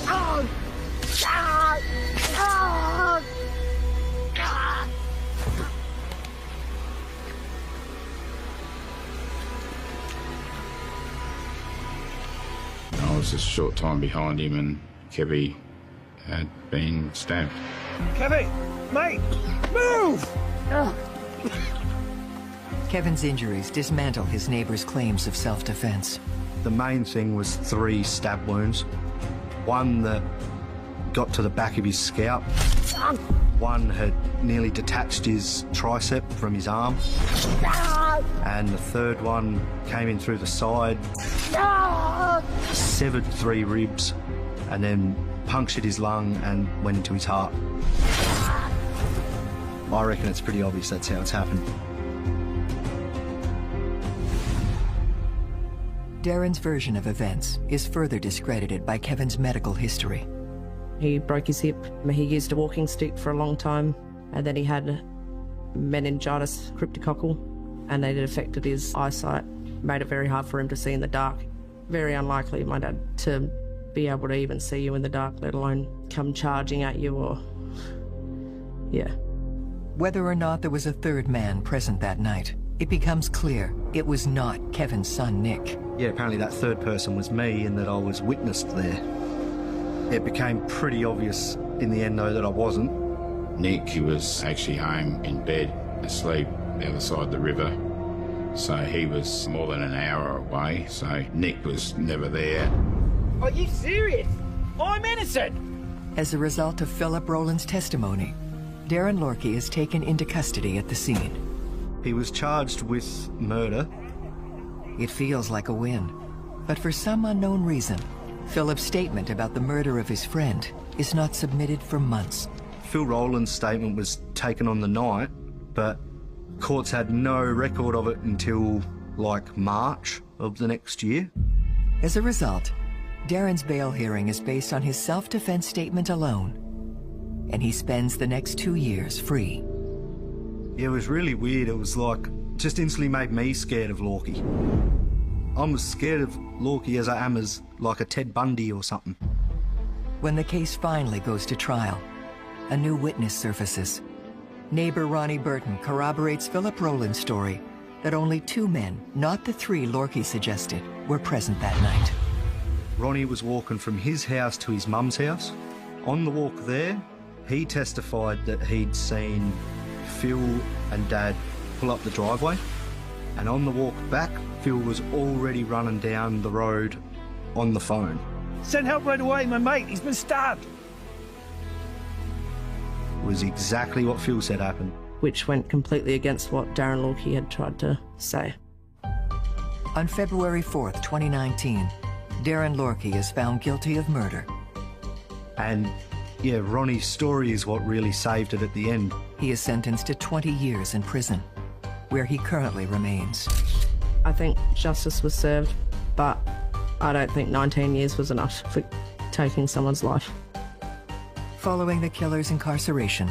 Oh! Ah! Ah! Ah! I was a short time behind him and Kevy had been stabbed. Kevy, mate, move! Kevin's injuries dismantle his neighbor's claims of self-defense. The main thing was 3 stab wounds. One that got to the back of his scalp. One had nearly detached his tricep from his arm. And the third one came in through the side, severed 3 ribs, and then punctured his lung and went into his heart. I reckon it's pretty obvious that's how it's happened. Darren's version of events is further discredited by Kevin's medical history. He broke his hip. He used a walking stick for a long time, and then he had meningitis cryptococcal, and it affected his eyesight, made it very hard for him to see in the dark. Very unlikely, my dad, to be able to even see you in the dark, let alone come charging at you or... yeah. Whether or not there was a third man present that night, it becomes clear it was not Kevin's son, Nick. Yeah, apparently that third person was me and that I was witnessed there. It became pretty obvious in the end, though, that I wasn't. Nick, he was actually home in bed, asleep, the other side of the river. So he was more than an hour away, so Nick was never there. Are you serious? I'm innocent! As a result of Philip Rowland's testimony, Darren Lorkie is taken into custody at the scene. He was charged with murder. It feels like a win, but for some unknown reason, Philip's statement about the murder of his friend is not submitted for months. Phil Rowland's statement was taken on the night, but courts had no record of it until, like, March of the next year. As a result, Darren's bail hearing is based on his self-defense statement alone, and he spends the next 2 years free. Yeah, it was really weird. It was like, just instantly made me scared of Lorkie. I'm as scared of Lorkie as I am as, like, a Ted Bundy or something. When the case finally goes to trial, a new witness surfaces. Neighbor Ronnie Burton corroborates Philip Rowland's story that only 2 men, not the 3 Lorkie suggested, were present that night. Ronnie was walking from his house to his mum's house. On the walk there, he testified that he'd seen Phil and Dad pull up the driveway, and on the walk back, Phil was already running down the road on the phone. Send help right away, my mate, he's been stabbed. It was exactly what Phil said happened. Which went completely against what Darren Lorkie had tried to say. On February 4th, 2019, Darren Lorkie is found guilty of murder. And yeah, Ronnie's story is what really saved it at the end. He is sentenced to 20 years in prison, where he currently remains. I think justice was served, but I don't think 19 years was enough for taking someone's life. Following the killer's incarceration,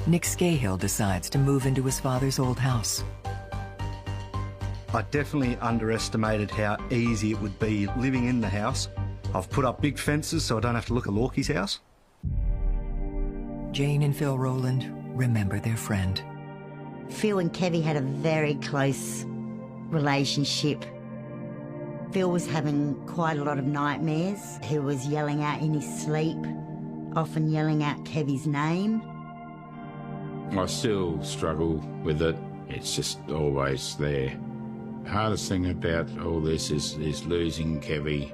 Nick Scahill decides to move into his father's old house. I definitely underestimated how easy it would be living in the house. I've put up big fences so I don't have to look at Lorkie's house. Jane and Phil Rowland remember their friend. Phil and Kevy had a very close relationship. Phil was having quite a lot of nightmares. He was yelling out in his sleep, often yelling out Kevy's name. I still struggle with it. It's just always there. The hardest thing about all this is losing Kevy.